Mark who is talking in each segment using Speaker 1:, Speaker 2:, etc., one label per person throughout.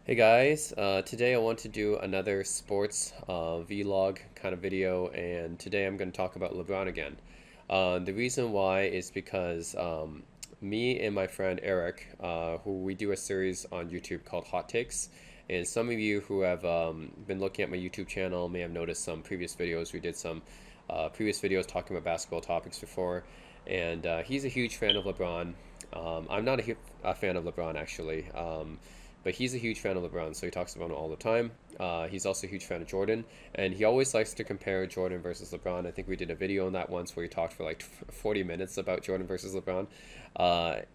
Speaker 1: Hey guys, today I want to do another sports vlog kind of video, and today I'm going to talk about LeBron again. The reason why is because me and my friend Eric, who we do a series on YouTube called Hot Takes, and some of you who have been looking at my YouTube channel may have noticed some previous videos. We did some previous videos talking about basketball topics before, and he's a huge fan of LeBron. I'm not a fan of LeBron actually. But he's a huge fan of LeBron, so he talks about him all the time. He's also a huge fan of Jordan, and he always likes to compare Jordan versus LeBron. I think we did a video on that once where he talked for like 40 minutes about Jordan versus LeBron.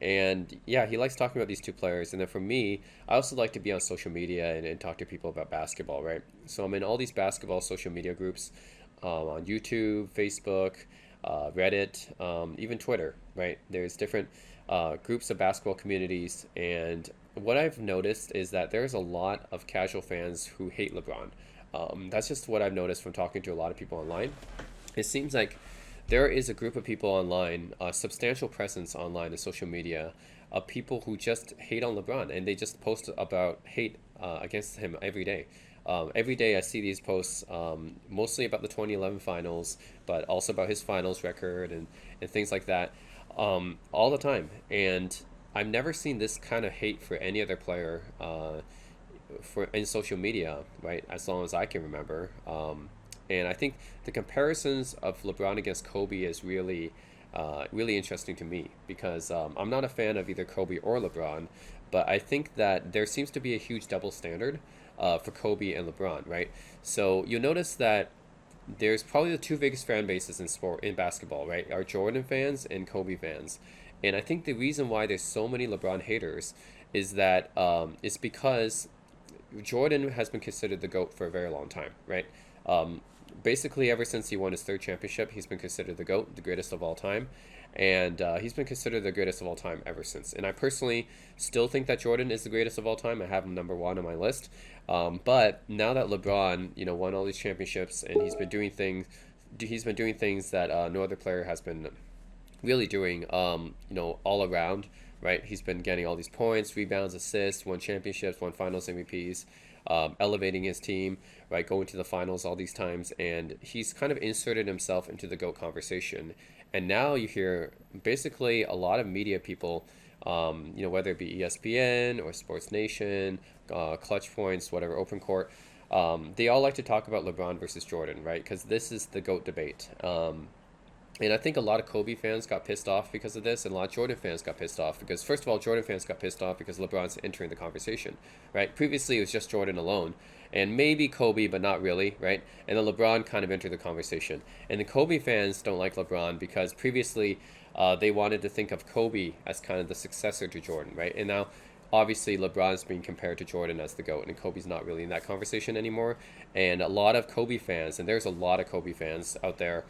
Speaker 1: And yeah, he likes talking about these two players. And then for me, I also like to be on social media and talk to people about basketball, right? So I'm in all these basketball social media groups on YouTube, Facebook, Reddit, even Twitter, right? There's different groups of basketball communities, and what I've noticed is that there's a lot of casual fans who hate LeBron. That's just what I've noticed from talking to a lot of people online. It seems like there is a group of people online, a substantial presence online in social media, of people who just hate on LeBron, and they just post about hate against him every day. Every day I see these posts, mostly about the 2011 finals, but also about his finals record and things like that, all the time. And I've never seen this kind of hate for any other player for in social media, right? As long as I can remember. And I think the comparisons of LeBron against Kobe is really interesting to me because I'm not a fan of either Kobe or LeBron, but I think that there seems to be a huge double standard for Kobe and LeBron, right? So you'll notice that there's probably the two biggest fan bases in basketball, right? Are Jordan fans and Kobe fans. And I think the reason why there's so many LeBron haters is that it's because Jordan has been considered the GOAT for a very long time, right? Um, Basically, ever since he won his third championship, he's been considered the GOAT, the greatest of all time. And he's been considered the greatest of all time ever since. And I personally still think that Jordan is the greatest of all time. I have him number one on my list. But now that LeBron, won all these championships and he's been doing things that no other player has been really doing, all around, right? He's been getting all these points, rebounds, assists, won championships, won finals MVPs, elevating his team, right? Going to the finals all these times. And he's kind of inserted himself into the GOAT conversation. And now you hear basically a lot of media people, whether it be ESPN or Sports Nation, Clutch Points, whatever, Open Court, they all like to talk about LeBron versus Jordan, right? Because this is the GOAT debate. And I think a lot of Kobe fans got pissed off because of this, and a lot of Jordan fans got pissed off because, first of all, Jordan fans got pissed off because LeBron's entering the conversation, right? Previously, it was just Jordan alone, and maybe Kobe, but not really, right? And then LeBron kind of entered the conversation. And the Kobe fans don't like LeBron because previously they wanted to think of Kobe as kind of the successor to Jordan, right? And now obviously LeBron's being compared to Jordan as the GOAT, and Kobe's not really in that conversation anymore. And a lot of Kobe fans, and there's a lot of Kobe fans out there,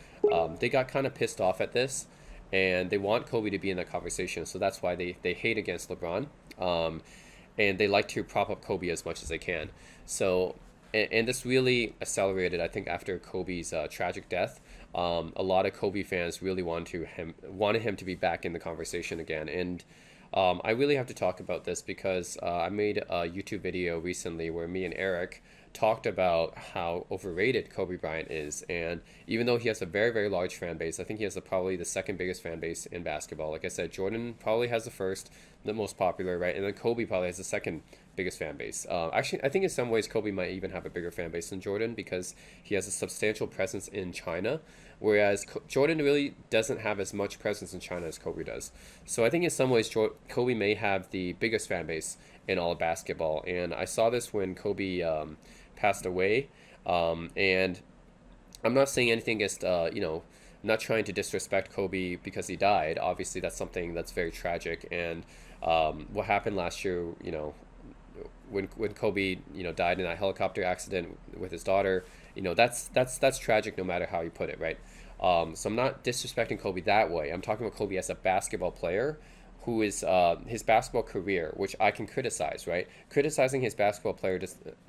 Speaker 1: they got kind of pissed off at this, and they want Kobe to be in that conversation. So that's why they hate against LeBron, and they like to prop up Kobe as much as they can. So, and this really accelerated, I think, after Kobe's tragic death. A lot of Kobe fans really wanted him to be back in the conversation again, and I really have to talk about this because I made a YouTube video recently where me and Eric talked about how overrated Kobe Bryant is. And even though he has a very, very large fan base, I think he has probably the second biggest fan base in basketball. Like I said, Jordan probably has the first, the most popular, right? And then Kobe probably has the second biggest fan base. Actually, I think in some ways Kobe might even have a bigger fan base than Jordan because he has a substantial presence in China, whereas Jordan really doesn't have as much presence in China as Kobe does. So I think in some ways Kobe may have the biggest fan base in all of basketball. And I saw this when Kobe passed away, and I'm not saying anything against, I'm not trying to disrespect Kobe because he died. Obviously, that's something that's very tragic. And what happened last year, when Kobe, died in that helicopter accident with his daughter, that's tragic no matter how you put it, right? So I'm not disrespecting Kobe that way. I'm talking about Kobe as a basketball player who is his basketball career, which I can criticize, right? Criticizing his basketball player,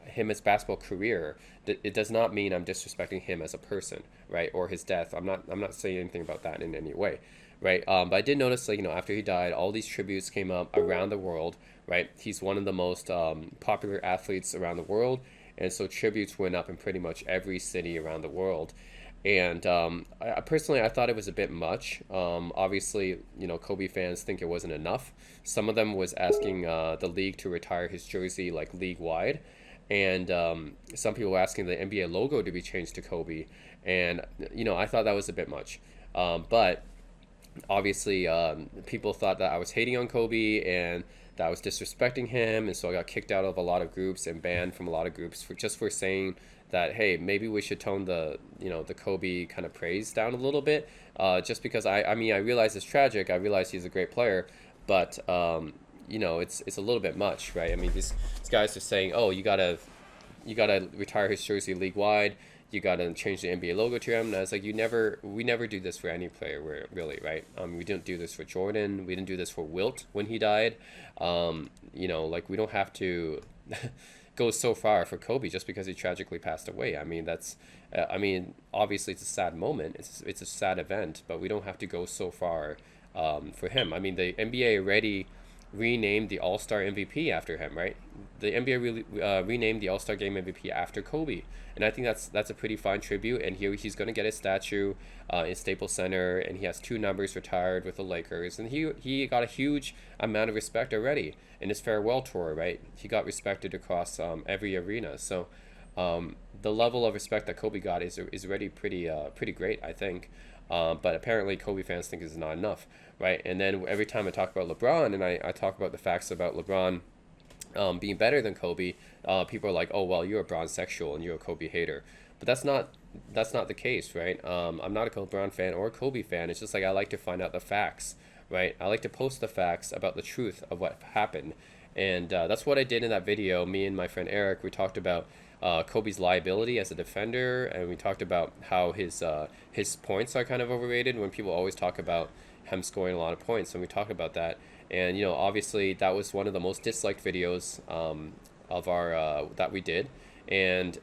Speaker 1: him as basketball career, it does not mean I'm disrespecting him as a person, right? Or his death. I'm not saying anything about that in any way, right? But I did notice, like, after he died, all these tributes came up around the world right? He's one of the most popular athletes around the world, and so tributes went up in pretty much every city around the world. And personally, I thought it was a bit much. Obviously, Kobe fans think it wasn't enough. Some of them was asking the league to retire his jersey like league wide, and some people were asking the NBA logo to be changed to Kobe. And I thought that was a bit much. But obviously, people thought that I was hating on Kobe and that I was disrespecting him, and so I got kicked out of a lot of groups and banned from a lot of groups for saying that, hey, maybe we should tone the Kobe kind of praise down a little bit, just because I mean, I realize it's tragic, I realize he's a great player, but it's a little bit much, right? I mean, these guys are saying, oh, you gotta retire his jersey league wide. You gotta change the NBA logo to him. And I was like, we never do this for any player, really, right? We didn't do this for Jordan. We didn't do this for Wilt when he died. Like we don't have to go so far for Kobe just because he tragically passed away. I mean, obviously it's a sad moment. It's a sad event, but we don't have to go so far for him. I mean, the NBA already renamed the All Star MVP after him, right? The NBA renamed the All Star Game MVP after Kobe, and I think that's a pretty fine tribute. And here he's going to get a statue in Staples Center, and he has two numbers retired with the Lakers, and he got a huge amount of respect already in his farewell tour, right? He got respected across every arena, so the level of respect that Kobe got is already pretty great, I think. But apparently Kobe fans think it's not enough, right? And then every time I talk about LeBron and I talk about the facts about LeBron being better than Kobe, people are like, oh, well, you're a Bron sexual and you're a Kobe hater. But that's not the case, right? I'm not a LeBron fan or a Kobe fan. It's just like I like to find out the facts, right? I like to post the facts about the truth of what happened. And that's what I did in that video. Me and my friend Eric, we talked about Kobe's liability as a defender, and we talked about how his points are kind of overrated when people always talk about him scoring a lot of points, and we talk about that. And obviously that was one of the most disliked videos of our that we did, and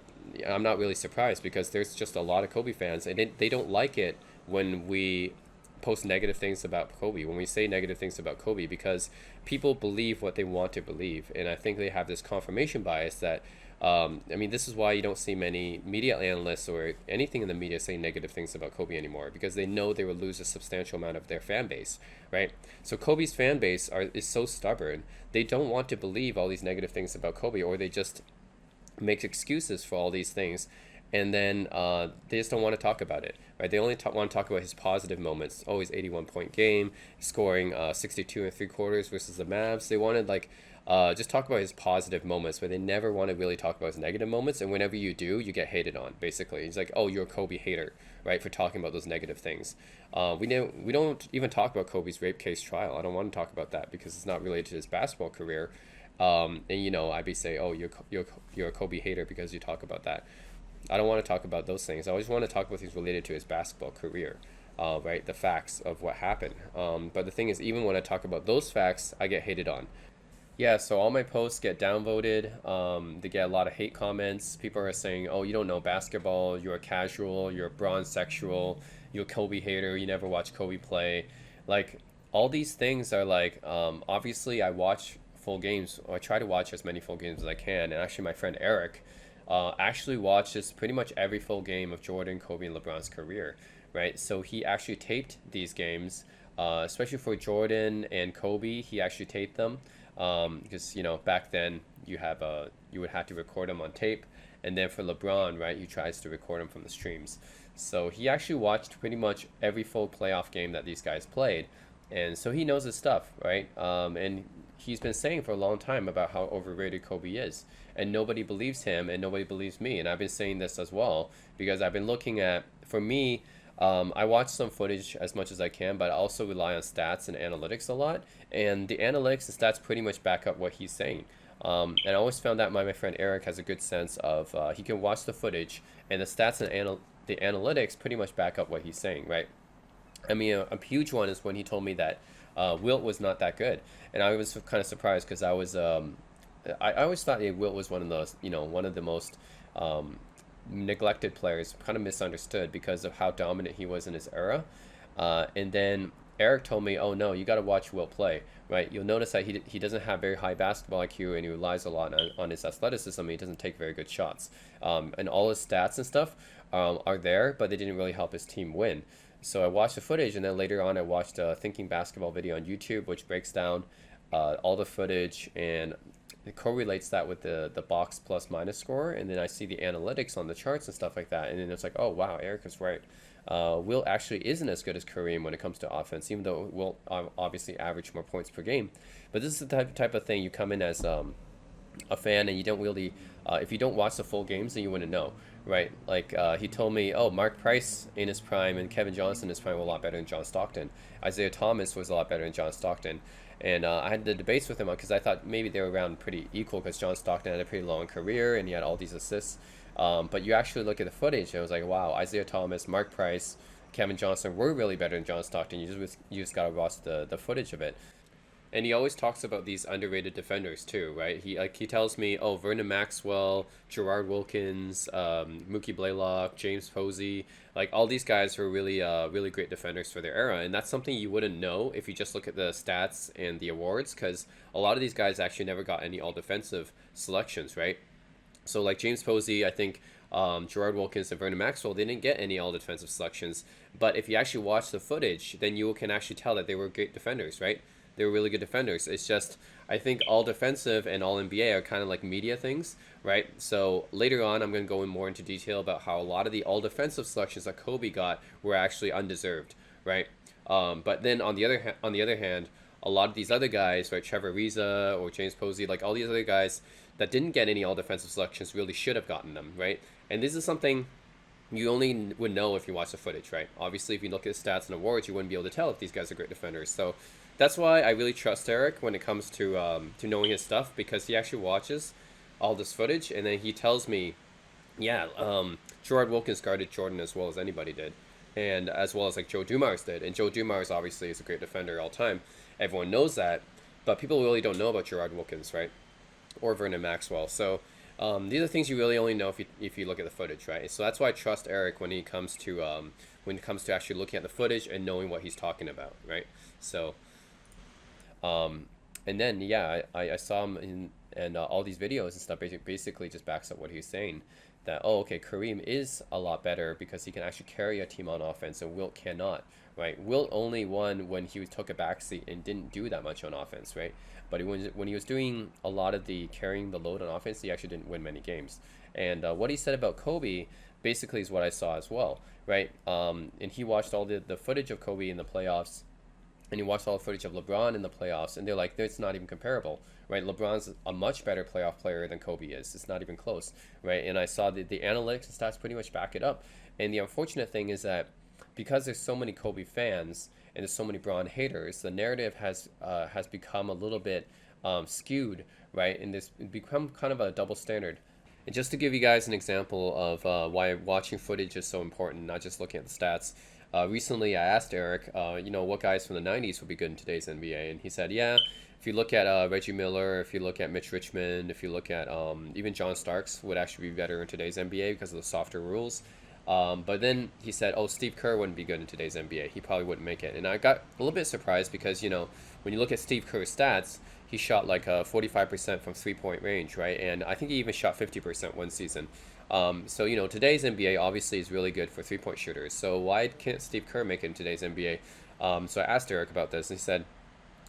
Speaker 1: I'm not really surprised because there's just a lot of Kobe fans, and they don't like it when we post negative things about Kobe, when we say negative things about Kobe, because people believe what they want to believe, and I think they have this confirmation bias that I mean, this is why you don't see many media analysts or anything in the media saying negative things about Kobe anymore, because they know they will lose a substantial amount of their fan base, right? So Kobe's fan base is so stubborn. They don't want to believe all these negative things about Kobe, or they just make excuses for all these things, and then they just don't want to talk about it, right? They only want to talk about his positive moments. Oh, his 81-point game, scoring 62 and three quarters versus the Mavs. They wanted just talk about his positive moments, but they never want to really talk about his negative moments. And whenever you do, you get hated on. Basically, it's like, oh, you're a Kobe hater, right, for talking about those negative things. We don't even talk about Kobe's rape case trial. I don't want to talk about that because it's not related to his basketball career. And I'd be saying, oh, you're a Kobe hater because you talk about that. I don't want to talk about those things. I always want to talk about things related to his basketball career, right? The facts of what happened. But the thing is, even when I talk about those facts, I get hated on. Yeah, so all my posts get downvoted. They get a lot of hate comments. People are saying, "Oh, you don't know basketball. You're a casual. You're a bronze sexual. You're a Kobe hater. You never watch Kobe play." Like all these things are like, obviously, I watch full games. Or I try to watch as many full games as I can. And actually, my friend Eric actually watches pretty much every full game of Jordan, Kobe, and LeBron's career, right? So he actually taped these games, especially for Jordan and Kobe. He actually taped them because back then you would have to record them on tape, and then for LeBron, right, he tries to record them from the streams. So he actually watched pretty much every full playoff game that these guys played, and so he knows his stuff, right? And he's been saying for a long time about how overrated Kobe is, and nobody believes him, and nobody believes me, and I've been saying this as well because I've been looking at, for me, I watch some footage as much as I can, but I also rely on stats and analytics a lot. And the analytics and stats pretty much back up what he's saying. And I always found that my friend Eric has a good sense of he can watch the footage, and the stats and the analytics pretty much back up what he's saying, right? I mean, a huge one is when he told me that Wilt was not that good, and I was kind of surprised because I always thought Wilt was one of those, one of the most neglected players, kind of misunderstood because of how dominant he was in his era. And then Eric told me, oh no, you got to watch Will play, right? You'll notice that he doesn't have very high basketball IQ, and he relies a lot on his athleticism. He doesn't take very good shots. And all his stats and stuff are there, but they didn't really help his team win. So I watched the footage, and then later on I watched a Thinking Basketball video on YouTube, which breaks down all the footage and it correlates that with the box plus minus score, and then I see the analytics on the charts and stuff like that, and then it's like, oh wow, Eric is right. Will actually isn't as good as Kareem when it comes to offense, even though Will obviously average more points per game. But this is the type of thing you come in as a fan and you don't really, if you don't watch the full games, then you wouldn't know, right? Like he told me, oh, Mark Price in his prime and Kevin Johnson in his prime were a lot better than John Stockton. Isaiah Thomas was a lot better than John Stockton. And I had the debates with him because I thought maybe they were around pretty equal because John Stockton had a pretty long career and he had all these assists. But you actually look at the footage and it was like, wow, Isaiah Thomas, Mark Price, Kevin Johnson were really better than John Stockton. You just gotta watch the footage of it. And he always talks about these underrated defenders too, right? He tells me, oh, Vernon Maxwell, Gerard Wilkins, Mookie Blaylock, James Posey, like all these guys were really great defenders for their era, and that's something you wouldn't know if you just look at the stats and the awards, because a lot of these guys actually never got any all defensive selections, right? So like James Posey, I think Gerard Wilkins and Vernon Maxwell, they didn't get any all defensive selections, but if you actually watch the footage, then you can actually tell that they were great defenders, right? They were really good defenders. It's just, I think all defensive and all NBA are kind of like media things, right? So later on, I'm going to go in more into detail about how a lot of the all defensive selections that Kobe got were actually undeserved, right? But then on the other hand, a lot of these other guys, right, Trevor Ariza or James Posey, like all these other guys that didn't get any all defensive selections really should have gotten them, right? And this is something you only would know if you watch the footage, right? Obviously, if you look at stats and awards, you wouldn't be able to tell if these guys are great defenders. So that's why I really trust Eric when it comes to knowing his stuff, because he actually watches all this footage and then he tells me, yeah, Gerard Wilkins guarded Jordan as well as anybody did, and as well as like Joe Dumars did. And Joe Dumars obviously is a great defender all time. Everyone knows that, but people really don't know about Gerard Wilkins, right? Or Vernon Maxwell. So these are things you really only know if you look at the footage, right? So that's why I trust Eric when it comes to actually looking at the footage and knowing what he's talking about, right? So and then yeah, I saw him in and all these videos and stuff basically just backs up what he's saying, that oh okay, Kareem is a lot better because he can actually carry a team on offense and Wilt cannot, right? Wilt only won when he took a backseat and didn't do that much on offense, right? But when he was doing a lot of the carrying the load on offense, he actually didn't win many games. And what he said about Kobe basically is what I saw as well, right? And he watched all the footage of Kobe in the playoffs, and you watch all the footage of LeBron in the playoffs, and they're like, it's not even comparable, right? LeBron's a much better playoff player than Kobe is. It's not even close, right? And I saw the analytics and stats pretty much back it up. And the unfortunate thing is that because there's so many Kobe fans and there's so many Bron haters, the narrative has become a little bit skewed, right? And it's become kind of a double standard. And just to give you guys an example of why watching footage is so important, not just looking at the stats, recently I asked Eric, what guys from the 90s would be good in today's NBA, and he said, yeah, if you look at Reggie Miller, if you look at Mitch Richmond, if you look at even John Starks would actually be better in today's NBA because of the softer rules. But then he said, oh, Steve Kerr wouldn't be good in today's NBA. He probably wouldn't make it. And I got a little bit surprised because, when you look at Steve Kerr's stats, he shot like 45% from three-point range, right? And I think he even shot 50% one season. So, today's NBA obviously is really good for three-point shooters. So why can't Steve Kerr make it in today's NBA? So I asked Eric about this, and he said,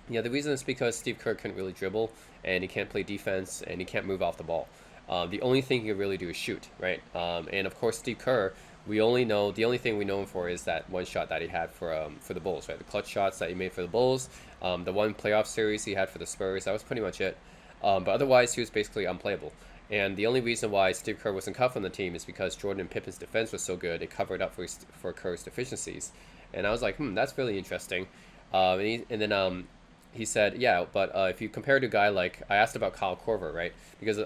Speaker 1: yeah, the reason is because Steve Kerr couldn't really dribble, and he can't play defense, and he can't move off the ball. The only thing he can really do is shoot, right? And of course, Steve Kerr, the only thing we know him for is that one shot that he had for the Bulls, right? The clutch shots that he made for the Bulls, the one playoff series he had for the Spurs, that was pretty much it. But otherwise, he was basically unplayable. And the only reason why Steve Kerr wasn't cut from the team is because Jordan and Pippen's defense was so good, it covered up for Kerr's deficiencies. And I was like, that's really interesting. And then he said, yeah, but if you compare to a guy like, I asked about Kyle Korver, right? Because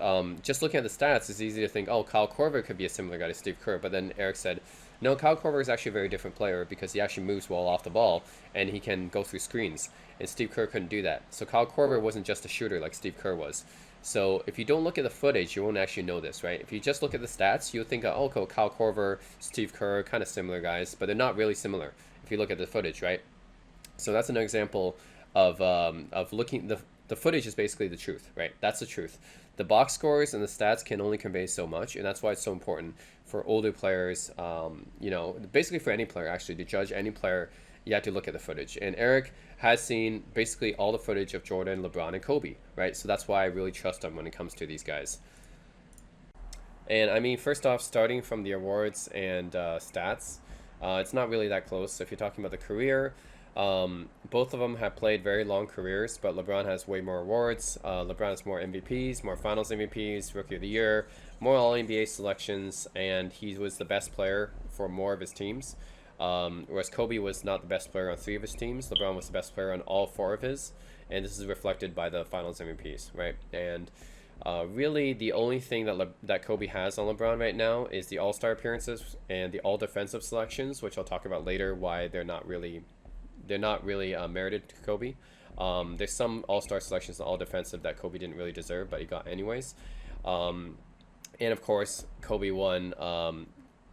Speaker 1: just looking at the stats, it's easy to think, oh, Kyle Korver could be a similar guy to Steve Kerr. But then Eric said, no, Kyle Korver is actually a very different player because he actually moves well off the ball and he can go through screens. And Steve Kerr couldn't do that. So Kyle Korver wasn't just a shooter like Steve Kerr was. So if you don't look at the footage, you won't actually know this, right? If you just look at the stats, you'll think, oh, Kyle Korver, Steve Kerr, kind of similar guys, but they're not really similar if you look at the footage, right? So that's an example of looking the footage is basically the truth, right? That's the truth. The box scores and the stats can only convey so much, and that's why it's so important for older players. Basically for any player actually to judge any player, you have to look at the footage. And Eric has seen basically all the footage of Jordan, LeBron, and Kobe, right? So that's why I really trust him when it comes to these guys. And I mean, first off, starting from the awards and stats, it's not really that close. So if you're talking about the career, both of them have played very long careers, but LeBron has way more awards. LeBron has more MVPs, more Finals MVPs, Rookie of the Year, more All NBA selections, and he was the best player for more of his teams. Whereas Kobe was not the best player on three of his teams. LeBron was the best player on all four of his, and this is reflected by the Finals MVPs, right? And really, the only thing that Kobe has on LeBron right now is the All Star appearances and the All Defensive selections, which I'll talk about later. Why they're not really merited to Kobe. There's some All Star selections and All Defensive that Kobe didn't really deserve, but he got anyways. Um, and of course, Kobe won a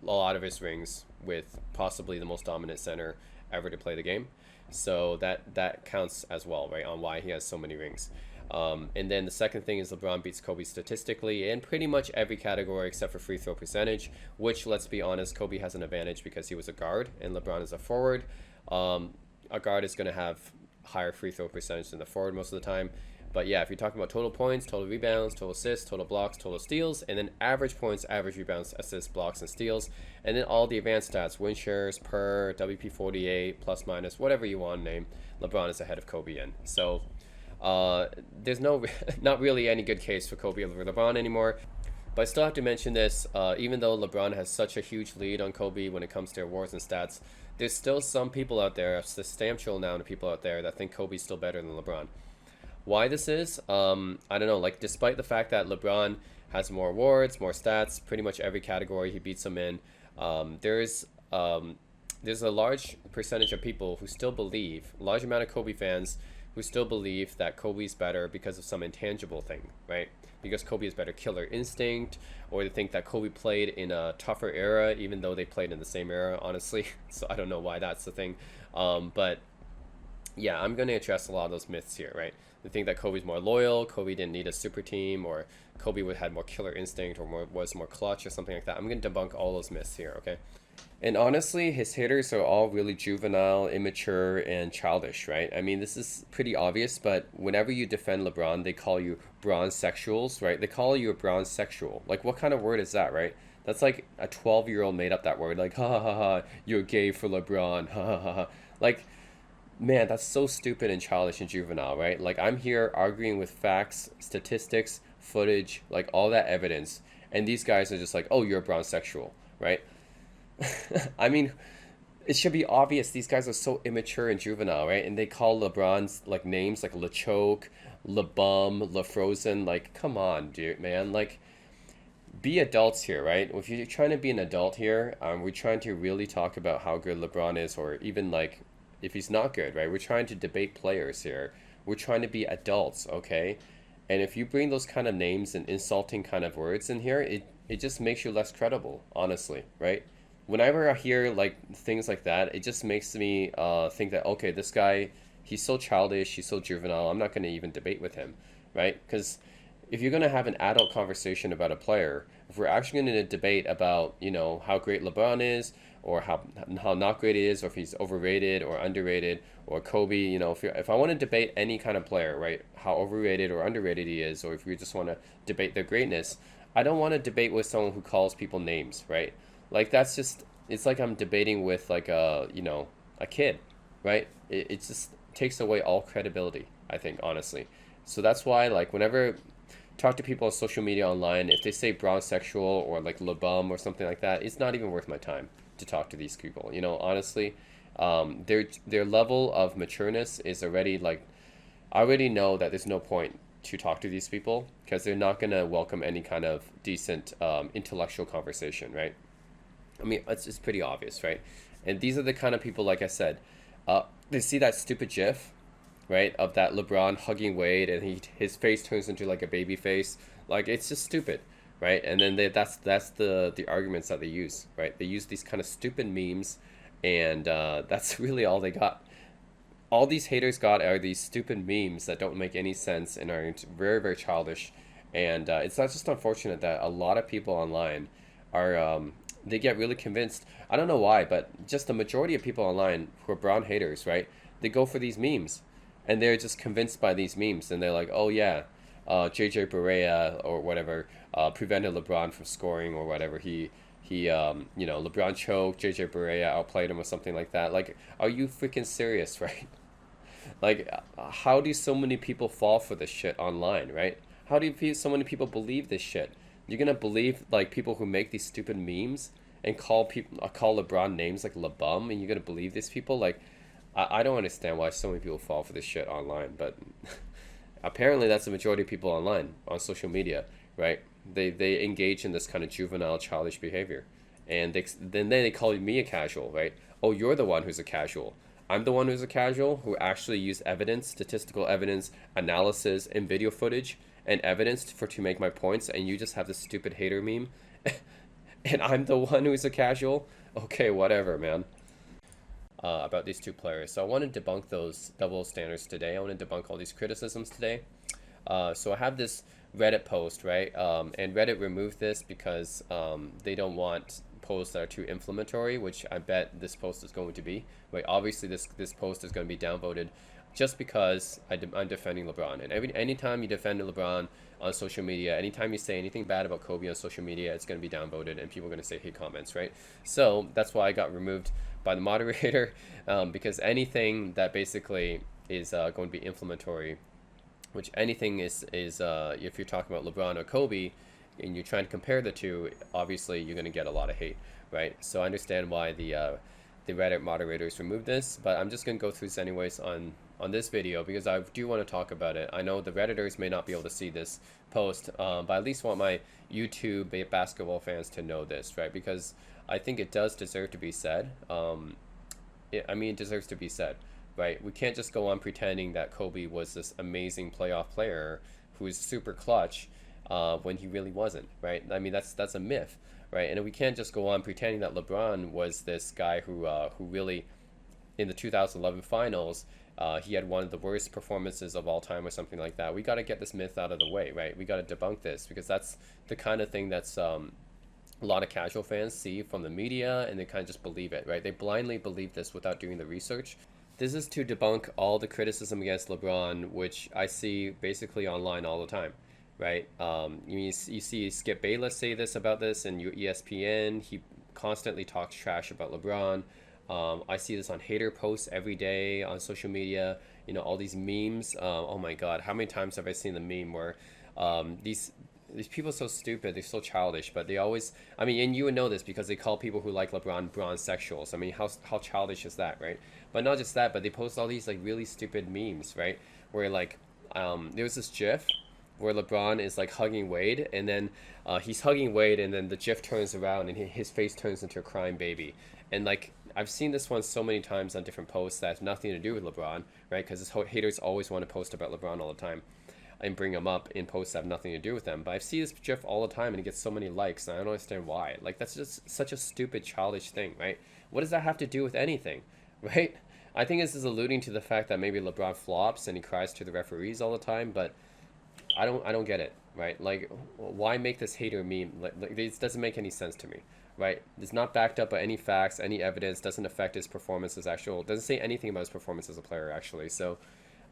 Speaker 1: lot of his rings with possibly the most dominant center ever to play the game. So that counts as well, right, on why he has so many rings. And then the second thing is LeBron beats Kobe statistically in pretty much every category except for free throw percentage, which, let's be honest, Kobe has an advantage because he was a guard and LeBron is a forward. A guard is going to have higher free throw percentage than the forward most of the time. But yeah, if you're talking about total points, total rebounds, total assists, total blocks, total steals, and then average points, average rebounds, assists, blocks, and steals, and then all the advanced stats, win shares, per, WP48, plus minus, whatever you want to name, LeBron is ahead of Kobe in. So there's no not really any good case for Kobe over LeBron anymore. But I still have to mention this, even though LeBron has such a huge lead on Kobe when it comes to awards and stats, there's still some people out there, a substantial amount of people out there that think Kobe's still better than LeBron. Why this is, I don't know. Like, despite the fact that LeBron has more awards, more stats, pretty much every category he beats him in, there's a large percentage of people who still believe, a large amount of Kobe fans who still believe that Kobe's better because of some intangible thing, right? Because Kobe has better killer instinct, or they think that Kobe played in a tougher era, even though they played in the same era, honestly. So I don't know why that's the thing. But yeah, I'm going to address a lot of those myths here, right? They think that Kobe's more loyal, Kobe didn't need a super team, or Kobe would had more killer instinct, or was more clutch, or something like that. I'm going to debunk all those myths here, okay? And honestly, his haters are all really juvenile, immature, and childish, right? I mean, this is pretty obvious, but whenever you defend LeBron, they call you bronze sexuals, right? They call you a bronze sexual. Like, what kind of word is that, right? That's like a 12-year-old made up that word. Like, ha ha ha ha, you're gay for LeBron, ha ha ha ha. Like, man, that's so stupid and childish and juvenile, right? Like, I'm here arguing with facts, statistics, footage, like all that evidence, and these guys are just like, oh, you're a bronze sexual, right? I mean, it should be obvious these guys are so immature and juvenile, right? And they call LeBron's like names like LeChoke, LeBum, LeFrozen. Like, come on, dude, man. Like, be adults here, right? If you're trying to be an adult here, we're trying to really talk about how good LeBron is, or even like if he's not good, right? We're trying to debate players here. We're trying to be adults, okay? And if you bring those kind of names and insulting kind of words in here, it just makes you less credible, honestly, right? Whenever I hear like things like that, it just makes me think that okay, this guy, he's so childish, he's so juvenile. I'm not going to even debate with him, right? Because if you're going to have an adult conversation about a player, if we're actually going to debate about how great LeBron is, or how not great he is, or if he's overrated or underrated, or Kobe, if I want to debate any kind of player, right, how overrated or underrated he is, or if we just want to debate their greatness, I don't want to debate with someone who calls people names, right? Like that's just it's like I'm debating with like a kid, right? It just takes away all credibility, I think, honestly. So that's why like whenever talk to people on social media online, if they say brown sexual or like lebum or something like that, it's not even worth my time to talk to these people. Honestly, their level of matureness is already like I already know that there's no point to talk to these people because they're not gonna welcome any kind of decent intellectual conversation, right? I mean, it's pretty obvious, right? And these are the kind of people, like I said, they see that stupid GIF, right, of that LeBron hugging Wade, and his face turns into like a baby face. Like it's just stupid, right? And then that's the arguments that they use, right? They use these kind of stupid memes, and that's really all they got. all these haters got are these stupid memes that don't make any sense and are very, very childish. And it's not just unfortunate that a lot of people online are, they get really convinced. I don't know why, but just the majority of people online who are Brown haters, right? They go for these memes and they're just convinced by these memes. And they're like, oh, yeah, JJ Barea or whatever prevented LeBron from scoring or whatever. LeBron choked, JJ Barea outplayed him or something like that. Like, are you freaking serious, right? Like, how do so many people fall for this shit online, right? How do so many people believe this shit? You're gonna believe like people who make these stupid memes and call LeBron names like LeBum, and you're gonna believe these people? Like, I don't understand why so many people fall for this shit online, but apparently that's the majority of people online on social media, right? They engage in this kind of juvenile, childish behavior, and then they call me a casual, right? Oh, you're the one who's a casual. I'm the one who's a casual who actually used evidence, statistical evidence, analysis, and video footage and evidence to make my points, and you just have this stupid hater meme, and I'm the one who's a casual. Okay, whatever, man. About these two players. So I want to debunk those double standards today. I want to debunk all these criticisms today. So I have this Reddit post, right? And Reddit removed this because they don't want posts that are too inflammatory, which I bet this post is going to be. Right? Obviously, this post is going to be downvoted just because I'm defending LeBron. And anytime you defend LeBron on social media, anytime you say anything bad about Kobe on social media, it's going to be downvoted and people are going to say hate comments, right? So that's why I got removed by the moderator, because anything that basically is going to be inflammatory, which anything is if you're talking about LeBron or Kobe and you're trying to compare the two, obviously you're going to get a lot of hate, right? So I understand why the Reddit moderators removed this, but I'm just going to go through this anyways on this video because I do want to talk about it. I know the Redditors may not be able to see this post, but I at least want my YouTube basketball fans to know this, right? Because I think it does deserve to be said. It deserves to be said, right? We can't just go on pretending that Kobe was this amazing playoff player who is super clutch when he really wasn't, right? I mean, that's a myth, right? And we can't just go on pretending that LeBron was this guy who really, in the 2011 finals, he had one of the worst performances of all time or something like that. We got to get this myth out of the way, right? We got to debunk this because that's the kind of thing that's a lot of casual fans see from the media and they kind of just believe it, right? They blindly believe this without doing the research. This is to debunk all the criticism against LeBron, which I see basically online all the time, right? You see Skip Bayless say this about this and ESPN. He constantly talks trash about LeBron. I see this on hater posts every day on social media. You know, all these memes. Oh my God, how many times have I seen the meme where these people are so stupid, they're so childish, but they always, I mean, and you would know this because they call people who like LeBron sexuals. I mean, how childish is that, right? But not just that, but they post all these like really stupid memes, right? Where like, there was this GIF where LeBron is like hugging Wade, and then he's hugging Wade, and then the GIF turns around and his face turns into a crying baby. And like, I've seen this one so many times on different posts that has nothing to do with LeBron, right? Because haters always want to post about LeBron all the time and bring him up in posts that have nothing to do with them. But I see this GIF all the time and it gets so many likes, and I don't understand why. Like, that's just such a stupid, childish thing, right? What does that have to do with anything, right? I think this is alluding to the fact that maybe LeBron flops and he cries to the referees all the time, but I don't get it, right? Like, why make this hater meme? Like this doesn't make any sense to me, right? It's not backed up by any facts, any evidence, doesn't affect his performance as actual, doesn't say anything about his performance as a player, actually. So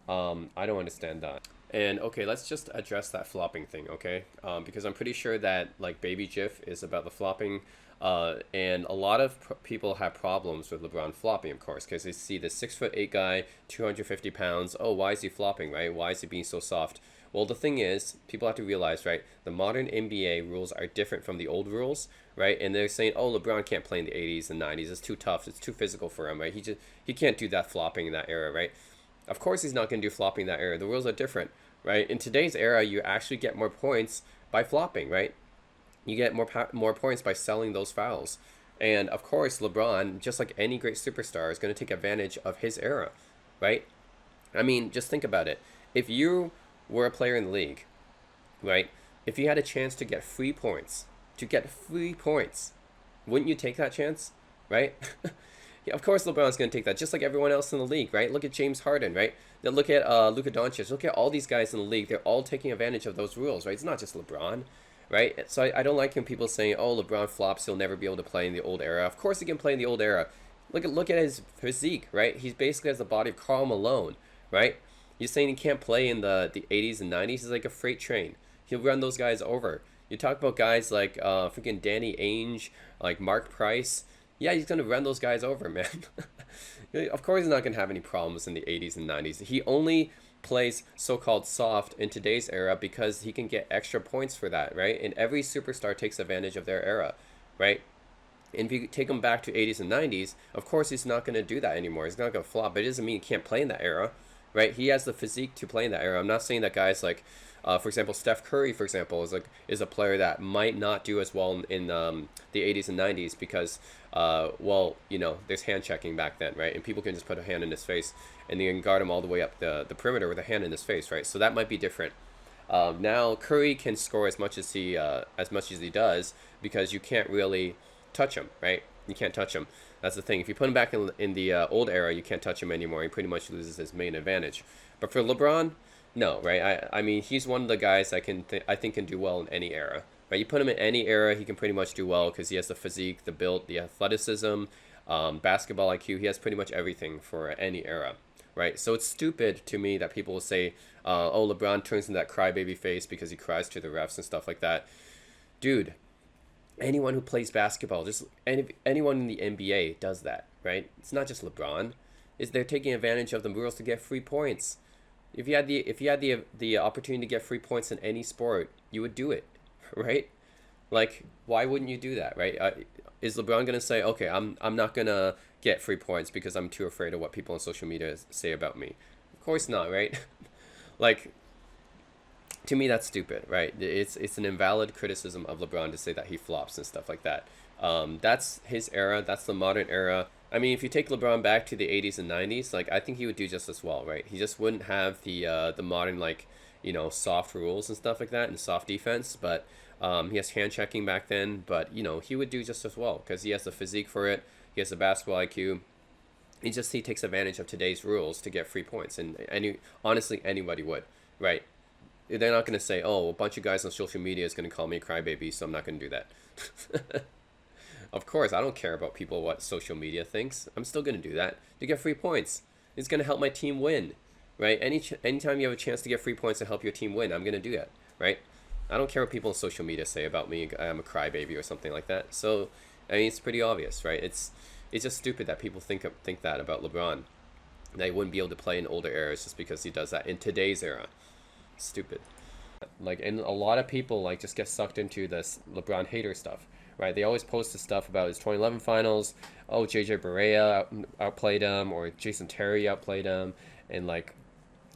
Speaker 1: I don't understand that. And okay, let's just address that flopping thing, okay? Because I'm pretty sure that like Baby GIF is about the flopping, and a lot of people have problems with LeBron flopping, of course, because they see the 6'8" guy, 250 pounds. Oh, why is he flopping, right? Why is he being so soft? Well, the thing is, people have to realize, right? The modern NBA rules are different from the old rules, right? And they're saying, oh, LeBron can't play in the 80s and 90s. It's too tough. It's too physical for him, right? He can't do that flopping in that era, right? Of course he's not going to do flopping in that era. The rules are different, right? In today's era, you actually get more points by flopping, right? You get more points by selling those fouls. And of course, LeBron, just like any great superstar, is going to take advantage of his era, right? I mean, just think about it. If you were a player in the league, right? If you had a chance to get free points, wouldn't you take that chance, right? Yeah, of course LeBron's going to take that, just like everyone else in the league, right? Look at James Harden, right? Now look at Luka Doncic. Look at all these guys in the league. They're all taking advantage of those rules, right? It's not just LeBron, right? So I don't like when people saying, "Oh, LeBron flops. He'll never be able to play in the old era." Of course, he can play in the old era. Look at his physique, right? He basically has the body of Karl Malone, right? You're saying he can't play in the 80s and 90s? He's like a freight train. He'll run those guys over. You talk about guys like freaking Danny Ainge, like Mark Price. Yeah, he's gonna run those guys over, man. Of course, he's not gonna have any problems in the 80s and 90s. He only plays so-called soft in today's era because he can get extra points for that, right? And every superstar takes advantage of their era, right? And if you take him back to 80s and 90s, of course he's not going to do that anymore. He's not going to flop. But it doesn't mean he can't play in that era, right? He has the physique to play in that era. I'm not saying that guys like, for example, Steph Curry, for example, is a player that might not do as well in the 80s and 90s because, well, there's hand checking back then, right? And people can just put a hand in his face and they can guard him all the way up the perimeter with a hand in his face, right? So that might be different. Now Curry can score as much as he does because you can't really touch him, right? You can't touch him. That's the thing. If you put him back in the old era, you can't touch him anymore. He pretty much loses his main advantage. But for LeBron, no, right? I mean, he's one of the guys I think can do well in any era, right? You put him in any era, he can pretty much do well because he has the physique, the build, the athleticism, basketball IQ. He has pretty much everything for any era, right? So it's stupid to me that people will say, "Oh, LeBron turns into that crybaby face because he cries to the refs and stuff like that." Dude, anyone who plays basketball, just anyone in the NBA does that, right? It's not just LeBron. Is they're taking advantage of the rules to get free points. If you had the opportunity to get free points in any sport, you would do it, right? Like, why wouldn't you do that, right? Is LeBron gonna say, "Okay, I'm not gonna get free points because I'm too afraid of what people on social media say about me"? Of course not, right? Like, to me that's stupid, right? It's an invalid criticism of LeBron to say that he flops and stuff like that. That's his era. That's the modern era. I mean, if you take LeBron back to the 80s and 90s, like I think he would do just as well, right? He just wouldn't have the modern like soft rules and stuff like that and soft defense, but he has hand checking back then. But he would do just as well because he has the physique for it. He has the basketball IQ. He takes advantage of today's rules to get free points, and honestly anybody would, right? They're not going to say, "Oh, a bunch of guys on social media is going to call me a crybaby, so I'm not going to do that." Of course, I don't care about people what social media thinks. I'm still going to do that to get free points. It's going to help my team win, right? Anytime you have a chance to get free points to help your team win, I'm going to do that, right? I don't care what people on social media say about me. I'm a crybaby or something like that. So, I mean, it's pretty obvious, right? It's just stupid that people think that about LeBron. That he wouldn't be able to play in older eras just because he does that in today's era. Stupid. Like, and a lot of people like just get sucked into this LeBron hater stuff, right? They always post the stuff about his 2011 finals. Oh, JJ Barea outplayed him, or Jason Terry outplayed him, and like,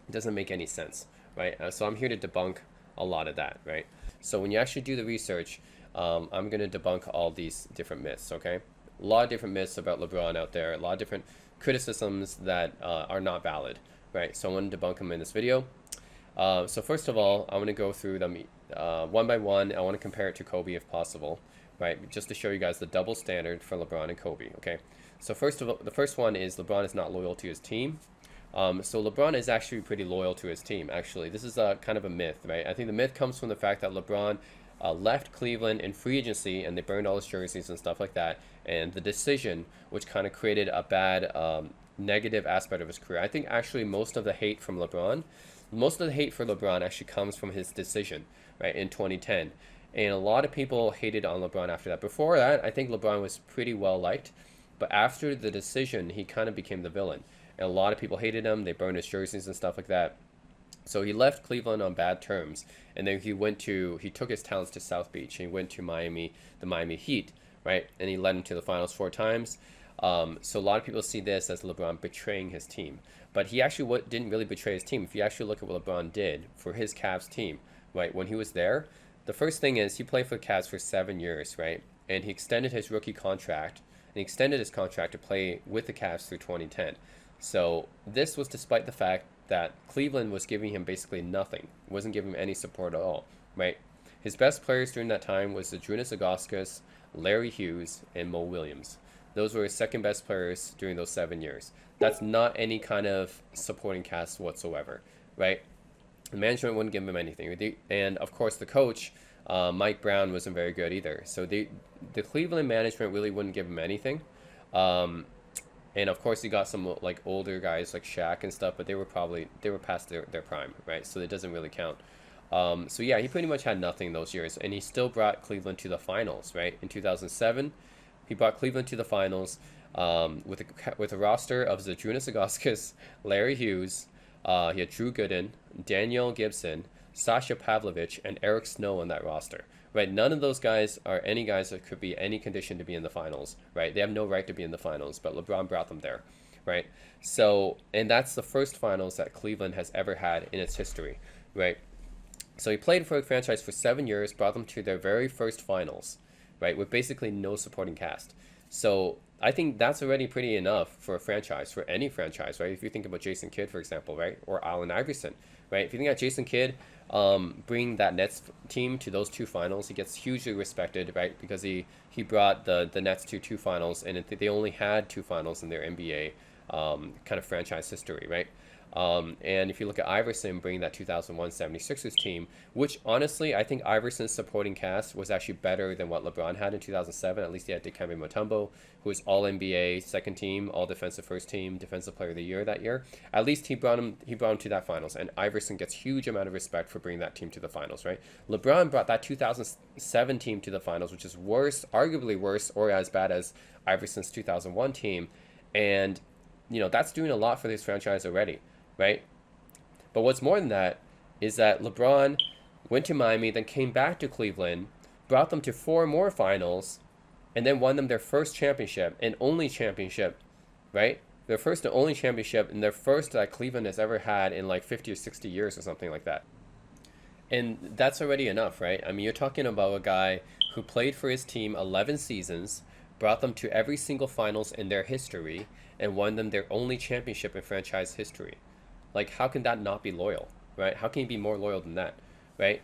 Speaker 1: it doesn't make any sense, right? So I'm here to debunk a lot of that, right? So when you actually do the research, I'm gonna debunk all these different myths, okay? A lot of different myths about LeBron out there, a lot of different criticisms that are not valid, right? So I want to debunk them in this video. So first of all, I want to go through them one by one. I want to compare it to Kobe if possible, right? Just to show you guys the double standard for LeBron and Kobe, okay? So first of all, the first one is LeBron is not loyal to his team. So LeBron is actually pretty loyal to his team, actually. This is kind of a myth, right? I think the myth comes from the fact that LeBron left Cleveland in free agency and they burned all his jerseys and stuff like that. And the decision, which kind of created a bad negative aspect of his career. I think actually most of the hate for LeBron actually comes from his decision, right, in 2010. And a lot of people hated on LeBron after that. Before that, I think LeBron was pretty well liked. But after the decision, he kind of became the villain. And a lot of people hated him. They burned his jerseys and stuff like that. So he left Cleveland on bad terms. And then he took his talents to South Beach. And he went to the Miami Heat, right? And he led them to the finals 4 times. So a lot of people see this as LeBron betraying his team. But he actually didn't really betray his team. If you actually look at what LeBron did for his Cavs team, right, when he was there, the first thing is he played for the Cavs for 7 years, right? And he extended his rookie contract. And he extended his contract to play with the Cavs through 2010. So this was despite the fact that Cleveland was giving him basically nothing. Wasn't giving him any support at all, right? His best players during that time was Zydrunas Ilgauskas, Larry Hughes, and Mo Williams. Those were his second best players during those 7 years. That's not any kind of supporting cast whatsoever, right? The management wouldn't give him anything. And of course, the coach, Mike Brown, wasn't very good either. So the Cleveland management really wouldn't give him anything. Um, and of course, he got some like older guys like Shaq and stuff, but they were past their prime, right? So it doesn't really count. So yeah, he pretty much had nothing those years, and he still brought Cleveland to the finals, right? In 2007, he brought Cleveland to the finals with a roster of Zydrunas Ilgauskas, Larry Hughes. He had Drew Gooden, Daniel Gibson, Sasha Pavlovich, and Eric Snow on that roster. Right, none of those guys are any guys that could be any condition to be in the finals. Right, they have no right to be in the finals, but LeBron brought them there. Right, so and that's the first finals that Cleveland has ever had in its history. Right, so he played for a franchise for 7 years, brought them to their very first finals, right, with basically no supporting cast. So I think that's already pretty enough for a franchise, for any franchise, right? If you think about Jason Kidd, for example, right, or Allen Iverson, right? If you think about Jason Kidd, bring that Nets team to those two finals, he gets hugely respected, right? Because he brought the Nets to two finals, and they only had two finals in their NBA kind of franchise history, right? And if you look at Iverson bringing that 2001 76ers team, which honestly, I think Iverson's supporting cast was actually better than what LeBron had in 2007. At least he had Dikembe Mutombo, who was All NBA second team, All Defensive first team, Defensive Player of the Year that year. At least he brought him to that finals, and Iverson gets huge amount of respect for bringing that team to the finals, right? LeBron brought that 2007 team to the finals, which is worse, arguably worse, or as bad as Iverson's 2001 team, and that's doing a lot for this franchise already, right? But what's more than that is that LeBron went to Miami, then came back to Cleveland, brought them to four more finals, and then won them their first championship and only championship, right? Their first and only championship, and their first that Cleveland has ever had in like 50 or 60 years or something like that. And that's already enough, right? I mean, you're talking about a guy who played for his team 11 seasons, brought them to every single finals in their history, and won them their only championship in franchise history. Like, how can that not be loyal, right? How can you be more loyal than that, right?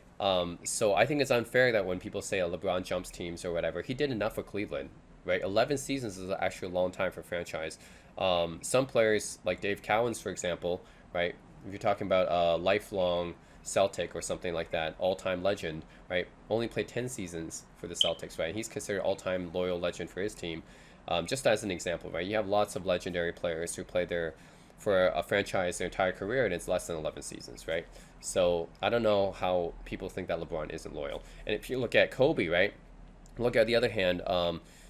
Speaker 1: So I think it's unfair that when people say a LeBron jumps teams or whatever, he did enough for Cleveland, right? 11 seasons is actually a long time for franchise. Some players, like Dave Cowens, for example, right? If you're talking about a lifelong Celtic or something like that, all-time legend, right? Only played 10 seasons for the Celtics, right? He's considered all-time loyal legend for his team. Just as an example, right? You have lots of legendary players who play there for a franchise their entire career, and it's less than 11 seasons, right? So I don't know how people think that LeBron isn't loyal. And if you look at Kobe, right? Look at the other hand,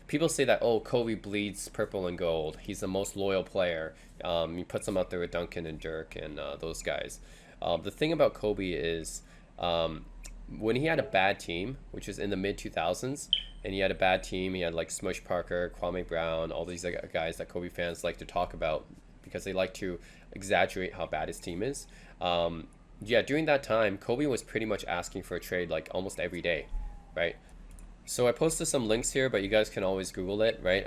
Speaker 1: people say that, oh, Kobe bleeds purple and gold. He's the most loyal player. He puts them out there with Duncan and Dirk and those guys. The thing about Kobe is when he had a bad team, which was in the mid 2000s, and he had a bad team, he had like Smush Parker, Kwame Brown, all these guys that Kobe fans like to talk about because they like to exaggerate how bad his team is. Yeah, during that time, Kobe was pretty much asking for a trade like almost every day, right? So I posted some links here, but you guys can always Google it, right?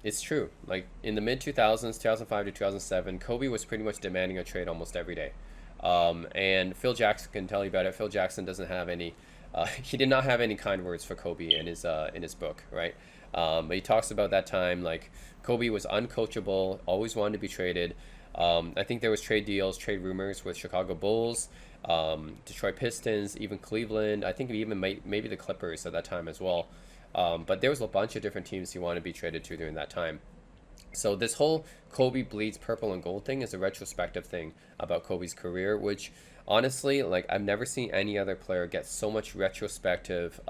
Speaker 1: It's true. Like in the mid 2000s, 2005 to 2007, Kobe was pretty much demanding a trade almost every day. And Phil Jackson can tell you about it. Phil Jackson doesn't have any, he did not have any kind words for Kobe in his book, right? But he talks about that time, like Kobe was uncoachable, always wanted to be traded. I think there was trade deals, trade rumors with Chicago Bulls, Detroit Pistons, even Cleveland. I think even maybe the Clippers at that time as well. But there was a bunch of different teams he wanted to be traded to during that time. So this whole Kobe bleeds purple and gold thing is a retrospective thing about Kobe's career, which honestly, like I've never seen any other player get so much retrospective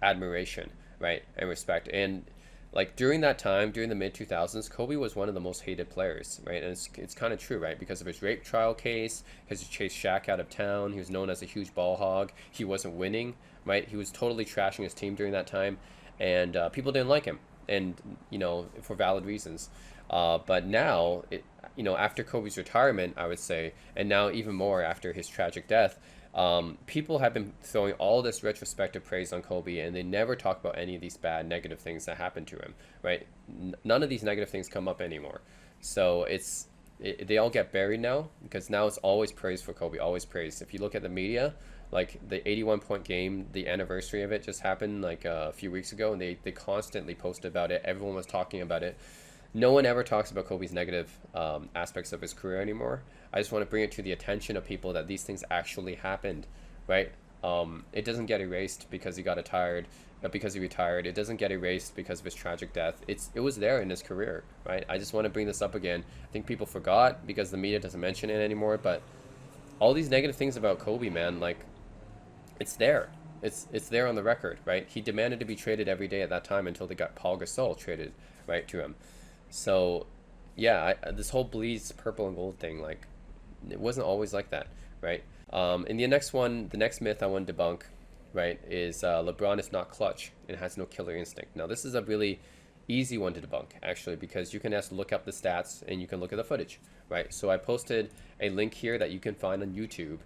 Speaker 1: admiration, right, and respect. And like during that time, during the mid 2000s, Kobe was one of the most hated players, right? And it's kind of true, right? Because of his rape trial case, because he chased Shaq out of town. He was known as a huge ball hog. He wasn't winning, right? He was totally trashing his team during that time, and people didn't like him, and for valid reasons. But now, after Kobe's retirement, I would say, and now even more after his tragic death, people have been throwing all this retrospective praise on Kobe, and they never talk about any of these bad, negative things that happened to him, right? None of these negative things come up anymore. So they all get buried now, because now it's always praise for Kobe, always praise. If you look at the media, Like the 81 point game, the anniversary of it just happened like a few weeks ago, and they constantly posted about it. Everyone was talking about it. No one ever talks about Kobe's negative aspects of his career anymore. I just want to bring it to the attention of people that these things actually happened, right? It doesn't get erased because he got retired, because he retired. It doesn't get erased because of his tragic death. It was there in his career, right? I just want to bring this up again. I think people forgot because the media doesn't mention it anymore. But all these negative things about Kobe, man, like it's there. It's there on the record, right? He demanded to be traded every day at that time until they got Paul Gasol traded, right, to him. So, yeah, this whole bleeds purple and gold thing, like, it wasn't always like that, right? And the next one, the next myth I want to debunk, right, is LeBron is not clutch and has no killer instinct. Now, this is a really easy one to debunk, actually, because you can just look up the stats and you can look at the footage, right? So I posted a link here that you can find on YouTube,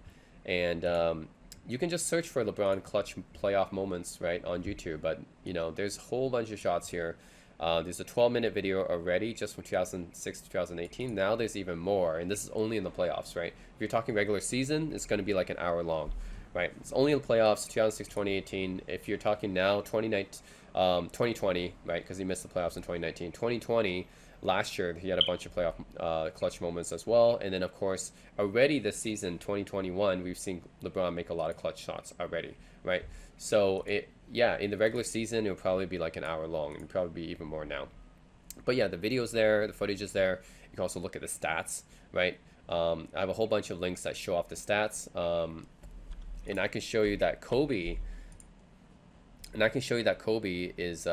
Speaker 1: and you can just search for LeBron clutch playoff moments, right, on YouTube. But, you know, there's a whole bunch of shots here. There's a 12-minute video already just from 2006 to 2018. Now there's even more, and this is only in the playoffs, right? If you're talking regular season, it's going to be like an hour long, right? It's only in the playoffs, 2006, 2018. If you're talking now, 2020, right, because he missed the playoffs in 2019. 2020, last year, he had a bunch of playoff clutch moments as well. And then, of course, already this season, 2021, we've seen LeBron make a lot of clutch shots already, right? So, yeah, in the regular season, it'll probably be like an hour long, and it'll probably be even more now. But yeah, the video's there, the footage is there. You can also look at the stats, right? I have a whole bunch of links that show off the stats. And I can show you that Kobe, is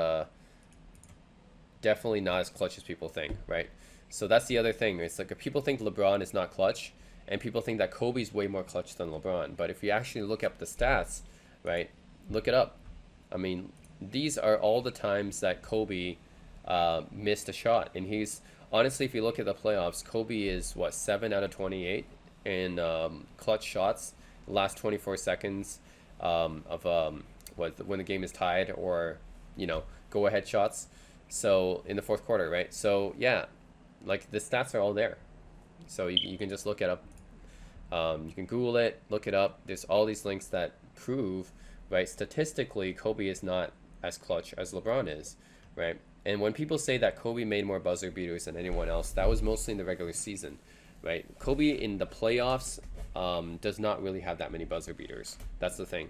Speaker 1: definitely not as clutch as people think, right? So that's the other thing. It's like if people think LeBron is not clutch, and people think that Kobe's way more clutch than LeBron. But if you actually look up the stats, right, look it up. I mean, these are all the times that Kobe missed a shot. And he's, honestly, if you look at the playoffs, Kobe is, what, 7 out of 28 in clutch shots, the last 24 seconds of when the game is tied, or, you know, go-ahead shots. So in the fourth quarter, right? So yeah, like the stats are all there. So you can just look it up. You can Google it, look it up. There's all these links that prove, right, statistically, Kobe is not as clutch as LeBron is, right? And when people say that Kobe made more buzzer beaters than anyone else, that was mostly in the regular season, right? Kobe in the playoffs does not really have that many buzzer beaters. That's the thing.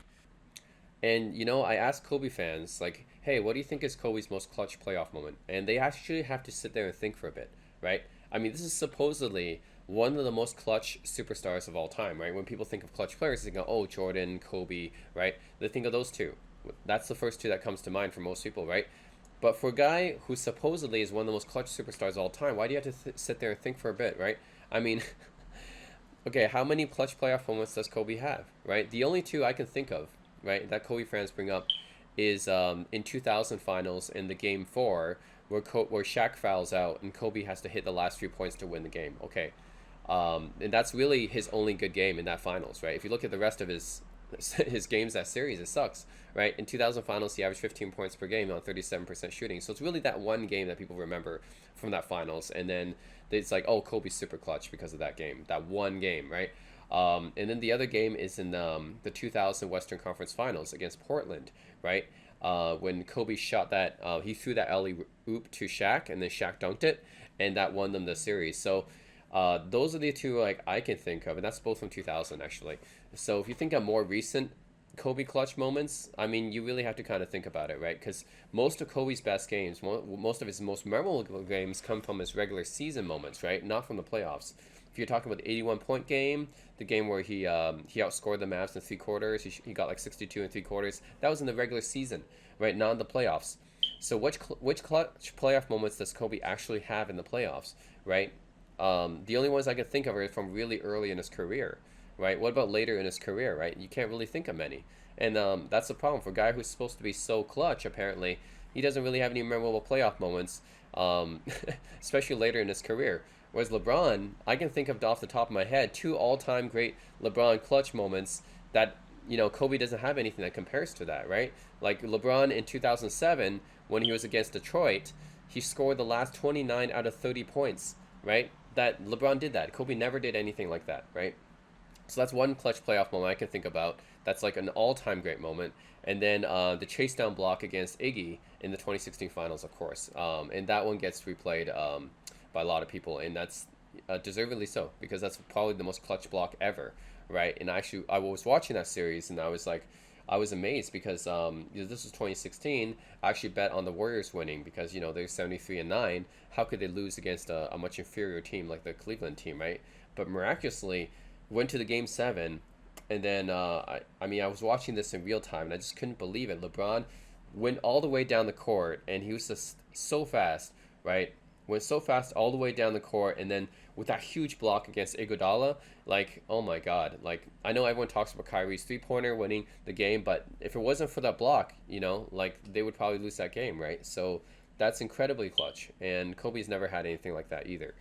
Speaker 1: And, you know, I asked Kobe fans, like, hey, what do you think is Kobe's most clutch playoff moment? And they actually have to sit there and think for a bit, right? I mean, this is supposedly one of the most clutch superstars of all time, right? When people think of clutch players, they go, oh, Jordan, Kobe, right? They think of those two. That's the first two that comes to mind for most people, right? But for a guy who supposedly is one of the most clutch superstars of all time, why do you have to sit there and think for a bit, right? I mean, okay, how many clutch playoff moments does Kobe have, right? The only two I can think of, right, that Kobe fans bring up is in 2000 finals in the game 4 where Shaq fouls out and Kobe has to hit the last few points to win the game. Okay, and that's really his only good game in that finals, right? If you look at the rest of his games that series, it sucks, right? In 2000 finals, he averaged 15 points per game on 37% shooting. So it's really that one game that people remember from that finals, and then it's like, oh, Kobe's super clutch because of that game, that one game, right? And then the other game is in the 2000 Western Conference Finals against Portland, right? When Kobe shot that, he threw that alley oop to Shaq, and then Shaq dunked it, and that won them the series. So those are the two like I can think of, and that's both from 2000 actually. So if you think of more recent Kobe clutch moments, I mean, you really have to kind of think about it, right? Because most of Kobe's best games, most of his most memorable games come from his regular season moments, right? Not from the playoffs. If you're talking about the 81-point game, the game where he outscored the Mavs in 3 quarters, he got like 62 in 3 quarters, that was in the regular season, right? Not in the playoffs. So which clutch playoff moments does Kobe actually have in the playoffs, right? The only ones I can think of are from really early in his career, right? What about later in his career, right? You can't really think of many. And that's the problem. For a guy who's supposed to be so clutch, apparently, he doesn't really have any memorable playoff moments, especially later in his career. Whereas LeBron, I can think of off the top of my head 2 all-time great LeBron clutch moments that, you know, Kobe doesn't have anything that compares to that, right? Like LeBron in 2007, when he was against Detroit, he scored the last 29 out of 30 points, right? LeBron did that. Kobe never did anything like that, right? So that's one clutch playoff moment I can think about That's like an all-time great moment. And then the chase down block against Iggy in the 2016 finals, of course. And that one gets replayed by a lot of people, and that's deservedly so, because that's probably the most clutch block ever, right? And actually, I was watching that series, and I was like, I was amazed because this was 2016. I actually bet on the Warriors winning because they're 73-9. How could they lose against a much inferior team like the Cleveland team, right? But miraculously, went to the game 7, and then I mean I was watching this in real time and I just couldn't believe it. LeBron went all the way down the court and he was just so fast, right? Went so fast all the way down the court, and then with that huge block against Iguodala, like, oh my God. Like, I know everyone talks about Kyrie's three-pointer winning the game, but if it wasn't for that block, like, they would probably lose that game, right? So that's incredibly clutch, and Kobe's never had anything like that either.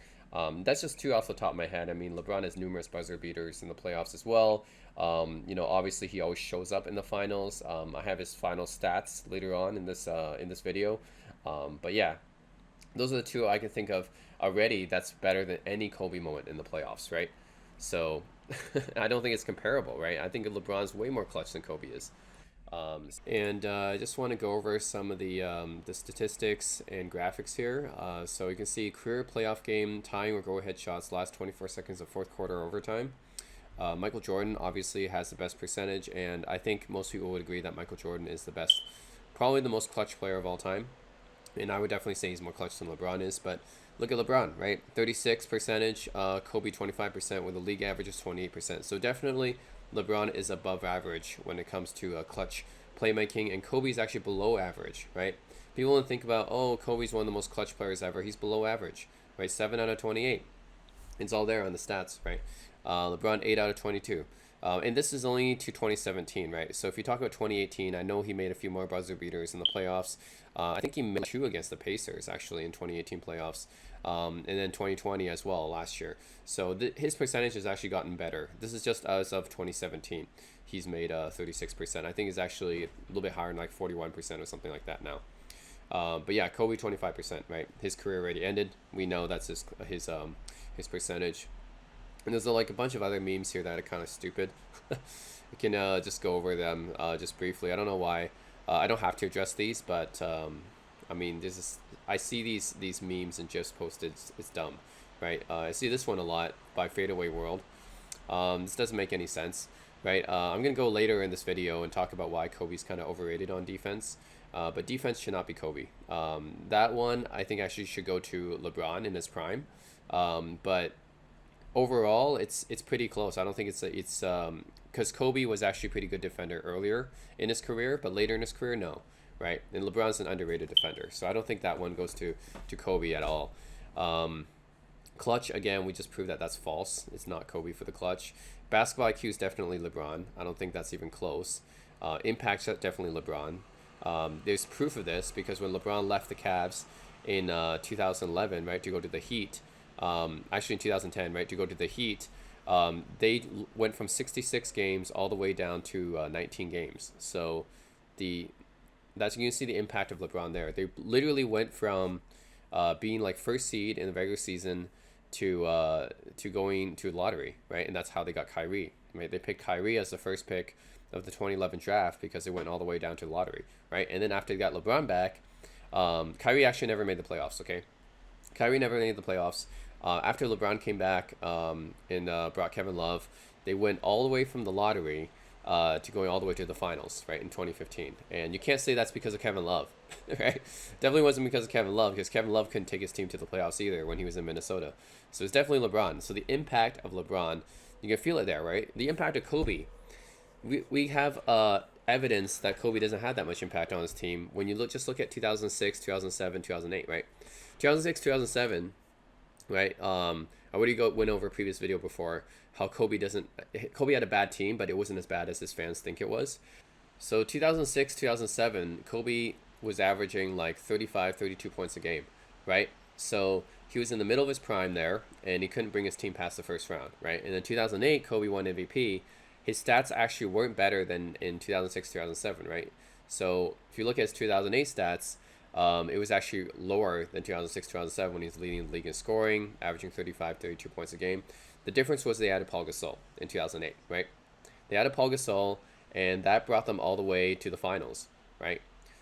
Speaker 1: That's just two off the top of my head. I mean, LeBron has numerous buzzer beaters in the playoffs as well. Obviously he always shows up in the finals. I have his final stats later on in this video. But yeah, those are the two I can think of already that's better than any Kobe moment in the playoffs, right? So I don't think it's comparable, right? I think LeBron's way more clutch than Kobe is. And I just want to go over some of the statistics and graphics here. So you can see career playoff game tying or go-ahead shots last 24 seconds of fourth quarter overtime. Michael Jordan obviously has the best percentage, and I think most people would agree that Michael Jordan is the best, probably the most clutch player of all time. And I would definitely say he's more clutch than LeBron is. But look at LeBron, right? 36 percentage, Kobe 25%, with a league average of 28%. So definitely LeBron is above average when it comes to clutch playmaking, and Kobe's actually below average, right? People don't think about, oh, Kobe's one of the most clutch players ever. He's below average, right? 7 out of 28. It's all there on the stats, right? LeBron 8 out of 22. And this is only to 2017, right? So if you talk about 2018, I know he made a few more buzzer beaters in the playoffs. I think he made 2 against the Pacers, actually, in 2018 playoffs. And then 2020 as well, last year. So his percentage has actually gotten better. This is just as of 2017. He's made 36%. I think it's actually a little bit higher, like 41% or something like that now. But yeah, Kobe 25%, right? His career already ended. We know that's his percentage. And there's like a bunch of other memes here that are kind of stupid. We can just go over them just briefly. I don't know why. I don't have to address these, but I mean, I see these memes and just posted. It's dumb, right? I see this one a lot by Fadeaway World. This doesn't make any sense, right? I'm gonna go later in this video and talk about why Kobe's kind of overrated on defense. But defense should not be Kobe. That one I think actually should go to LeBron in his prime. But overall, it's pretty close. I don't think it's because Kobe was actually a pretty good defender earlier in his career, but later in his career, no, right? And LeBron's an underrated defender, so I don't think that one goes to Kobe at all. Clutch, again, we just proved that that's false. It's not Kobe for the clutch. Basketball IQ is definitely LeBron. I don't think that's even close. Impact shot, definitely LeBron. There's proof of this because when LeBron left the Cavs in 2011, right, to go to the Heat. Actually in 2010, right, to go to the Heat, they went from 66 games all the way down to 19 games. So that's you can see the impact of LeBron there. They literally went from being like first seed in the regular season to going to the lottery, right? And that's how they got Kyrie, right? They picked Kyrie as the first pick of the 2011 draft because they went all the way down to the lottery, right? And then after they got LeBron back, Kyrie actually never made the playoffs, okay? Kyrie never made the playoffs. After LeBron came back and brought Kevin Love, they went all the way from the lottery to going all the way to the finals, right, in 2015. And you can't say that's because of Kevin Love, right? Definitely wasn't because of Kevin Love, because Kevin Love couldn't take his team to the playoffs either when he was in Minnesota. So it's definitely LeBron. So the impact of LeBron, you can feel it there, right? The impact of Kobe. We have evidence that Kobe doesn't have that much impact on his team. When you just look at 2006, 2007, 2008, right? 2006, 2007, right? I already went over a previous video before how Kobe had a bad team, but it wasn't as bad as his fans think it was. So 2006, 2007, Kobe was averaging like 35, 32 points a game, right? So he was in the middle of his prime there, and he couldn't bring his team past the first round, right? And in 2008, Kobe won MVP. His stats actually weren't better than in 2006, 2007, right? So if you look at his 2008 stats, it was actually lower than 2006, 2007 when he's leading the league in scoring, averaging 35, 32 points a game. The difference was they added Paul Gasol in 2008, right? They added Paul Gasol, and that brought them all the way to the finals, right?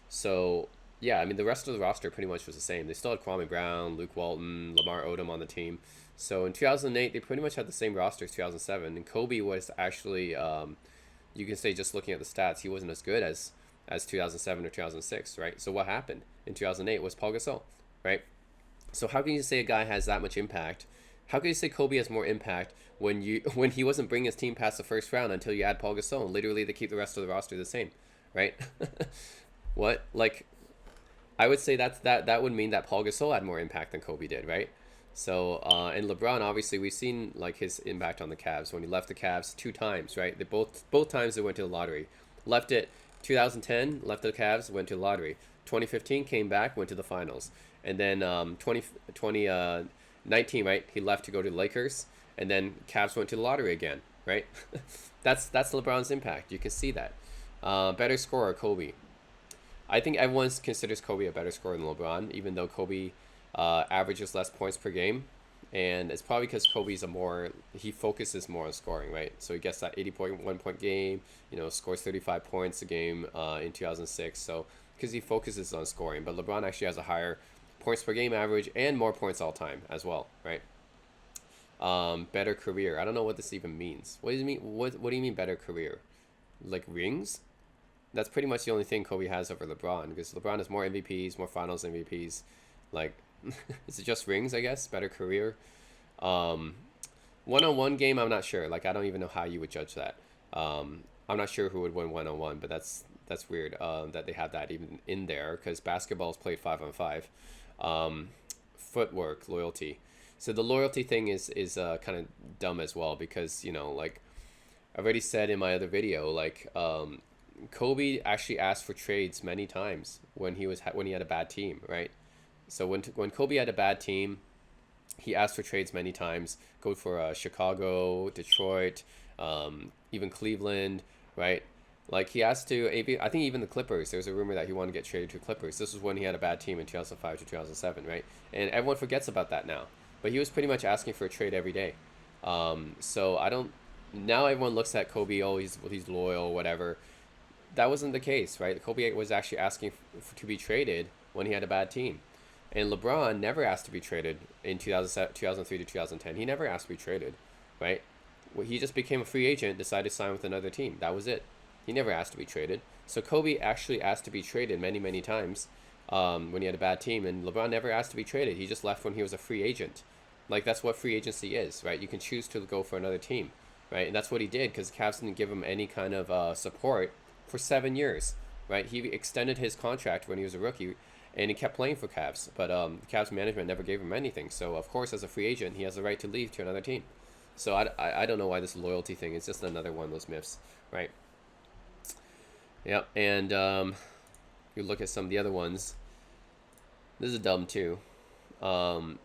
Speaker 1: So yeah, I mean the rest of the roster pretty much was the same. They still had Kwame Brown, Luke Walton, Lamar Odom on the team. So in 2008, they pretty much had the same roster as 2007, and Kobe was actually, you can say just looking at the stats, he wasn't as good as 2007 or 2006, right? So what happened in 2008 was Paul Gasol, right? So how can you say a guy has that much impact? How can you say Kobe has more impact when you when he wasn't bringing his team past the first round until you add Paul Gasol? And literally, they keep the rest of the roster the same, right? What like I would say that would mean that Paul Gasol had more impact than Kobe did, right? So and LeBron, obviously, we've seen like his impact on the Cavs when he left the Cavs two times, right? They both times they went to the lottery. Left it 2010, left the Cavs, went to the lottery. 2015 came back, went to the finals, and then 2019, right? He left to go to the Lakers, and then Cavs went to the lottery again, right? That's LeBron's impact. You can see that. Better scorer, Kobe. I think everyone considers Kobe a better scorer than LeBron, even though Kobe averages less points per game. And it's probably because Kobe's he focuses more on scoring, right? So he gets that 80.1 point game, scores 35 points a game in 2006. So because he focuses on scoring. But LeBron actually has a higher points per game average and more points all time as well, right? Better career. I don't know what this even means. What does it mean? What do you mean better career? Like rings? That's pretty much the only thing Kobe has over LeBron, because LeBron has more MVPs, more Finals MVPs. Like, is it just rings? I guess better career. Um, One-on-one game, I'm not sure. Like, I don't even know how you would judge that. I'm not sure who would win one-on-one, but that's weird that they have that even in there, because basketball is played 5-on-5. Um, Footwork, loyalty. So the loyalty thing is kind of dumb as well, because like I already said in my other video, like Kobe actually asked for trades many times when he had a bad team, right? So when Kobe had a bad team, he asked for trades many times. Go for Chicago, Detroit, even Cleveland, right? Like he asked to, I think even the Clippers. There was a rumor that he wanted to get traded to Clippers. This was when he had a bad team in 2005 to 2007, right? And everyone forgets about that now. But he was pretty much asking for a trade every day. So I don't. Now everyone looks at Kobe. Oh, he's loyal, whatever. That wasn't the case, right? Kobe was actually asking to be traded when he had a bad team. And LeBron never asked to be traded in 2003 to 2010. He never asked to be traded, right? Well, he just became a free agent, decided to sign with another team. That was it. He never asked to be traded. So Kobe actually asked to be traded many, many times when he had a bad team. And LeBron never asked to be traded. He just left when he was a free agent. Like, that's what free agency is, right? You can choose to go for another team, right? And that's what he did, because the Cavs didn't give him any kind of support for 7 years, right? He extended his contract when he was a rookie, and he kept playing for Cavs. But the Cavs management never gave him anything. So, of course, as a free agent, he has the right to leave to another team. So I don't know why this loyalty thing is just another one of those myths, right? Yep, and you look at some of the other ones. This is dumb, too. Um,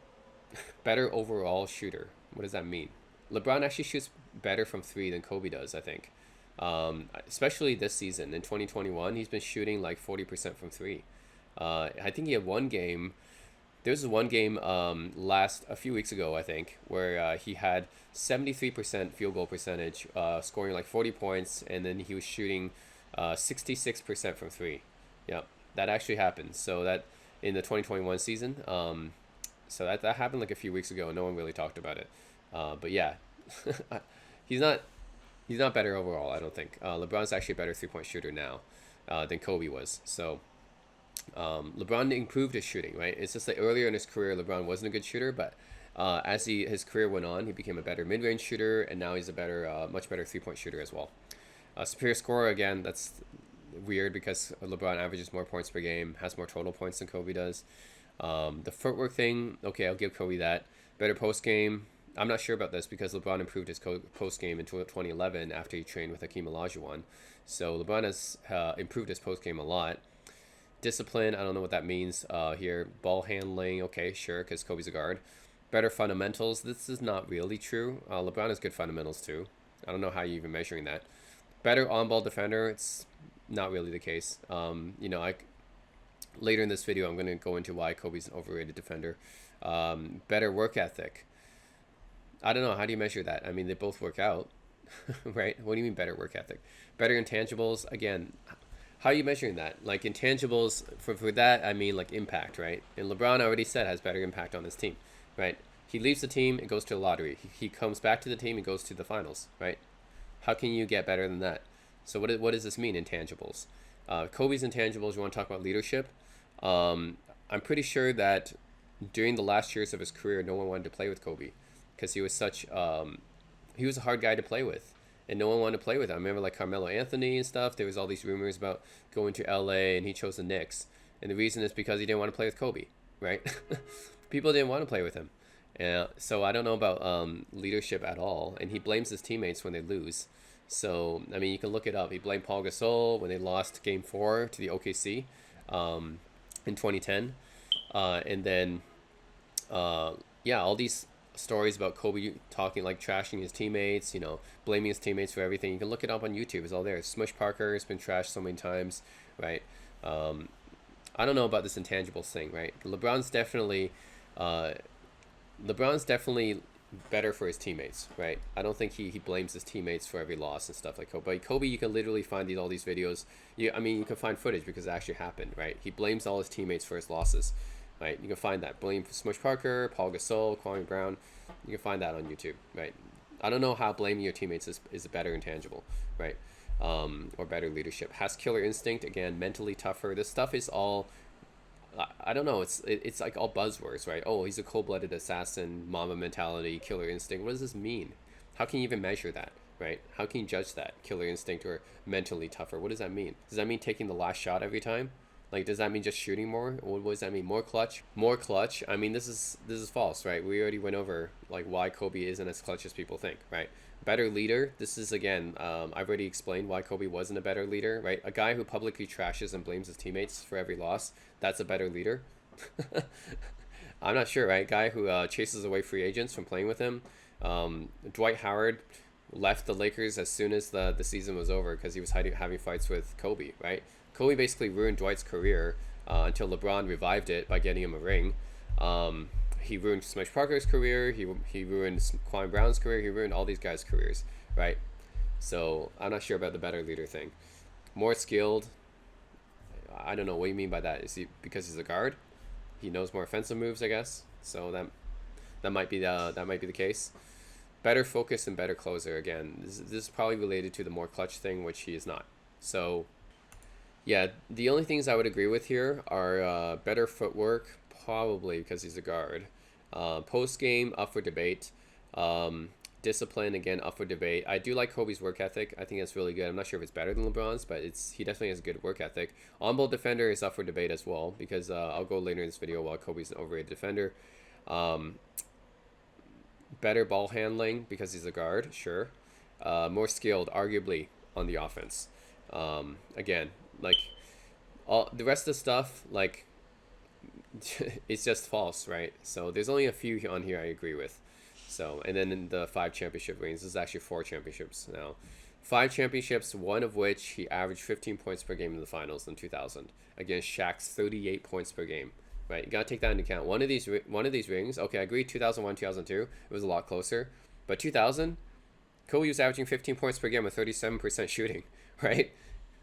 Speaker 1: Better overall shooter. What does that mean? LeBron actually shoots better from three than Kobe does, I think. Especially this season. In 2021, he's been shooting like 40% from three. I think he had one game. There was one game a few weeks ago, I think, where he had 73% field goal percentage, scoring like 40 points, and then he was shooting 66% from three. Yep, that actually happened. So that in the 2021 season. So that happened like a few weeks ago, and no one really talked about it. But yeah, he's not better overall. I don't think. LeBron's actually a better 3-point shooter now than Kobe was. So LeBron improved his shooting, right? It's just like earlier in his career, LeBron wasn't a good shooter, but as his career went on, he became a better mid-range shooter, and now he's a much better 3-point shooter as well. Superior scorer, again, that's weird because LeBron averages more points per game, has more total points than Kobe does. The footwork thing, okay, I'll give Kobe that. Better post game. I'm not sure about this because LeBron improved his post game in 2011 after he trained with Hakeem Olajuwon. So LeBron has improved his post game a lot. Discipline, I don't know what that means here. Ball handling, okay, sure, because Kobe's a guard. Better fundamentals, this is not really true. LeBron has good fundamentals too. I don't know how you're even measuring that. Better on-ball defender, it's not really the case. Later in this video, I'm going to go into why Kobe's an overrated defender. Better work ethic. I don't know. How do you measure that? I mean, they both work out. right? What do you mean better work ethic? Better intangibles, again, how are you measuring that? Like intangibles, for that, I mean like impact, right? And LeBron already said has better impact on his team, right? He leaves the team, it goes to the lottery. He comes back to the team, it goes to the finals, right? How can you get better than that? So what does this mean, intangibles? Kobe's intangibles, you want to talk about leadership? I'm pretty sure that during the last years of his career, no one wanted to play with Kobe because he was he was a hard guy to play with, and no one wanted to play with him. I remember like Carmelo Anthony and stuff. There was all these rumors about going to LA, and he chose the Knicks, and the reason is because he didn't want to play with Kobe, right? People didn't want to play with him. So I don't know about leadership at all, and he blames his teammates when they lose. So I mean, you can look it up. He blamed Paul Gasol when they lost Game 4 to the OKC in 2010, and then yeah, all these stories about Kobe talking like trashing his teammates, blaming his teammates for everything. You can look it up on YouTube. It's all there. Smush Parker has been trashed so many times, right? I don't know about this intangibles thing, right? Uh, LeBron's definitely better for his teammates, right? I don't think he blames his teammates for every loss and stuff like Kobe. But Kobe, you can literally find all these videos. I mean, you can find footage because it actually happened, right? He blames all his teammates for his losses, right? You can find that. Blame Smush Parker, Paul Gasol, Kwame Brown. You can find that on YouTube, right? I don't know how blaming your teammates is a better intangible, right? Or better leadership. Has killer instinct, again, mentally tougher. This stuff is all, I don't know, it's like all buzzwords, right? Oh, he's a cold-blooded assassin, Mamba mentality, killer instinct. What does this mean? How can you even measure that, right? How can you judge that? Killer instinct or mentally tougher? What does that mean? Does that mean taking the last shot every time? Like, does that mean just shooting more? What does that mean? More clutch? More clutch? I mean, this is false, right? We already went over like why Kobe isn't as clutch as people think, right? Better leader. This is again, I've already explained why Kobe wasn't a better leader, right? A guy who publicly trashes and blames his teammates for every loss. That's a better leader. I'm not sure, right? Guy who chases away free agents from playing with him. Dwight Howard left the Lakers as soon as the season was over because he was having fights with Kobe, right? Kobe basically ruined Dwight's career until LeBron revived it by getting him a ring. He ruined Smush Parker's career. He ruined Kwame Brown's career. He ruined all these guys' careers, right? So I'm not sure about the better leader thing. More skilled. I don't know what you mean by that. Is he because he's a guard? He knows more offensive moves, I guess. So that might be the case. Better focus and better closer. Again, this is probably related to the more clutch thing, which he is not. So. Yeah, the only things I would agree with here are better footwork, probably because he's a guard. Post game, up for debate. Discipline, again, up for debate. I do like Kobe's work ethic. I think that's really good. I'm not sure if it's better than LeBron's, but he definitely has a good work ethic. On-ball defender is up for debate as well because I'll go later in this video why Kobe's an overrated defender. Better ball handling because he's a guard, sure. More skilled, arguably, on the offense. Again, like all the rest of the stuff, like it's just false, right? So there's only a few on here I agree with. So, and then in the 5 championship rings, this is actually 4 championships now. 5 championships, one of which he averaged 15 points per game in the finals in 2000 against Shaq's 38 points per game. Right, you gotta take that into account. One of these rings, okay, I agree. 2001, 2002, it was a lot closer, but 2000, Kobe was averaging 15 points per game with 37% shooting, right?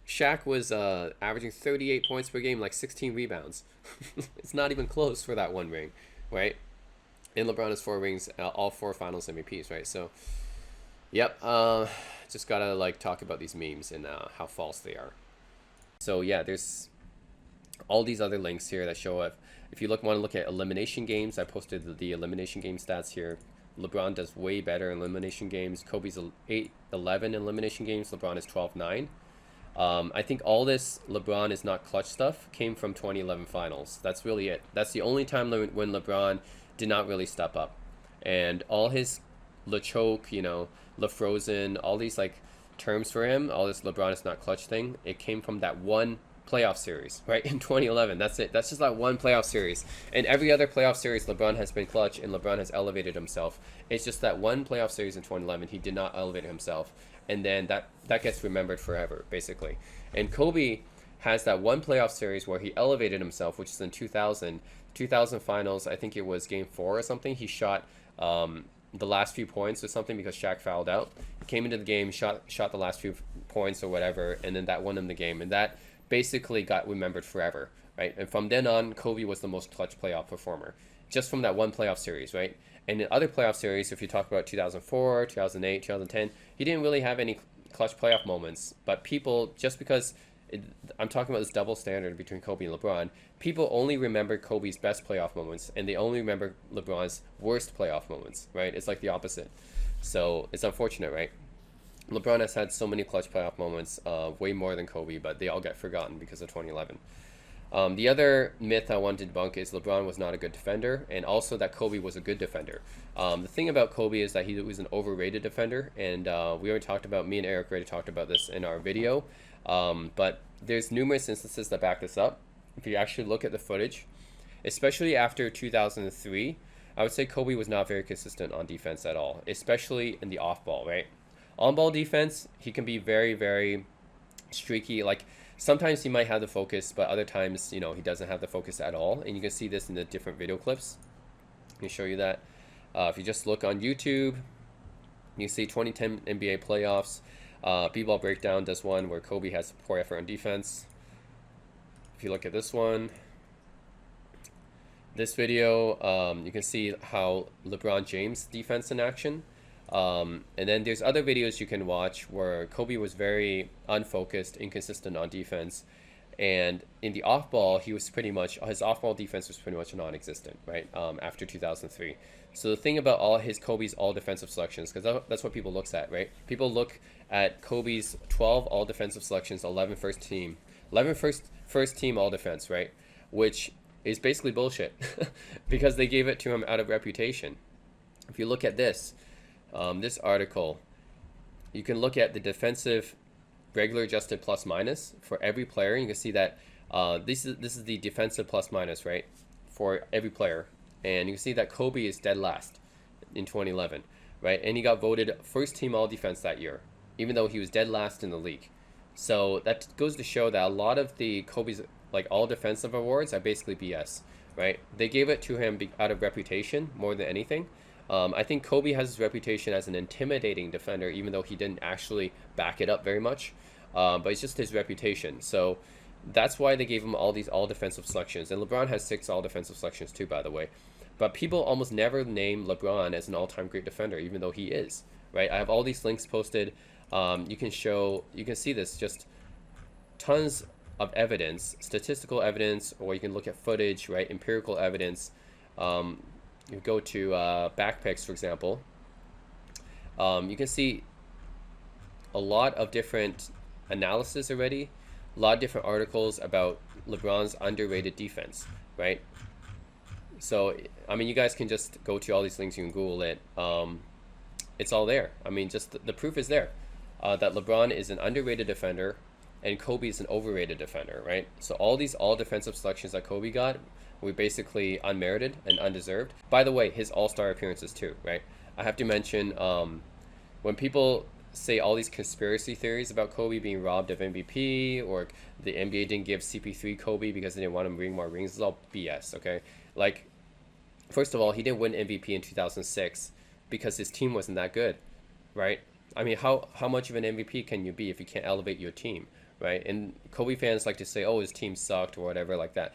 Speaker 1: Shaq was averaging 38 points per game, like 16 rebounds. It's not even close for that one ring, right? And LeBron has 4 rings, all 4 Finals MVPs, right? So, yep. Just gotta like talk about these memes and how false they are. So yeah, there's all these other links here that show up. If you want to look at elimination games, I posted the elimination game stats here. LeBron does way better in elimination games. Kobe's 8-11 in elimination games. LeBron is 12-9. I think all this LeBron is not clutch stuff came from 2011 finals. That's really it. That's the only time when LeBron did not really step up. And all his Le Choke, Le Frozen, all these like terms for him, all this LeBron is not clutch thing, it came from that one playoff series, right? In 2011. That's it. That's just that one playoff series. And every other playoff series, LeBron has been clutch and LeBron has elevated himself. It's just that one playoff series in 2011, he did not elevate himself. And then that gets remembered forever, basically. And Kobe has that one playoff series where he elevated himself, which is in 2000 finals. I think it was game 4 or something. He shot the last few points or something because Shaq fouled out. came into the game, shot the last few points or whatever, and then that won him the game, and that basically got remembered forever, right? And from then on, Kobe was the most clutch playoff performer, just from that one playoff series, right? And in other playoff series, if you talk about 2004, 2008, 2010, he didn't really have any clutch playoff moments. But people, just because I'm talking about this double standard between Kobe and LeBron, people only remember Kobe's best playoff moments, and they only remember LeBron's worst playoff moments, right? It's like the opposite. So it's unfortunate, right? LeBron has had so many clutch playoff moments, way more than Kobe, but they all get forgotten because of 2011. The other myth I want to debunk is LeBron was not a good defender, and also that Kobe was a good defender. The thing about Kobe is that he was an overrated defender, and we already talked about, me and Eric already talked about this in our video, but there's numerous instances that back this up. If you actually look at the footage, especially after 2003, I would say Kobe was not very consistent on defense at all, especially in the off ball, right? On ball defense, he can be very, very streaky. Like sometimes he might have the focus, but other times, he doesn't have the focus at all. And you can see this in the different video clips. Let me show you that. If you just look on YouTube, you see 2010 NBA playoffs. B-Ball Breakdown does one where Kobe has poor effort on defense. If you look at this one, this video, you can see how LeBron James defense in action. And then there's other videos you can watch where Kobe was very unfocused, inconsistent on defense. And in the off ball, his off ball defense was pretty much non-existent, right? After 2003. So the thing about Kobe's all defensive selections, because that's what people looks at, right? People look at Kobe's 12 all defensive selections, 11 first team all defense, right? Which is basically bullshit because they gave it to him out of reputation. If you look at this article, you can look at the defensive regular adjusted plus minus for every player. You can see that this is the defensive plus minus, right, for every player, and you can see that Kobe is dead last in 2011, right, and he got voted first team all defense that year, even though he was dead last in the league. So that goes to show that a lot of the Kobe's like all defensive awards are basically BS, right? They gave it to him out of reputation more than anything. I think Kobe has his reputation as an intimidating defender, even though he didn't actually back it up very much. But it's just his reputation. So that's why they gave him all these all defensive selections. And LeBron has 6 all defensive selections too, by the way. But people almost never name LeBron as an all-time great defender, even though he is, right? I have all these links posted. You can see this, just tons of evidence, statistical evidence, or you can look at footage, right? Empirical evidence. You go to Backpicks, for example. You can see a lot of different analysis already, a lot of different articles about LeBron's underrated defense, right? So, I mean, you guys can just go to all these links, you can Google it. It's all there. I mean, just the proof is there that LeBron is an underrated defender and Kobe is an overrated defender, right? So all these all defensive selections that Kobe got were basically unmerited and undeserved. By the way, his all-star appearances too, right? I have to mention when people say all these conspiracy theories about Kobe being robbed of MVP, or the NBA didn't give CP3 Kobe because they didn't want him to bring more rings, it's all BS, okay? Like, first of all, he didn't win MVP in 2006 because his team wasn't that good, right? I mean, how much of an MVP can you be if you can't elevate your team, right? And Kobe fans like to say, oh, his team sucked or whatever like that.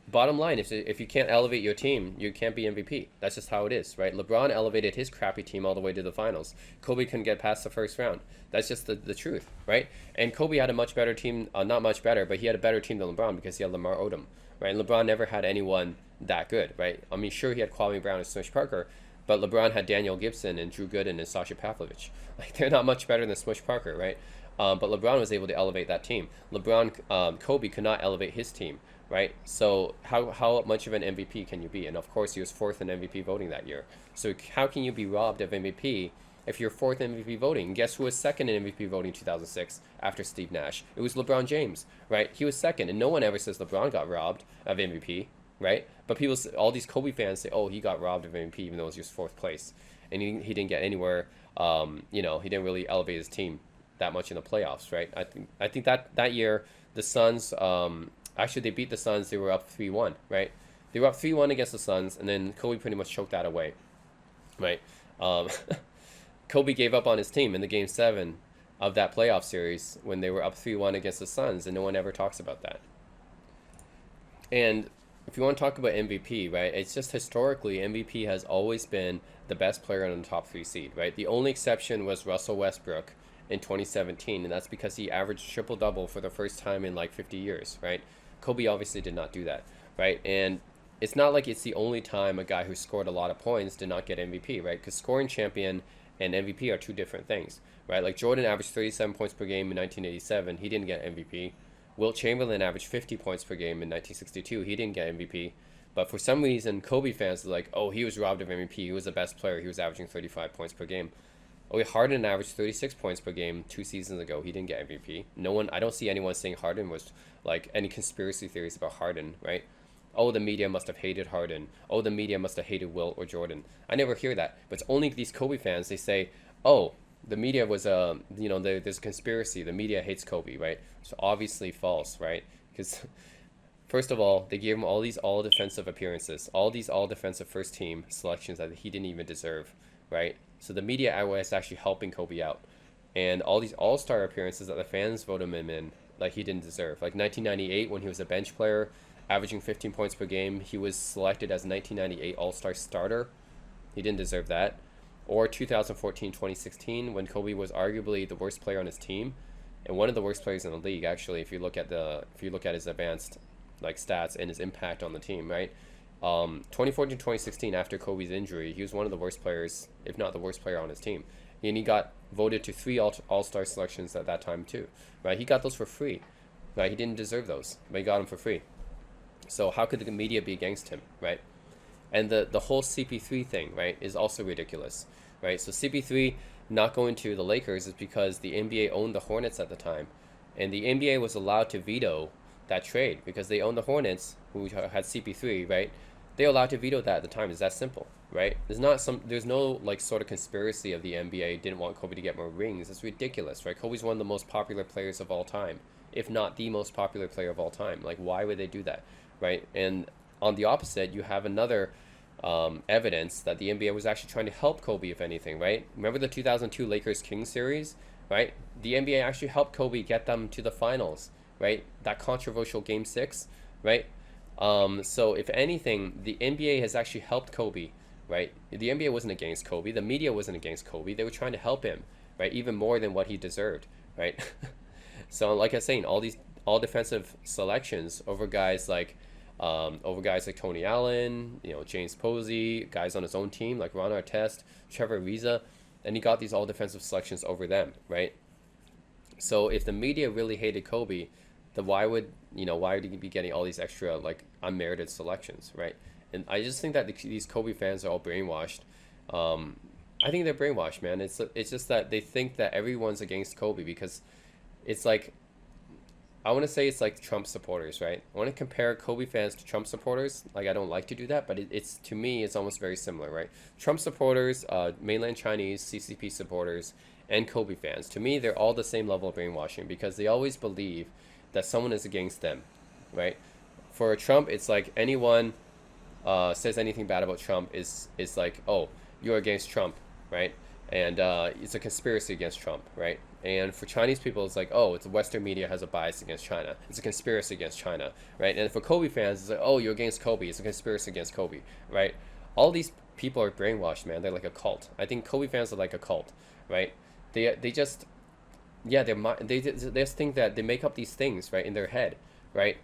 Speaker 1: Bottom line, if you can't elevate your team, you can't be MVP. That's just how it is, right? LeBron elevated his crappy team all the way to the finals. Kobe couldn't get past the first round. That's just the truth, right? And Kobe had a much better team, not much better, but he had a better team than LeBron because he had Lamar Odom, right? And LeBron never had anyone that good, right? I mean, sure, he had Kwame Brown and Smush Parker, but LeBron had Daniel Gibson and Drew Gooden and Sasha Pavlovich. Like, they're not much better than Smush Parker, right? But LeBron was able to elevate that team. Kobe could not elevate his team, right? So how much of an MVP can you be? And of course, he was 4th in MVP voting that year. So how can you be robbed of MVP if you're 4th in MVP voting? And guess who was 2nd in MVP voting in 2006 after Steve Nash? It was LeBron James, right? He was 2nd, and no one ever says LeBron got robbed of MVP, right? But all these Kobe fans say, oh, he got robbed of MVP even though it was just 4th place. And he didn't get anywhere. He didn't really elevate his team that much in the playoffs, right? I think that year, the Suns, actually, they beat the Suns. They were up 3-1, right? They were up 3-1 against the Suns, and then Kobe pretty much choked that away, right? Kobe gave up on his team in the game 7 of that playoff series when they were up 3-1 against the Suns, and no one ever talks about that. And if you want to talk about MVP, right, it's just historically MVP has always been the best player on the top 3 seed, right? The only exception was Russell Westbrook in 2017, and that's because he averaged triple double for the first time in like 50 years, right? Kobe obviously did not do that, right? And it's not like it's the only time a guy who scored a lot of points did not get MVP, right? Because scoring champion and MVP are two different things, right? Like Jordan averaged 37 points per game in 1987, he didn't get MVP. Wilt Chamberlain averaged 50 points per game in 1962. He didn't get MVP. But for some reason, Kobe fans are like, oh, he was robbed of MVP. He was the best player. He was averaging 35 points per game. Oh, Harden averaged 36 points per game 2 seasons ago. He didn't get MVP. No one, I don't see anyone saying Harden was like any conspiracy theories about Harden, right? Oh, the media must have hated Harden. Oh, the media must have hated Wilt or Jordan. I never hear that. But it's only these Kobe fans. They say, oh, the media was there's a conspiracy. The media hates Kobe, right? So obviously false, right? Because first of all, they gave him all these all defensive appearances, all these all defensive first team selections that he didn't even deserve, right? So the media was actually helping Kobe out, and all these all-star appearances that the fans voted him in, like he didn't deserve. Like 1998 when he was a bench player, averaging 15 points per game, he was selected as 1998 All-Star starter. He didn't deserve that. Or 2014-2016 when Kobe was arguably the worst player on his team and one of the worst players in the league actually if you look at his advanced like stats and his impact on the team, right? 2014-2016 after Kobe's injury, he was one of the worst players, if not the worst player on his team. And he got voted to 3 all-star selections at that time too, right? He got those for free. Right? He didn't deserve those, but he got them for free. So how could the media be against him, right? And the whole CP3 thing, right, is also ridiculous, right? So CP3 not going to the Lakers is because the NBA owned the Hornets at the time, and the NBA was allowed to veto that trade because they owned the Hornets, who had CP3, right? They were allowed to veto that at the time. It's that simple, right? There's no like sort of conspiracy of the NBA didn't want Kobe to get more rings. It's ridiculous, right? Kobe's one of the most popular players of all time, if not the most popular player of all time. Like, why would they do that, right? And on the opposite, you have another evidence that the NBA was actually trying to help Kobe, if anything, right? Remember the 2002 Lakers-Kings series, right? The NBA actually helped Kobe get them to the finals, right? That controversial Game 6, right? So if anything, the NBA has actually helped Kobe, right? The NBA wasn't against Kobe. The media wasn't against Kobe. They were trying to help him, right? Even more than what he deserved, right? So like I was saying, all these all defensive selections over guys like Tony Allen, James Posey, guys on his own team like Ron Artest, Trevor Ariza, and he got these all defensive selections over them, right? So if the media really hated Kobe, then why would he be getting all these extra like unmerited selections, right? And I just think that these Kobe fans are all brainwashed. I think they're brainwashed, man. It's just that they think that everyone's against Kobe because it's like I want to say it's like Trump supporters, right? I want to compare Kobe fans to Trump supporters. Like, I don't like to do that, but it's to me, it's almost very similar, right? Trump supporters, mainland Chinese, CCP supporters, and Kobe fans. To me, they're all the same level of brainwashing because they always believe that someone is against them, right? For Trump, it's like anyone says anything bad about Trump is like, oh, you're against Trump, right? And it's a conspiracy against Trump, right? And for Chinese people, it's like, oh, it's the Western media has a bias against China. It's a conspiracy against China, right? And for Kobe fans, it's like, oh, you're against Kobe. It's a conspiracy against Kobe, right? All these people are brainwashed, man. They're like a cult. I think Kobe fans are like a cult, right? They just, yeah, they just think that they make up these things, right, in their head, right?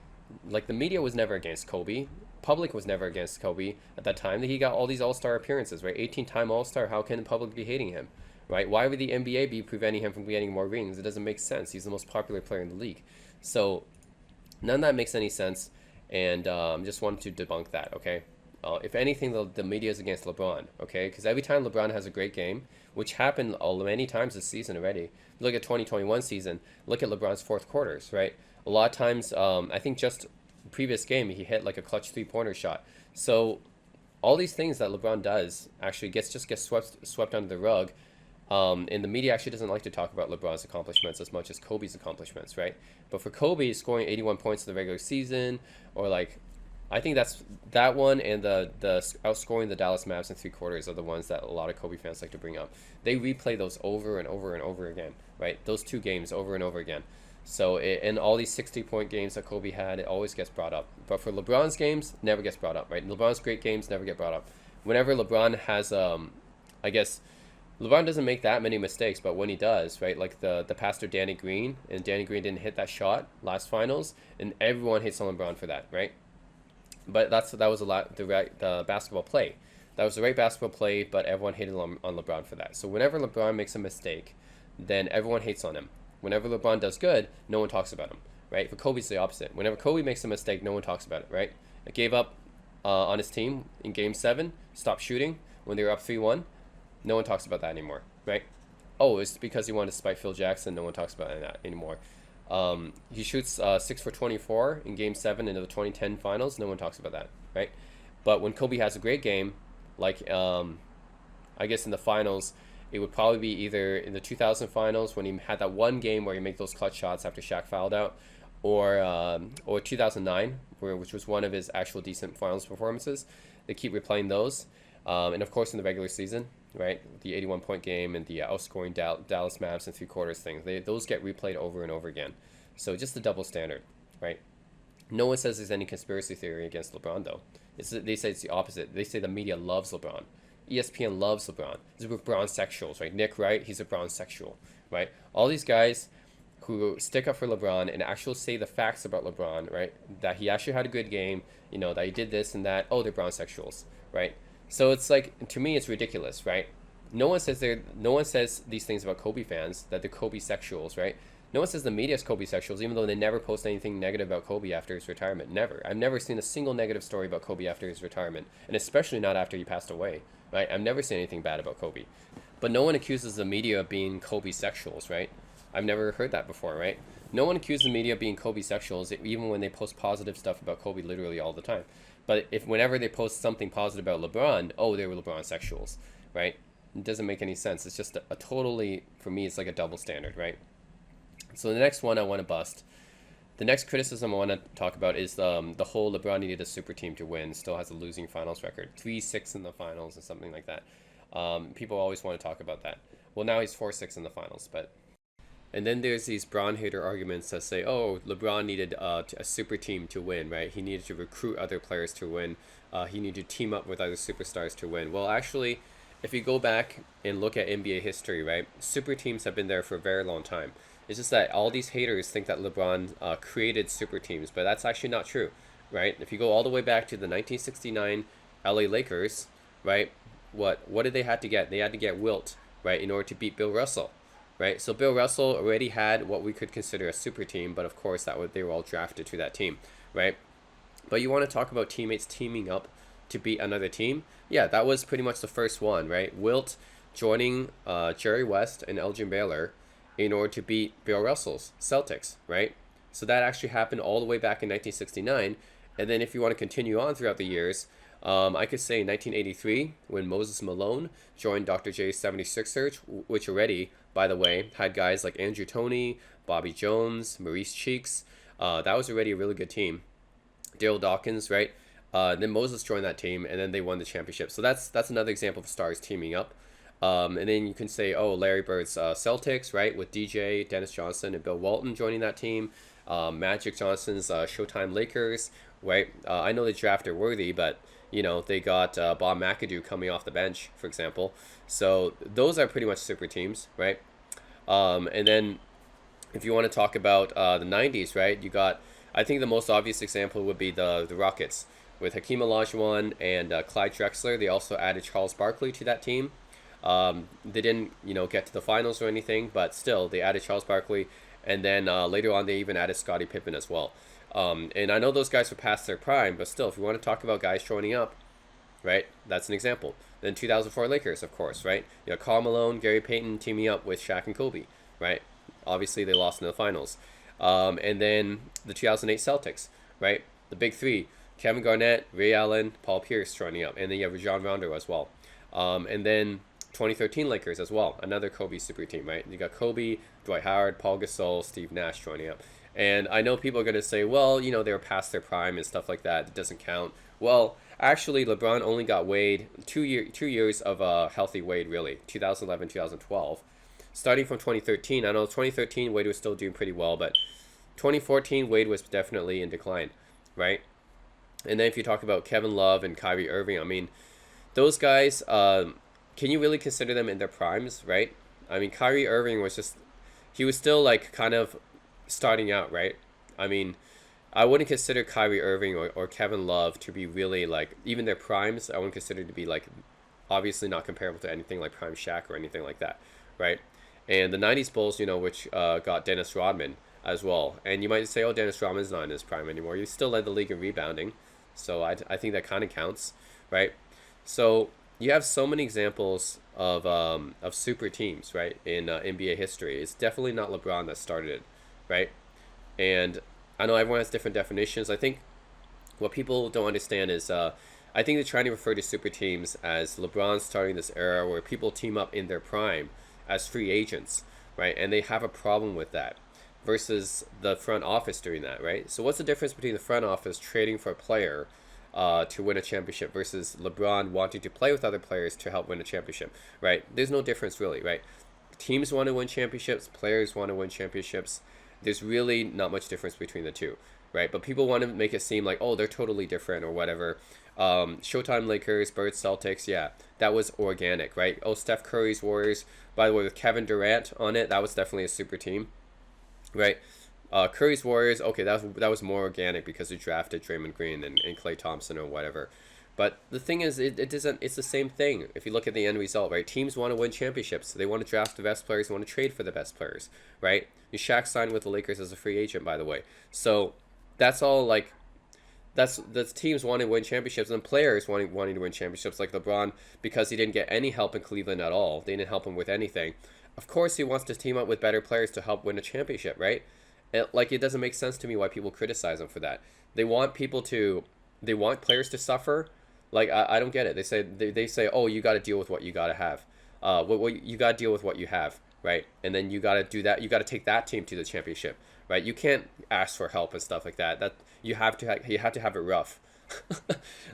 Speaker 1: Like the media was never against Kobe. Public was never against Kobe at that time. He got all these all-star appearances, right? 18-time all-star. How can the public be hating him? Right? Why would the NBA be preventing him from getting more rings? It doesn't make sense. He's the most popular player in the league. So none of that makes any sense, and just wanted to debunk that, okay? If anything, the media is against LeBron, okay? Because every time LeBron has a great game, which happened many times this season already. Look at 2021 season. Look at LeBron's fourth quarters, right? A lot of times, I think just the previous game, he hit like a clutch three-pointer shot. So all these things that LeBron does actually gets swept under the rug. And the media actually doesn't like to talk about LeBron's accomplishments as much as Kobe's accomplishments, right? But for Kobe, scoring 81 points in the regular season, or like I think that's that one and the outscoring the Dallas Mavs in three quarters are the ones that a lot of Kobe fans like to bring up. They replay those over and over and over again, right? Those two games over and over again. So in all these 60-point games that Kobe had, it always gets brought up. But for LeBron's games, never gets brought up, right? LeBron's great games never get brought up. Whenever LeBron has, I guess LeBron doesn't make that many mistakes, but when he does, right, like the pass to Danny Green, and Danny Green didn't hit that shot last finals, and everyone hates on LeBron for that, right? But that was a lot the basketball play. That was the right basketball play, but everyone hated on LeBron for that. So whenever LeBron makes a mistake, then everyone hates on him. Whenever LeBron does good, no one talks about him, right? For Kobe, it's the opposite. Whenever Kobe makes a mistake, no one talks about it, right? I gave up on his team in Game 7, stopped shooting when they were up 3-1. No one talks about that anymore, right? Oh, it's because he wanted to spite Phil Jackson. No one talks about that anymore. He shoots 6 for 24 in Game 7 into the 2010 finals. No one talks about that, right? But when Kobe has a great game, like I guess in the finals, it would probably be either in the 2000 finals when he had that one game where he made those clutch shots after Shaq fouled out, or 2009, which was one of his actual decent finals performances. They keep replaying those, and of course in the regular season, right? The 81-point game and the outscoring Dallas Mavs in three quarters things. Those get replayed over and over again. So just the double standard, right? No one says there's any conspiracy theory against LeBron, though. They say it's the opposite. They say the media loves LeBron. ESPN loves LeBron. These are LeBron sexuals, right? Nick Wright, he's a LeBron sexual, right? All these guys who stick up for LeBron and actually say the facts about LeBron, right? That he actually had a good game, that he did this and that. Oh, they're LeBron sexuals, right? So it's like, to me, it's ridiculous, right? No one says these things about Kobe fans, that they're Kobe sexuals, right? No one says the media is Kobe sexuals, even though they never post anything negative about Kobe after his retirement. Never. I've never seen a single negative story about Kobe after his retirement, and especially not after he passed away, right? I've never seen anything bad about Kobe. But no one accuses the media of being Kobe sexuals, right? I've never heard that before, right? No one accuses the media of being Kobe sexuals, even when they post positive stuff about Kobe literally all the time. But if whenever they post something positive about LeBron, oh, they were LeBron sexuals, right? It doesn't make any sense. It's just a totally, for me, it's like a double standard, right? So the next one I want to bust. The next criticism I want to talk about is the whole LeBron needed a super team to win. Still has a losing finals record, 3-6 in the finals or something like that. People always want to talk about that. Well, now he's 4-6 in the finals, but. And then there's these Bron hater arguments that say, oh, LeBron needed a super team to win, right? He needed to recruit other players to win. He needed to team up with other superstars to win. Well, actually, if you go back and look at NBA history, right, super teams have been there for a very long time. It's just that all these haters think that LeBron created super teams, but that's actually not true, right? If you go all the way back to the 1969 LA Lakers, right, what did they have to get? They had to get Wilt, right, in order to beat Bill Russell. Right, so Bill Russell already had what we could consider a super team, but of course they were all drafted to that team, right? But you want to talk about teammates teaming up to beat another team? Yeah, that was pretty much the first one, right? Wilt joining Jerry West and Elgin Baylor in order to beat Bill Russell's Celtics, right? So that actually happened all the way back in 1969, and then if you want to continue on throughout the years, I could say in 1983 when Moses Malone joined Dr. J's 76ers, which already, by the way, had guys like Andrew Toney, Bobby Jones, Maurice Cheeks. That was already a really good team. Daryl Dawkins, right? Then Moses joined that team, and then they won the championship. So that's another example of stars teaming up. And then you can say, oh, Larry Bird's Celtics, right, with DJ, Dennis Johnson, and Bill Walton joining that team. Magic Johnson's Showtime Lakers, right? I know they drafted Worthy, but they got Bob McAdoo coming off the bench, for example. So those are pretty much super teams, right? And then if you want to talk about the 90s, right, you got, I think the most obvious example would be the Rockets with Hakeem Olajuwon and Clyde Drexler. They also added Charles Barkley to that team. They didn't, get to the finals or anything, but still, they added Charles Barkley. And then later on, they even added Scottie Pippen as well. And I know those guys were past their prime, but still, if you want to talk about guys joining up, right, that's an example. Then 2004 Lakers, of course, right? Karl Malone, Gary Payton teaming up with Shaq and Kobe, right? Obviously, they lost in the finals. And then the 2008 Celtics, right? The big three, Kevin Garnett, Ray Allen, Paul Pierce joining up. And then you have Rajon Rondo as well. And then 2013 Lakers as well, another Kobe super team, right? You got Kobe, Dwight Howard, Paul Gasol, Steve Nash joining up. And I know people are going to say, well, they were past their prime and stuff like that. It doesn't count. Well, actually, LeBron only got Wade 2 years of healthy Wade, really, 2011, 2012. Starting from 2013, I know 2013 Wade was still doing pretty well, but 2014 Wade was definitely in decline, right? And then if you talk about Kevin Love and Kyrie Irving, I mean, those guys, can you really consider them in their primes, right? I mean, Kyrie Irving was just, he was still like kind of starting out, right? I mean, I wouldn't consider Kyrie Irving or Kevin Love to be really like, even their primes, I wouldn't consider to be like, obviously not comparable to anything like Prime Shaq or anything like that, right? And the 90s Bulls, which got Dennis Rodman as well. And you might say, oh, Dennis Rodman's not in his prime anymore. You still led the league in rebounding. So I think that kind of counts, right? So you have so many examples of super teams, right, in NBA history. It's definitely not LeBron that started it, right? And I know everyone has different definitions. I think what people don't understand is I think they're trying to refer to super teams as LeBron starting this era where people team up in their prime as free agents, right? And they have a problem with that versus the front office doing that, right? So what's the difference between the front office trading for a player to win a championship versus LeBron wanting to play with other players to help win a championship, right? There's no difference really, right? Teams want to win championships, players want to win championships. There's really not much difference between the two, right? But people want to make it seem like, oh, they're totally different or whatever. Showtime Lakers, Birds Celtics, yeah, that was organic, right? Oh, Steph Curry's Warriors, by the way, with Kevin Durant on it, that was definitely a super team, right? Curry's Warriors, okay, that was more organic because they drafted Draymond Green and Klay Thompson or whatever. But the thing is, it doesn't. It's the same thing. If you look at the end result, right? Teams want to win championships. They want to draft the best players. They want to trade for the best players, right? Shaq signed with the Lakers as a free agent, by the way. So that's all like that's teams wanting to win championships and players wanting to win championships, like LeBron, because he didn't get any help in Cleveland at all. They didn't help him with anything. Of course, he wants to team up with better players to help win a championship, right? And, like, it doesn't make sense to me why people criticize him for that. They want they want players to suffer. Like, I don't get it. They say, oh, you got to deal with what you got to have. What you got to deal with what you have, right? And then you got to do that. You got to take that team to the championship, right? You can't ask for help and stuff like that. You have to have it rough.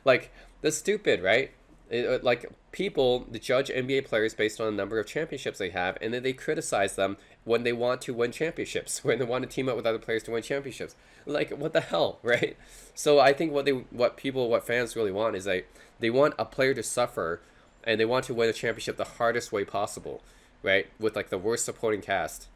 Speaker 1: Like, that's stupid, right? Like, people they judge NBA players based on the number of championships they have, and then they criticize them when they want to win championships, when they want to team up with other players to win championships. Like, what the hell, right? So I think what fans really want is they want a player to suffer, and they want to win a championship the hardest way possible, right? With like the worst supporting cast,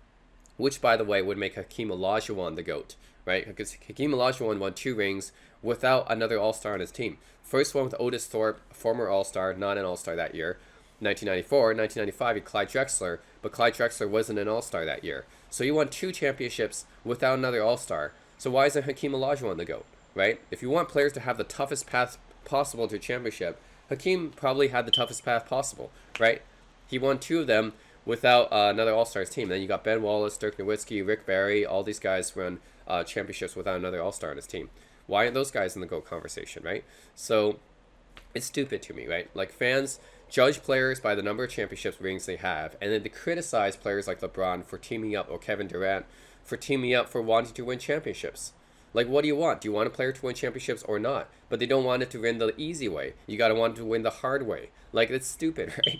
Speaker 1: which, by the way, would make Hakeem Olajuwon the GOAT, right? Because Hakeem Olajuwon won 2 rings without another All-Star on his team. First one with Otis Thorpe, former All-Star, not an All-Star that year. 1994, 1995, he had Clyde Drexler, but Clyde Drexler wasn't an All-Star that year. So he won 2 championships without another All-Star. So why isn't Hakeem Olajuwon the GOAT, right? If you want players to have the toughest path possible to a championship, Hakeem probably had the toughest path possible, right? He won 2 of them without another All-Stars team. Then you got Ben Wallace, Dirk Nowitzki, Rick Barry, all these guys won championships without another All-Star on his team. Why aren't those guys in the GOAT conversation, right? So it's stupid to me, right? Like, fans judge players by the number of championships rings they have, and then they criticize players like LeBron for teaming up, or Kevin Durant for teaming up for wanting to win championships. Like, what do you want? Do you want a player to win championships or not? But they don't want it to win the easy way. You gotta want it to win the hard way. Like, it's stupid, right?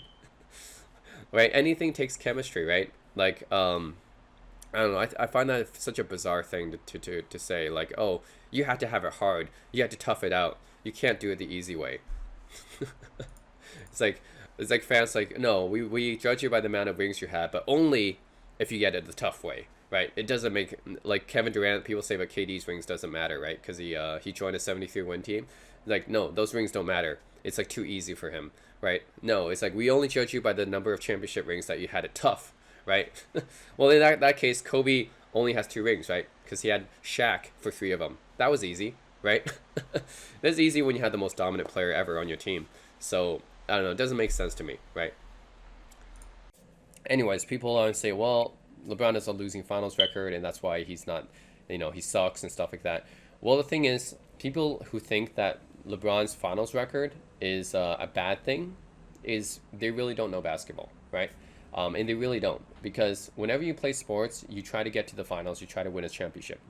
Speaker 1: Right? Anything takes chemistry, right? Like, I don't know. I find that such a bizarre thing to say. Like, oh, you have to have it hard. You have to tough it out. You can't do it the easy way. It's like fans like, no, we judge you by the amount of rings you have, but only if you get it the tough way, right? It doesn't make, like Kevin Durant, people say about KD's rings doesn't matter, right? Because he joined a 73-win team. Like, no, those rings don't matter. It's like too easy for him, right? No, it's like we only judge you by the number of championship rings that you had it tough, right? Well, in that case, Kobe only has 2 rings, right? Because he had Shaq for 3 of them. That was easy, right? That's easy when you have the most dominant player ever on your team. So I don't know. It doesn't make sense to me, right? Anyways, people say, well, LeBron has a losing finals record, and that's why he's not, he sucks and stuff like that. Well, the thing is, people who think that LeBron's finals record is a bad thing, is they really don't know basketball, right? And they really don't, because whenever you play sports, you try to get to the finals, you try to win a championship.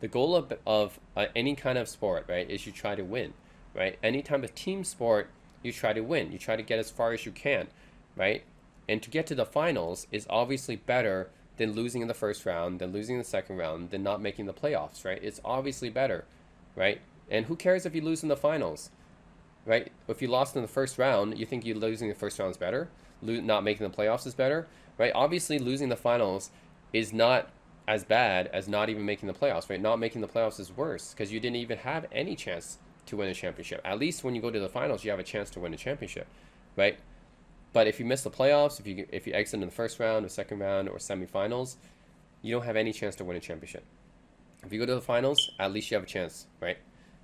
Speaker 1: The goal of any kind of sport, right, is you try to win, right? Anytime a team sport, you try to win, you try to get as far as you can, right? And to get to the finals is obviously better than losing in the first round, than losing in the second round, than not making the playoffs, right? It's obviously better, right? And who cares if you lose in the finals, right? If you lost in the first round, you think you losing the first round is better? Not making the playoffs is better, right? Obviously, losing the finals is not as bad as not even making the playoffs, right? Not making the playoffs is worse because you didn't even have any chance to win a championship. At least when you go to the finals, you have a chance to win a championship, right? But if you miss the playoffs, if you exit in the first round or second round or semifinals, you don't have any chance to win a championship. If you go to the finals, at least you have a chance, right?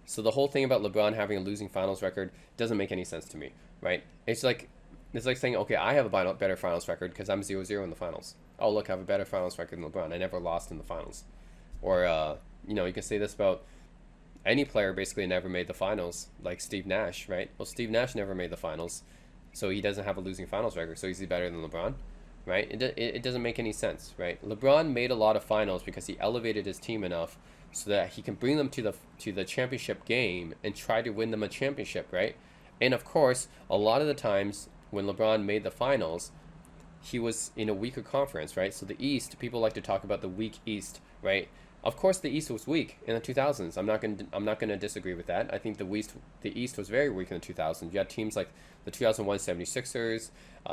Speaker 1: So the whole thing about LeBron having a losing finals record doesn't make any sense to me, right? It's like saying, okay, I have a better finals record because I'm 0-0 in the finals. Oh, look, I have a better finals record than LeBron. I never lost in the finals. Or you can say this about any player basically never made the finals, like Steve Nash, right? Well, Steve Nash never made the finals, so he doesn't have a losing finals record. So is he better than LeBron, right? It doesn't make any sense, right? LeBron made a lot of finals because he elevated his team enough so that he can bring them to the championship game and try to win them a championship, right? And of course, a lot of the times when LeBron made the finals, he was in a weaker conference, right? So the East, people like to talk about the weak East, right? Of course, the East was weak in the 2000s. I'm not going to disagree with that. I think the East was very weak in the 2000s. You had teams like the 2001 76ers,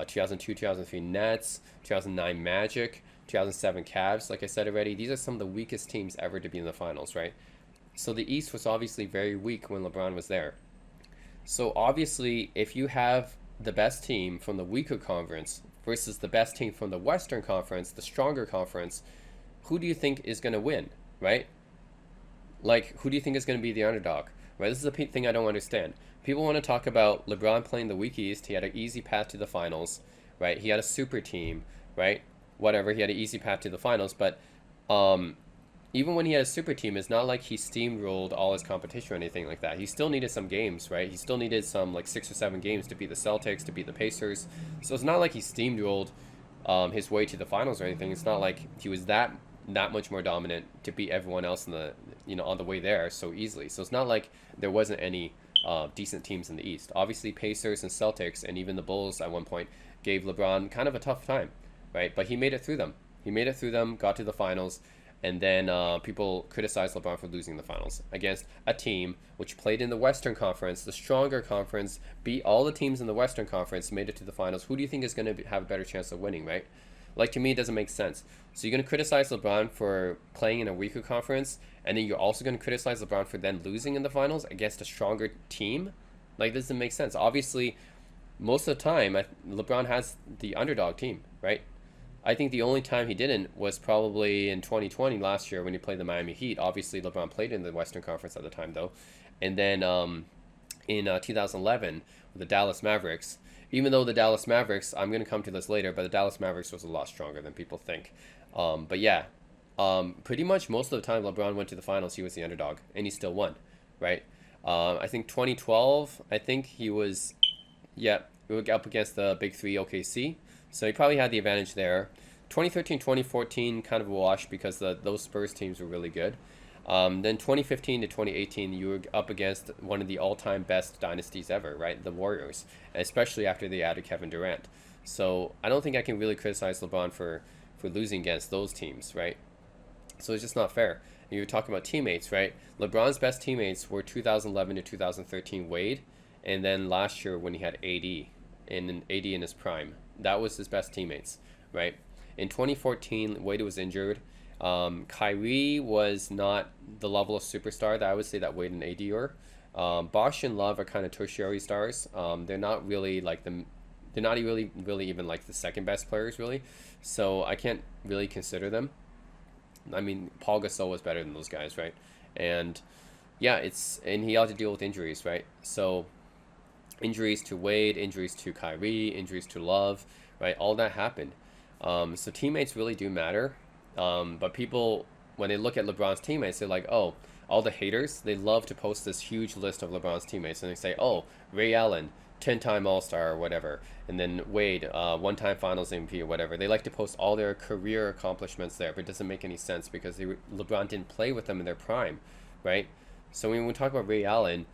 Speaker 1: 2002, 2003 Nets, 2009 Magic, 2007 Cavs. Like I said already, these are some of the weakest teams ever to be in the finals, right? So the East was obviously very weak when LeBron was there. So obviously, if you have the best team from the weaker conference versus the best team from the Western Conference, the stronger conference, who do you think is going to win, right? Like, who do you think is going to be the underdog, right? This is the thing I don't understand. People want to talk about LeBron playing the weak East. He had an easy path to the finals, right? He had a super team, right? Whatever, he had an easy path to the finals, but um, even when he had a super team, it's not like he steamrolled all his competition or anything like that. He still needed some games, right? He still needed some like 6 or 7 games to beat the Celtics, to beat the Pacers. So it's not like he steamrolled his way to the finals or anything. It's not like he was that much more dominant to beat everyone else in the on the way there so easily. So it's not like there wasn't any decent teams in the East. Obviously, Pacers and Celtics and even the Bulls at one point gave LeBron kind of a tough time, right? But he made it through them. He made it through them, got to the finals, and then people criticized LeBron for losing the finals against a team which played in the Western Conference, the stronger conference, beat all the teams in the Western Conference, made it to the finals. Who do you think is going to have a better chance of winning, right? Like, to me, it doesn't make sense. So you're going to criticize LeBron for playing in a weaker conference, and then you're also going to criticize LeBron for then losing in the finals against a stronger team? Like, this doesn't make sense. Obviously, most of the time, LeBron has the underdog team, right? I think the only time he didn't was probably in 2020 last year when he played the Miami Heat. Obviously, LeBron played in the Western Conference at the time, though. And then in 2011 with the Dallas Mavericks, even though the Dallas Mavericks, I'm going to come to this later, but the Dallas Mavericks was a lot stronger than people think. But yeah, pretty much most of the time LeBron went to the finals, he was the underdog, and he still won, right? I think 2012, I think he was, yeah, we were up against the Big Three OKC, so he probably had the advantage there. 2013, 2014, kind of a wash because those Spurs teams were really good. Then 2015 to 2018, you were up against one of the all-time best dynasties ever, right? The Warriors, especially after they added Kevin Durant. So I don't think I can really criticize LeBron for losing against those teams, right? So it's just not fair. And you were talking about teammates, right? LeBron's best teammates were 2011 to 2013 Wade, and then last year when he had AD in his prime. That was his best teammates, right? In 2014, Wade was injured. Kyrie was not the level of superstar that I would say that Wade and AD were. Bosh and Love are kind of tertiary stars. They're not really like the, they're not really even like the second best players really. So I can't really consider them. I mean, Paul Gasol was better than those guys, right? And yeah, and he had to deal with injuries, right? So injuries to Wade, injuries to Kyrie, injuries to Love, right? All that happened. So teammates really do matter. But people, when they look at LeBron's teammates, they're like, oh, all the haters, they love to post this huge list of LeBron's teammates, and they say, "Oh, Ray Allen, 10-time All-Star or whatever," and then Wade, one-time Finals MVP or whatever. They like to post all their career accomplishments there, but it doesn't make any sense because LeBron didn't play with them in their prime, right? So when we talk about Ray Allen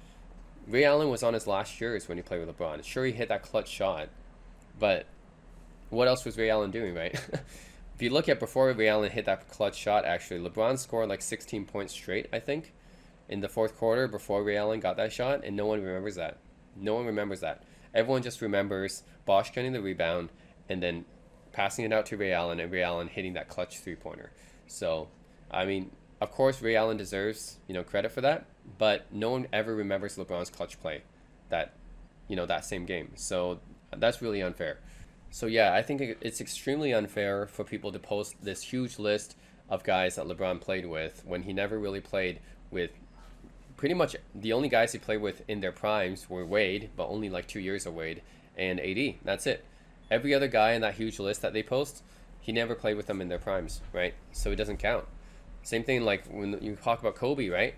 Speaker 1: was on his last years when he played with LeBron. Sure, he hit that clutch shot, but what else was Ray Allen doing, right? If you look at before Ray Allen hit that clutch shot, actually, LeBron scored like 16 points straight, I think, in the fourth quarter before Ray Allen got that shot, and no one remembers that. No one remembers that. Everyone just remembers Bosch getting the rebound and then passing it out to Ray Allen and Ray Allen hitting that clutch three-pointer. So, I mean, of course, Ray Allen deserves, credit for that, but no one ever remembers LeBron's clutch play that, that same game. So that's really unfair. So yeah, I think it's extremely unfair for people to post this huge list of guys that LeBron played with when he never really played with. Pretty much the only guys he played with in their primes were Wade, but only like 2 years of Wade, and AD. That's it. Every other guy in that huge list that they post, he never played with them in their primes, right? So it doesn't count. Same thing like when you talk about Kobe, right?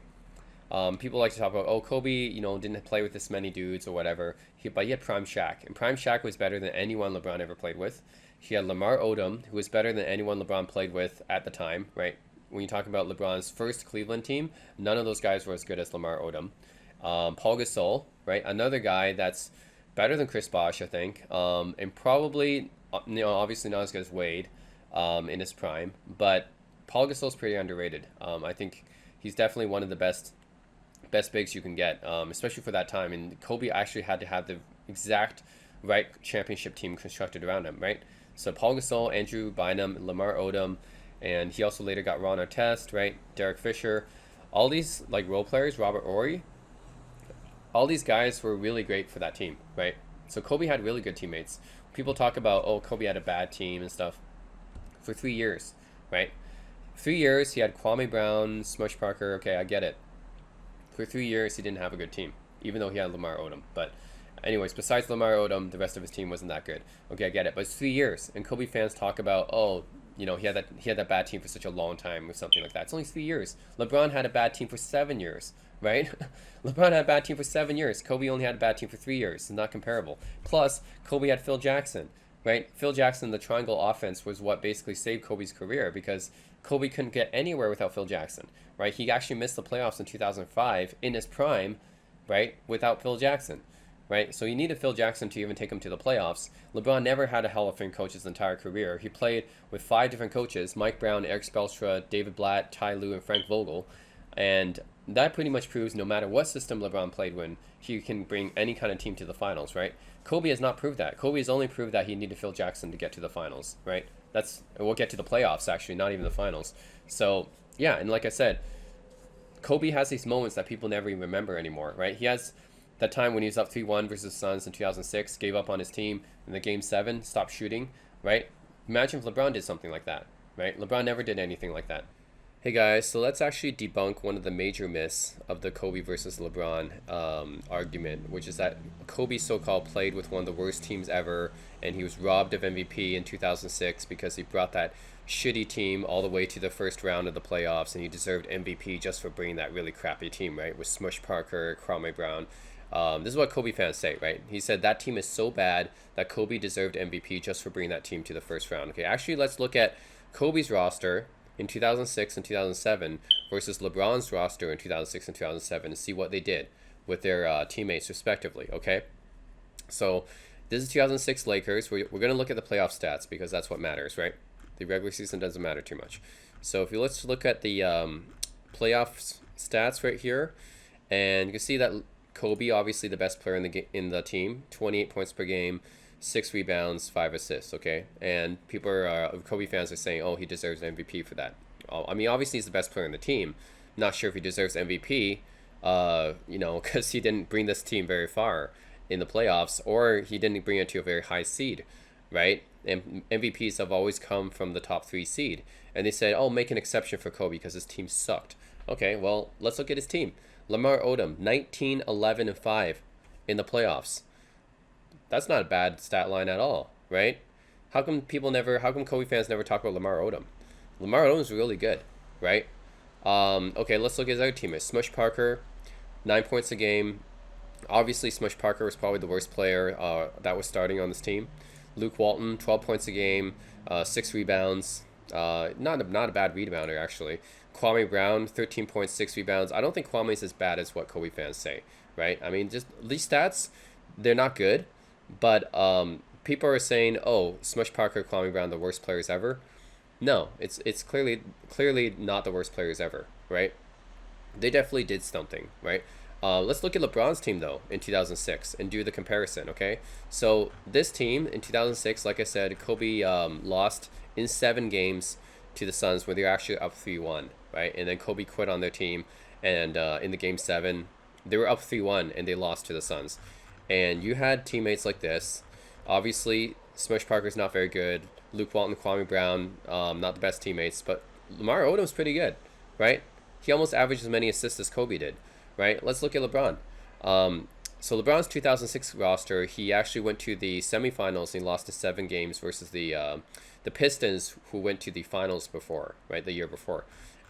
Speaker 1: People like to talk about, oh, Kobe, didn't play with this many dudes or whatever. But he had Prime Shaq, and Prime Shaq was better than anyone LeBron ever played with. He had Lamar Odom, who was better than anyone LeBron played with at the time, right? When you talk about LeBron's first Cleveland team, none of those guys were as good as Lamar Odom. Paul Gasol, right? Another guy that's better than Chris Bosh, I think, and probably, obviously not as good as Wade in his prime, but Paul Gasol's pretty underrated. I think he's definitely one of the best bigs you can get, especially for that time. And Kobe actually had to have the exact right championship team constructed around him, right? So Paul Gasol, Andrew Bynum, Lamar Odom, and he also later got Ron Artest, right? Derek Fisher, all these like role players, Robert Horry, all these guys were really great for that team, right? So Kobe had really good teammates. People talk about, oh, Kobe had a bad team and stuff for 3 years, right? 3 years, he had Kwame Brown, Smush Parker. Okay, I get it. For 3 years, he didn't have a good team, even though he had Lamar Odom. But anyways, besides Lamar Odom, the rest of his team wasn't that good. Okay, I get it. But it's 3 years, and Kobe fans talk about, oh, he had that bad team for such a long time or something like that. It's only 3 years. LeBron had a bad team for 7 years, right? LeBron had a bad team for 7 years. Kobe only had a bad team for 3 years. It's not comparable. Plus, Kobe had Phil Jackson, right? Phil Jackson, the triangle offense, was what basically saved Kobe's career because Kobe couldn't get anywhere without Phil Jackson, right? He actually missed the playoffs in 2005 in his prime, right, without Phil Jackson, right? So you needed Phil Jackson to even take him to the playoffs. LeBron never had a Hall of Fame coach his entire career. He played with 5 different coaches: Mike Brown, Eric Spoelstra, David Blatt, Ty Lue, and Frank Vogel. And that pretty much proves no matter what system LeBron played when, he can bring any kind of team to the finals, right? Kobe has not proved that. Kobe has only proved that he needed Phil Jackson to get to the finals, right? We'll get to the playoffs, actually, not even the finals. So, yeah, and like I said, Kobe has these moments that people never even remember anymore, right? He has that time when he was up 3-1 versus Suns in 2006, gave up on his team in the Game 7, stopped shooting, right? Imagine if LeBron did something like that, right? LeBron never did anything like that. Hey guys, so let's actually debunk one of the major myths of the Kobe versus LeBron argument, which is that Kobe so-called played with one of the worst teams ever, and he was robbed of MVP in 2006 because he brought that shitty team all the way to the first round of the playoffs, and he deserved MVP just for bringing that really crappy team, right, with Smush Parker, Kwame Brown. This is what Kobe fans say, right? He said that team is so bad that Kobe deserved MVP just for bringing that team to the first round. Okay, actually, let's look at Kobe's roster in 2006 and 2007 versus LeBron's roster in 2006 and 2007 to see what they did with their teammates respectively, okay? So this is 2006 Lakers. We're going to look at the playoff stats because that's what matters, right? The regular season doesn't matter too much. So if you let's look at the playoff stats right here, and you can see that Kobe, obviously the best player in the team, 28 points per game, 6 rebounds, 5 assists, okay? And Kobe fans are saying, oh, he deserves MVP for that. I mean, obviously he's the best player in the team. Not sure if he deserves MVP, because he didn't bring this team very far in the playoffs, or he didn't bring it to a very high seed, right? And MVPs have always come from the top 3 seed. And they said, oh, make an exception for Kobe because his team sucked. Okay, well, let's look at his team. Lamar Odom, 19, 11, and 5 in the playoffs. That's not a bad stat line at all, right? How come Kobe fans never talk about Lamar Odom? Lamar Odom is really good, right? Okay, let's look at his other teammates. Smush Parker, 9 points a game. Obviously, Smush Parker was probably the worst player that was starting on this team. Luke Walton, 12 points a game, 6 rebounds. Not a bad rebounder, actually. Kwame Brown, 13.6 rebounds. I don't think Kwame's as bad as what Kobe fans say, right? I mean, just these stats, they're not good, but people are saying, oh, Smush Parker, Kwame Brown, the worst players ever. No, it's clearly not the worst players ever, right? They definitely did something, right? Let's look at LeBron's team though in 2006 and do the comparison, okay? So this team in 2006, like I said, Kobe lost in 7 games to the Suns where they were actually up 3-1, right? And then Kobe quit on their team, and in the game 7, they were up 3-1 and they lost to the Suns. And you had teammates like this. Obviously, Smush Parker's not very good. Luke Walton, Kwame Brown, not the best teammates, but Lamar Odom's pretty good, right? He almost averaged as many assists as Kobe did, right? Let's look at LeBron. So LeBron's 2006 roster, he actually went to the semifinals and he lost to 7 games versus the Pistons, who went to the finals before, right, the year before.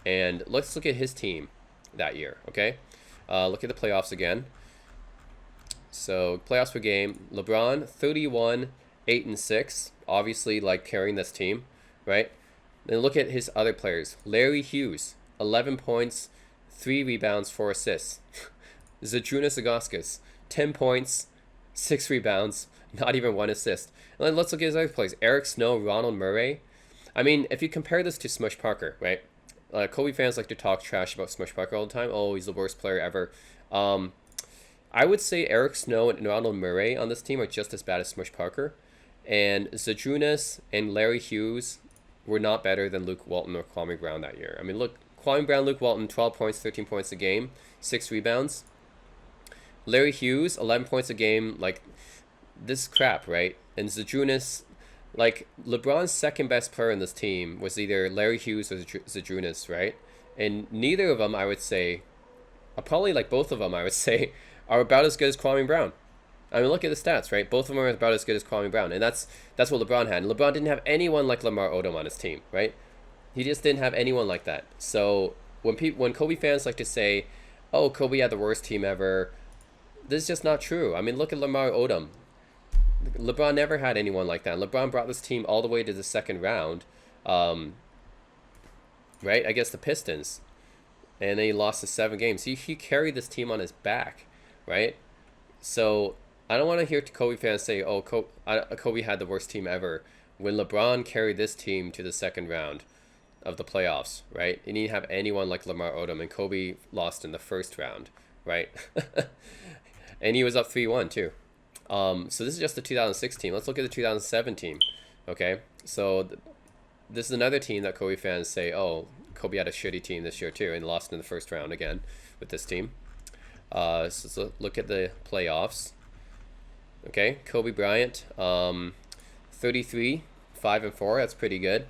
Speaker 1: And let's look at his team that year, okay? Look at the playoffs again. So playoffs per game, LeBron 31, 8 and 6, obviously like carrying this team, right? Then look at his other players. Larry Hughes, 11 points, 3 rebounds, 4 assists. Zydrunas Ilgauskas, 10 points, 6 rebounds, not even 1 assist. And then let's look at his other players. Eric Snow, Ronald Murray. I mean, if you compare this to Smush Parker, right? Kobe fans like to talk trash about Smush Parker all the time. Oh, he's the worst player ever. I would say Eric Snow and Ronald Murray on this team are just as bad as Smush Parker. And Zydrunas and Larry Hughes were not better than Luke Walton or Kwame Brown that year. I mean, look, Kwame Brown, Luke Walton, 12 points, 13 points a game, 6 rebounds. Larry Hughes, 11 points a game. Like, this crap, right? And Zydrunas, like, LeBron's second best player in this team was either Larry Hughes or Zydrunas, right? And neither of them, I would say, probably like both of them, I would say, are about as good as Kwame Brown. I mean, look at the stats, right? Both of them are about as good as Kwame Brown, and that's what LeBron had. And LeBron didn't have anyone like Lamar Odom on his team, right? He just didn't have anyone like that. So when Kobe fans like to say, "Oh, Kobe had the worst team ever," this is just not true. I mean, look at Lamar Odom. LeBron never had anyone like that. LeBron brought this team all the way to the second round, right? I guess the Pistons, and then he lost to 7 games. He carried this team on his back, right? So I don't want to hear Kobe fans say, "Oh, Kobe had the worst team ever," when LeBron carried this team to the second round of the playoffs, right? You didn't have anyone like Lamar Odom, and Kobe lost in the first round, right? And he was up 3-1 too. So this is just the 2006 team. Let's look at the 2007 team. Okay, so this is another team that Kobe fans say, "Oh, Kobe had a shitty team this year too, and lost in the first round again with this team." So let's look at the playoffs. Okay, Kobe Bryant, 33, 5-4. That's pretty good.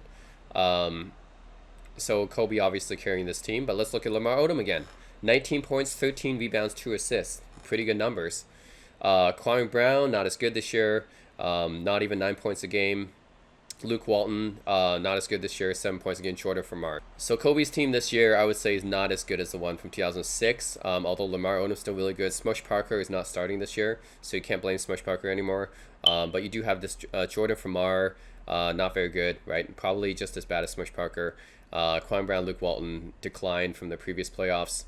Speaker 1: So Kobe obviously carrying this team, but let's look at Lamar Odom again. 19 points, 13 rebounds, 2 assists. Pretty good numbers. Kwame Brown, not as good this year. Not even 9 points a game. Luke Walton, not as good this year, 7 points a game, shorter from Mark. So Kobe's team this year, I would say, is not as good as the one from 2006. Although Lamar Odom's still really good. Smush Parker is not starting this year, so you can't blame Smush Parker anymore. But you do have this Jordan from Mar, not very good, right? Probably just as bad as Smush Parker. Kwame Brown, Luke Walton declined from the previous playoffs,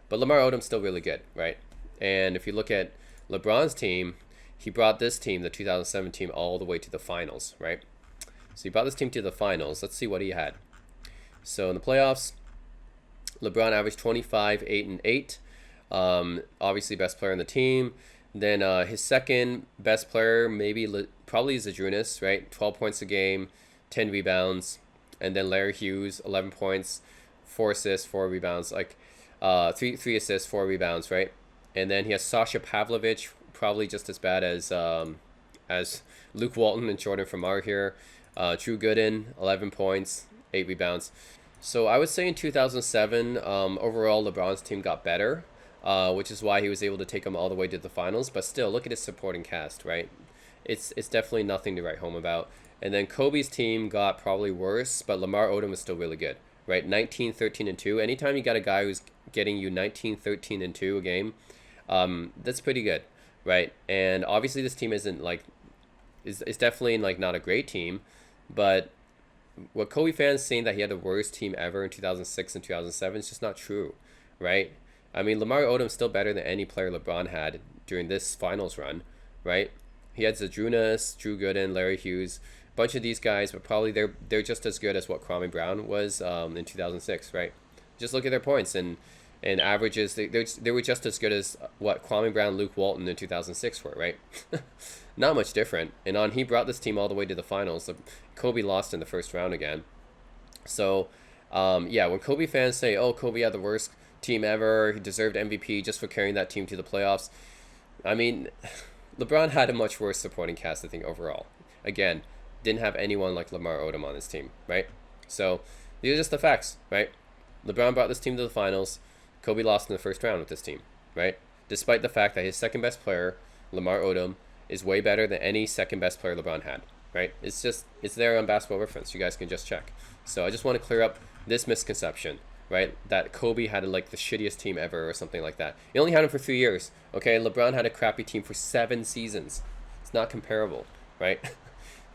Speaker 1: but Lamar Odom's still really good, right? And if you look at LeBron's team, he brought this team, the 2007 team, all the way to the finals, right? So he brought this team to the finals. Let's see what he had. So in the playoffs, LeBron averaged 25, 8 and 8. Obviously best player on the team. Then his second best player, probably Zydrunas, right? 12 points a game, 10 rebounds. And then Larry Hughes, 11 points, 4 assists, 4 rebounds. Like three assists, 4 rebounds, right? And then he has Sasha Pavlovich, probably just as bad as Luke Walton and Jordan from Mar here. Drew Gooden, 11 points, 8 rebounds. So I would say in 2007, overall LeBron's team got better, which is why he was able to take them all the way to the finals. But still, look at his supporting cast, right? It's definitely nothing to write home about. And then Kobe's team got probably worse, but Lamar Odom was still really good, right? 19, 13, and 2. Anytime you got a guy who's getting you 19, 13, and 2 a game, that's pretty good, right? And obviously this team isn't like is definitely like not a great team, but what Kobe fans saying that he had the worst team ever in 2006 and 2007 is just not true, right? I mean, Lamar Odom's still better than any player LeBron had during this finals run, right? He had Zadrunas, Drew Gooden, Larry Hughes, a bunch of these guys, but probably they're just as good as what Kwame Brown was in 2006, right? Just look at their points and averages. They were just as good as what Kwame Brown, Luke Walton in 2006 were, right? Not much different. And he brought this team all the way to the finals. Kobe lost in the first round again. So, yeah, when Kobe fans say, "Oh, Kobe had the worst team ever. He deserved MVP just for carrying that team to the playoffs," I mean, LeBron had a much worse supporting cast, I think, overall. Again, didn't have anyone like Lamar Odom on his team, right? So these are just the facts, right? LeBron brought this team to the finals. Kobe lost in the first round with this team, right? Despite the fact that his second best player, Lamar Odom, is way better than any second best player LeBron had, right? It's there on Basketball Reference. You guys can just check. So I just want to clear up this misconception, right? That Kobe had like the shittiest team ever or something like that. He only had him for 3 years, okay? LeBron had a crappy team for 7 seasons. It's not comparable, right?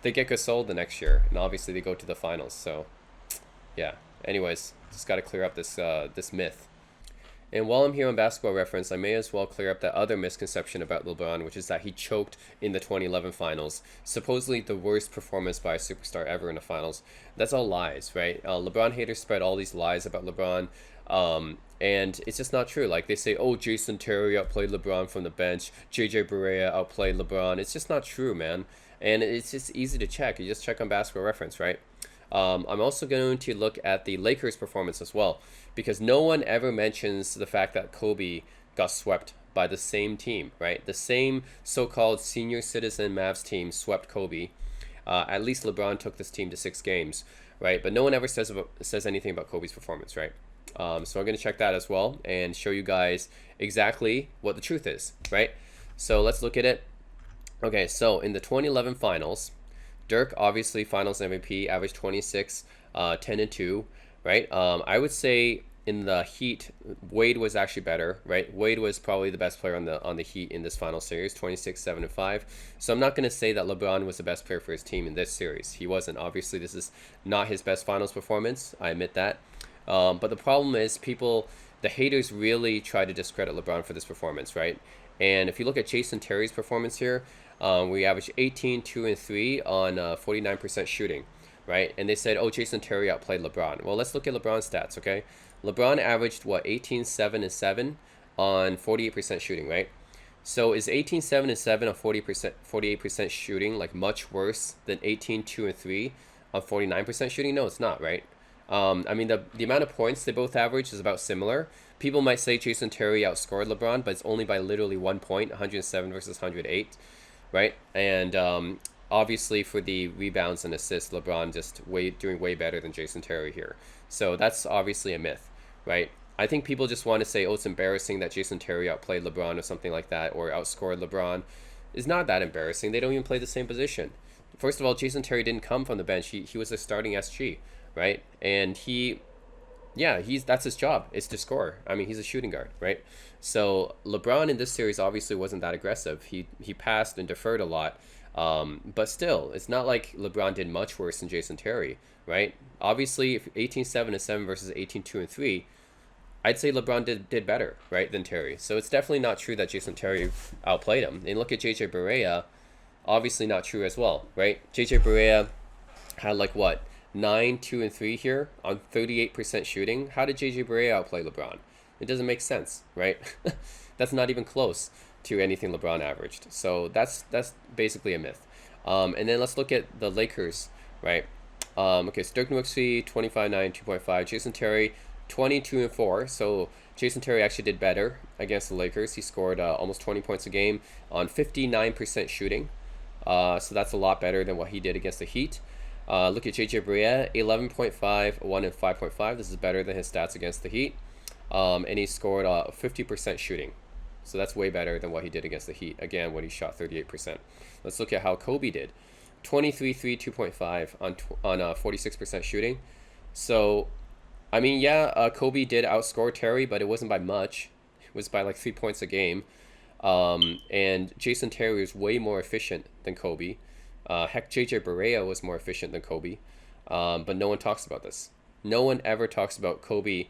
Speaker 1: They get Gasol the next year, and obviously they go to the finals. So, yeah. Anyways, just got to clear up this myth. And while I'm here on Basketball Reference, I may as well clear up that other misconception about LeBron, which is that he choked in the 2011 finals. Supposedly the worst performance by a superstar ever in the finals. That's all lies, right? LeBron haters spread all these lies about LeBron, and it's just not true. Like they say, oh, Jason Terry outplayed LeBron from the bench. JJ Barea outplayed LeBron. It's just not true, man. And it's just easy to check. You just check on Basketball Reference, right? I'm also going to look at the Lakers' performance as well, because no one ever mentions the fact that Kobe got swept by the same team, right? The same so-called senior citizen Mavs team swept Kobe. At least LeBron took this team to 6 games, right? But no one ever says anything about Kobe's performance, right? So I'm going to check that as well and show you guys exactly what the truth is, right? So let's look at it. Okay, so in the 2011 finals, Dirk, obviously finals MVP, averaged 26, 10 and 2, right? I would say in the Heat, Wade was actually better, right? Wade was probably the best player on the Heat in this final series, 26, 7 and 5. So I'm not going to say that LeBron was the best player for his team in this series. He wasn't. Obviously, this is not his best finals performance. I admit that. But the problem is the haters really try to discredit LeBron for this performance, right? And if you look at Jason Terry's performance here, we averaged 18, 2, and 3 on 49% shooting, right? And they said, oh, Jason Terry outplayed LeBron. Well, let's look at LeBron's stats, okay? LeBron averaged, 18, 7, and 7 on 48% shooting, right? So is 18, 7, and 7 on 48% shooting like much worse than 18, 2, and 3 on 49% shooting? No, it's not, right? I mean, the amount of points they both average is about similar. People might say Jason Terry outscored LeBron, but it's only by literally 1 point, 107 versus 108. Right? And obviously for the rebounds and assists, LeBron just doing way better than Jason Terry here. So that's obviously a myth, right? I think people just want to say, oh, it's embarrassing that Jason Terry outplayed LeBron or something like that, or outscored LeBron. It's not that embarrassing. They don't even play the same position. First of all, Jason Terry didn't come from the bench. He was a starting SG, right? And that's his job, is to score. I mean, he's a shooting guard, right? So LeBron in this series obviously wasn't that aggressive. He passed and deferred a lot, but still, it's not like LeBron did much worse than Jason Terry, right? Obviously, if 18-7 and 7 versus 18-2 and 3, I'd say LeBron did better, right, than Terry. So it's definitely not true that Jason Terry outplayed him. And look at JJ Barea, obviously not true as well, right? JJ Barea had 9, 2, and 3 here on 38% shooting. How did JJ Barea outplay LeBron? It doesn't make sense, right? That's not even close to anything LeBron averaged. So that's basically a myth. And then let's look at the Lakers, right? Okay, so Dirk Nowitzki, 25, 9, 2.5. Jason Terry, 22 and 4. So Jason Terry actually did better against the Lakers. He scored almost 20 points a game on 59% shooting. So that's a lot better than what he did against the Heat. Look at JJ Barea, 11.5, 1 and 5.5. This is better than his stats against the Heat. And he scored 50% shooting. So that's way better than what he did against the Heat, again, when he shot 38%. Let's look at how Kobe did. 23, 3, 2.5 on 46% shooting. So I mean, yeah, Kobe did outscore Terry, but it wasn't by much. It was by like 3 points a game. And Jason Terry was way more efficient than Kobe. Heck, JJ Barea was more efficient than Kobe. But no one talks about this. No one ever talks about Kobe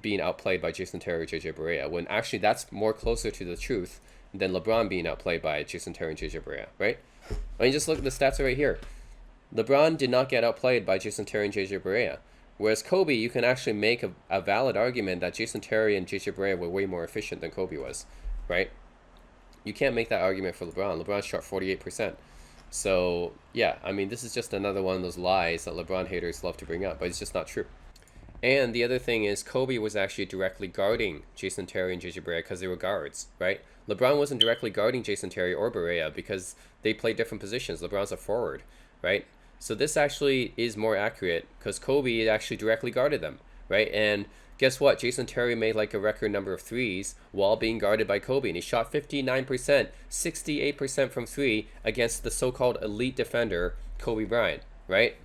Speaker 1: being outplayed by Jason Terry or JJ Barea, when actually that's more closer to the truth than LeBron being outplayed by Jason Terry and JJ Barea, right? I mean, just look at the stats right here. LeBron did not get outplayed by Jason Terry and JJ Barea. Whereas Kobe, you can actually make a valid argument that Jason Terry and JJ Barea were way more efficient than Kobe was, right? You can't make that argument for LeBron. LeBron shot 48%. So, yeah, I mean, this is just another one of those lies that LeBron haters love to bring up, but it's just not true. And the other thing is, Kobe was actually directly guarding Jason Terry and JJ Barea because they were guards, right? LeBron wasn't directly guarding Jason Terry or Barea because they play different positions. LeBron's a forward, right? So this actually is more accurate because Kobe actually directly guarded them, right? And guess what? Jason Terry made like a record number of threes while being guarded by Kobe, and he shot 59%, 68% from three against the so-called elite defender, Kobe Bryant, right?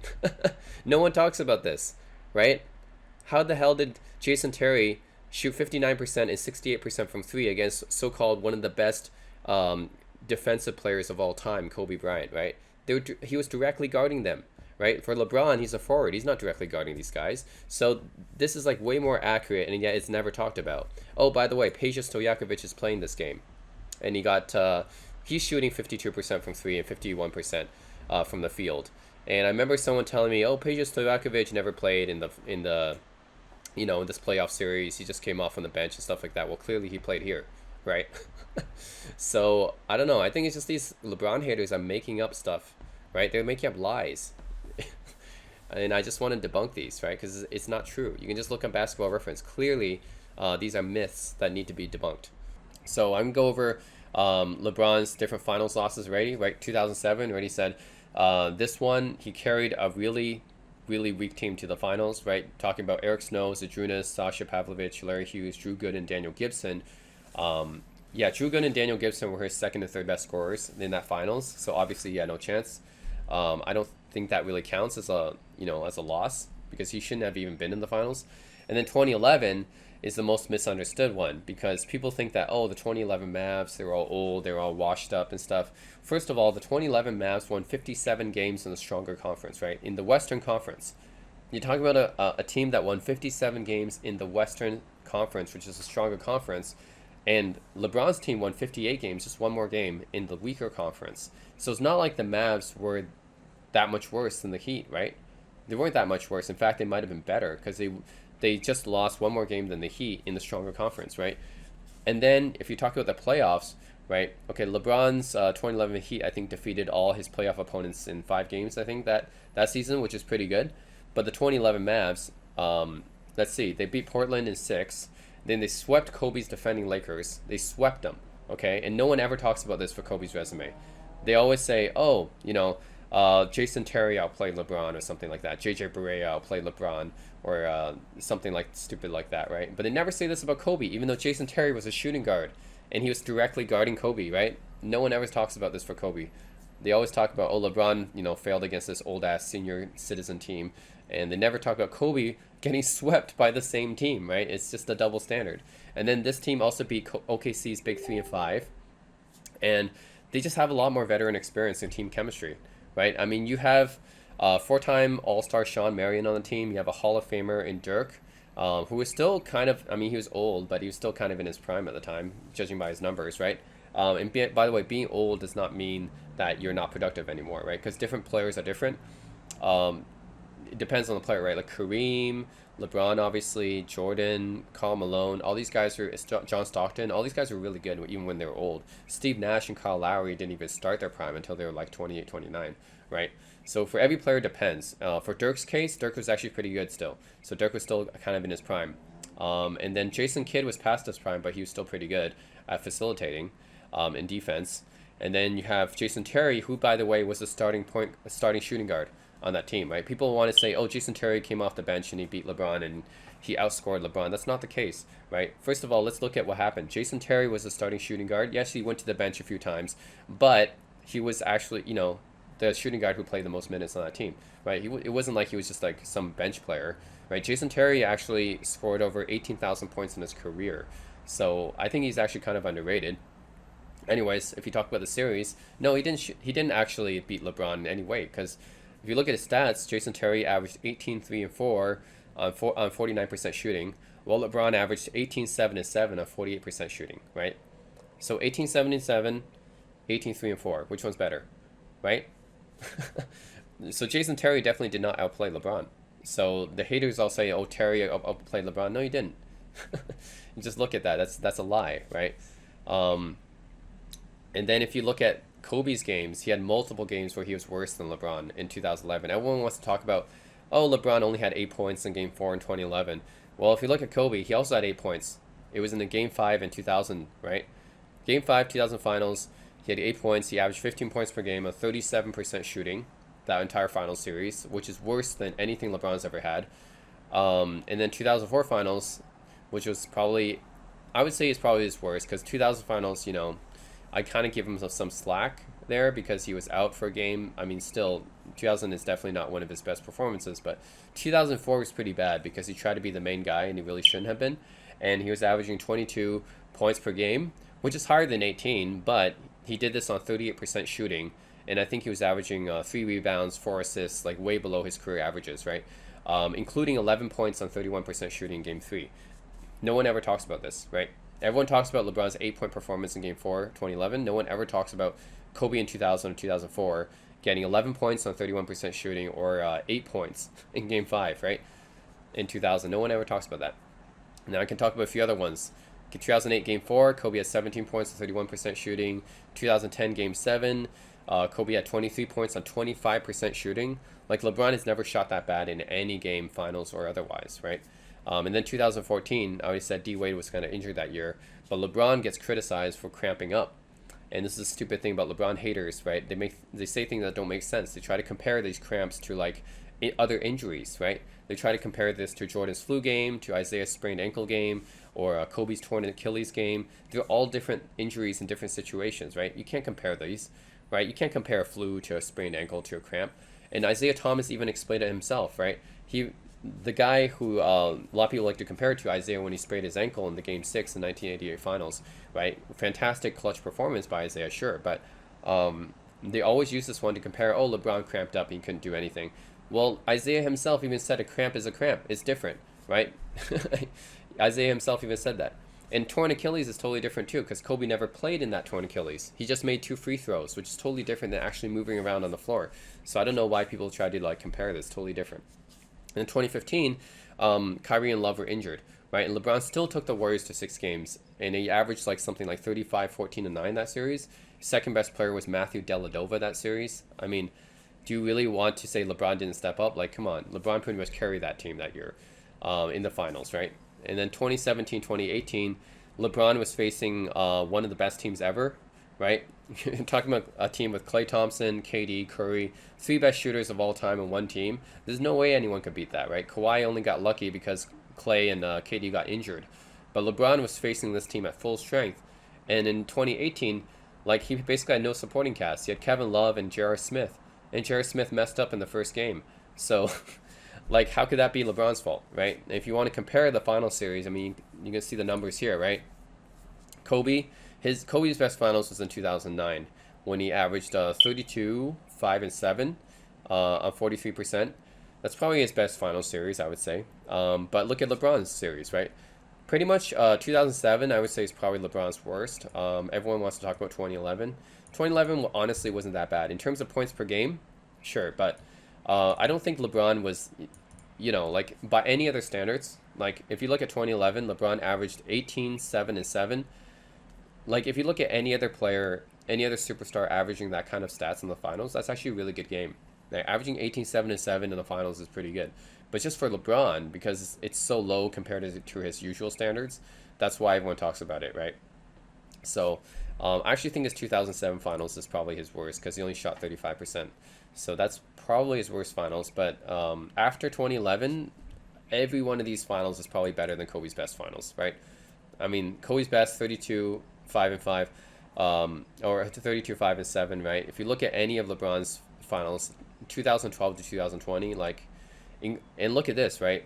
Speaker 1: No one talks about this, right? How the hell did Jason Terry shoot 59% and 68% from three against so-called one of the best defensive players of all time, Kobe Bryant, right? He was directly guarding them, right? For LeBron, he's a forward. He's not directly guarding these guys. So this is like way more accurate, and yet it's never talked about. Oh, by the way, Peja Stojakovic is playing this game, and he's shooting 52% from three and 51% from the field. And I remember someone telling me, "Oh, Peja Stojakovic never played in this playoff series. He just came off on the bench and stuff like that." Well, clearly he played here, right? So I don't know. I think it's just these LeBron haters are making up stuff, right? They're making up lies. And I just want to debunk these, right? Because it's not true. You can just look at Basketball Reference. Clearly, these are myths that need to be debunked. So I'm going to go over LeBron's different finals losses already, right? 2007, already said this one, he carried a really weak team to the finals, right? Talking about Eric Snow, Zydrunas, Sasha Pavlovich, Larry Hughes, Drew Gooden, and Daniel Gibson. Yeah, Drew Gooden and Daniel Gibson were his second and third best scorers in that finals. So obviously, yeah, no chance. I don't think that really counts as a loss because he shouldn't have even been in the finals. And then 2011 is the most misunderstood one because people think that, oh, the 2011 Mavs, they were all old, they were all washed up and stuff. First of all, the 2011 Mavs won 57 games in the stronger conference, right? In the Western Conference. You're talking about a team that won 57 games in the Western Conference, which is a stronger conference. And LeBron's team won 58 games, just one more game, in the weaker conference. So it's not like the Mavs were that much worse than the Heat, right? They weren't that much worse. In fact, they might have been better because they just lost one more game than the Heat in the stronger conference, right? And then if you talk about the playoffs, right? Okay, LeBron's 2011 Heat, I think, defeated all his playoff opponents in 5 games, I think, that season, which is pretty good. But the 2011 Mavs, let's see, they beat Portland in 6. Then they swept Kobe's defending Lakers. They swept them, okay? And no one ever talks about this for Kobe's resume. They always say, oh, Jason Terry outplayed LeBron or something like that. JJ Barea outplayed LeBron or something like stupid like that, right? But they never say this about Kobe, even though Jason Terry was a shooting guard and he was directly guarding Kobe, right? No one ever talks about this for Kobe. They always talk about, oh, LeBron, failed against this old-ass senior citizen team. And they never talk about Kobe getting swept by the same team, right? It's just a double standard. And then this team also beat OKC's Big 3 and 5. And they just have a lot more veteran experience in team chemistry, right? I mean, you have 4-time All-Star Sean Marion on the team. You have a Hall of Famer in Dirk, who was still kind of, he was old, but he was still kind of in his prime at the time, judging by his numbers, right? By the way, being old does not mean that you're not productive anymore, right? Because different players are different. It depends on the player, right? Like Kareem, LeBron, obviously, Jordan, Karl Malone, all these guys are, John Stockton, all these guys were really good even when they were old. Steve Nash and Kyle Lowry didn't even start their prime until they were like 28, 29, right? So for every player, depends. For Dirk's case, Dirk was actually pretty good still. So Dirk was still kind of in his prime. And then Jason Kidd was past his prime, but he was still pretty good at facilitating in defense. And then you have Jason Terry, who, by the way, was a starting shooting guard on that team, right? People want to say, oh, Jason Terry came off the bench and he beat LeBron and he outscored LeBron. That's not the case, right? First of all, let's look at what happened. Jason Terry was a starting shooting guard. Yes, he went to the bench a few times, but he was actually, the shooting guard who played the most minutes on that team, right? It wasn't like he was just like some bench player, right? Jason Terry actually scored over 18,000 points in his career, so I think he's actually kind of underrated. Anyways, if you talk about the series, no, he didn't actually beat LeBron in any way because if you look at his stats, Jason Terry averaged 18, 3, and 4 on 49% shooting, while LeBron averaged 18, 7, and 7 on 48% shooting, right? So 18, 7, and 7, 18, 3, and 4. Which one's better, right? So Jason Terry definitely did not outplay LeBron. So the haters all say, "Oh, Terry outplayed LeBron." No, he didn't. You just look at that. That's a lie, right? Um, and then if you look at Kobe's games, he had multiple games where he was worse than LeBron in 2011. Everyone wants to talk about, oh, LeBron only had 8 points in Game 4 in 2011. Well, if you look at Kobe, he also had 8 points. It was in the Game 5 in 2000, right? Game 5, 2000 finals, he had 8 points. He averaged 15 points per game, a 37% shooting that entire finals series, which is worse than anything LeBron's ever had. And then 2004 finals, which was probably, I would say, is probably his worst because 2000 finals, I kind of give him some slack there because he was out for a game. I mean, still, 2000 is definitely not one of his best performances, but 2004 was pretty bad because he tried to be the main guy and he really shouldn't have been. And he was averaging 22 points per game, which is higher than 18, but he did this on 38% shooting. And I think he was averaging 3 rebounds, 4 assists, like way below his career averages, right? Including 11 points on 31% shooting in Game 3. No one ever talks about this, right? Everyone talks about LeBron's 8-point performance in Game 4, 2011. No one ever talks about Kobe in 2000 and 2004 getting 11 points on 31% shooting or 8 points in Game 5, right? In 2000. No one ever talks about that. Now I can talk about a few other ones. 2008 Game 4, Kobe had 17 points on 31% shooting. 2010 Game 7, Kobe had 23 points on 25% shooting. Like, LeBron has never shot that bad in any game, finals or otherwise, right? And then 2014, I always said D Wade was kind of injured that year, but LeBron gets criticized for cramping up. And this is a stupid thing about LeBron haters, right? They say things that don't make sense. They try to compare these cramps to like other injuries, right? They try to compare this to Jordan's flu game, to Isaiah's sprained ankle game, or Kobe's torn Achilles game. They're all different injuries in different situations, right? You can't compare these, right? You can't compare a flu to a sprained ankle to a cramp. And Isaiah Thomas even explained it himself, right? The guy who a lot of people like to compare it to, Isaiah, when he sprained his ankle in the Game 6 in 1988 finals, right? Fantastic clutch performance by Isaiah, sure, but they always use this one to compare, oh, LeBron cramped up and he couldn't do anything. Well, Isaiah himself even said a cramp is a cramp. It's different, right? Isaiah himself even said that. And torn Achilles is totally different too, because Kobe never played in that torn Achilles. He just made 2 free throws, which is totally different than actually moving around on the floor. So I don't know why people try to like compare this. Totally different. And in 2015, Kyrie and Love were injured, right? And LeBron still took the Warriors to 6 games, and he averaged like something like 35, 14, and 9 that series. Second best player was Matthew Dellavedova that series. I mean, do you really want to say LeBron didn't step up? Like, come on. LeBron pretty much carried that team that year in the finals, right? And then 2017, 2018, LeBron was facing one of the best teams ever, right? You're talking about a team with Klay Thompson, KD, Curry, 3 best shooters of all time in one team. There's no way anyone could beat that, right? Kawhi only got lucky because Klay and KD got injured. But LeBron was facing this team at full strength. And in 2018, like, he basically had no supporting cast. He had Kevin Love and J.R. Smith. And J.R. Smith messed up in the first game. So, like, how could that be LeBron's fault, right? If you want to compare the final series, I mean, you can see the numbers here, right? Kobe's best finals was in 2009 when he averaged 32, 5, and 7 on 43%. That's probably his best final series, I would say. But look at LeBron's series, right? Pretty much 2007, I would say, is probably LeBron's worst. Everyone wants to talk about 2011. 2011 honestly wasn't that bad. In terms of points per game, sure, but I don't think LeBron was, like, by any other standards. Like, if you look at 2011, LeBron averaged 18, 7, and 7. Like, if you look at any other player, any other superstar averaging that kind of stats in the finals, that's actually a really good game. Like, averaging 18, 7, and 7 in the finals is pretty good. But just for LeBron, because it's so low compared to his usual standards, that's why everyone talks about it, right? So I actually think his 2007 finals is probably his worst because he only shot 35%. So that's probably his worst finals. But after 2011, every one of these finals is probably better than Kobe's best finals, right? I mean, Kobe's best, 32, 5, and 5. or 32, 5, and 7, right? If you look at any of LeBron's finals, 2012 to 2020, like, and look at this, right?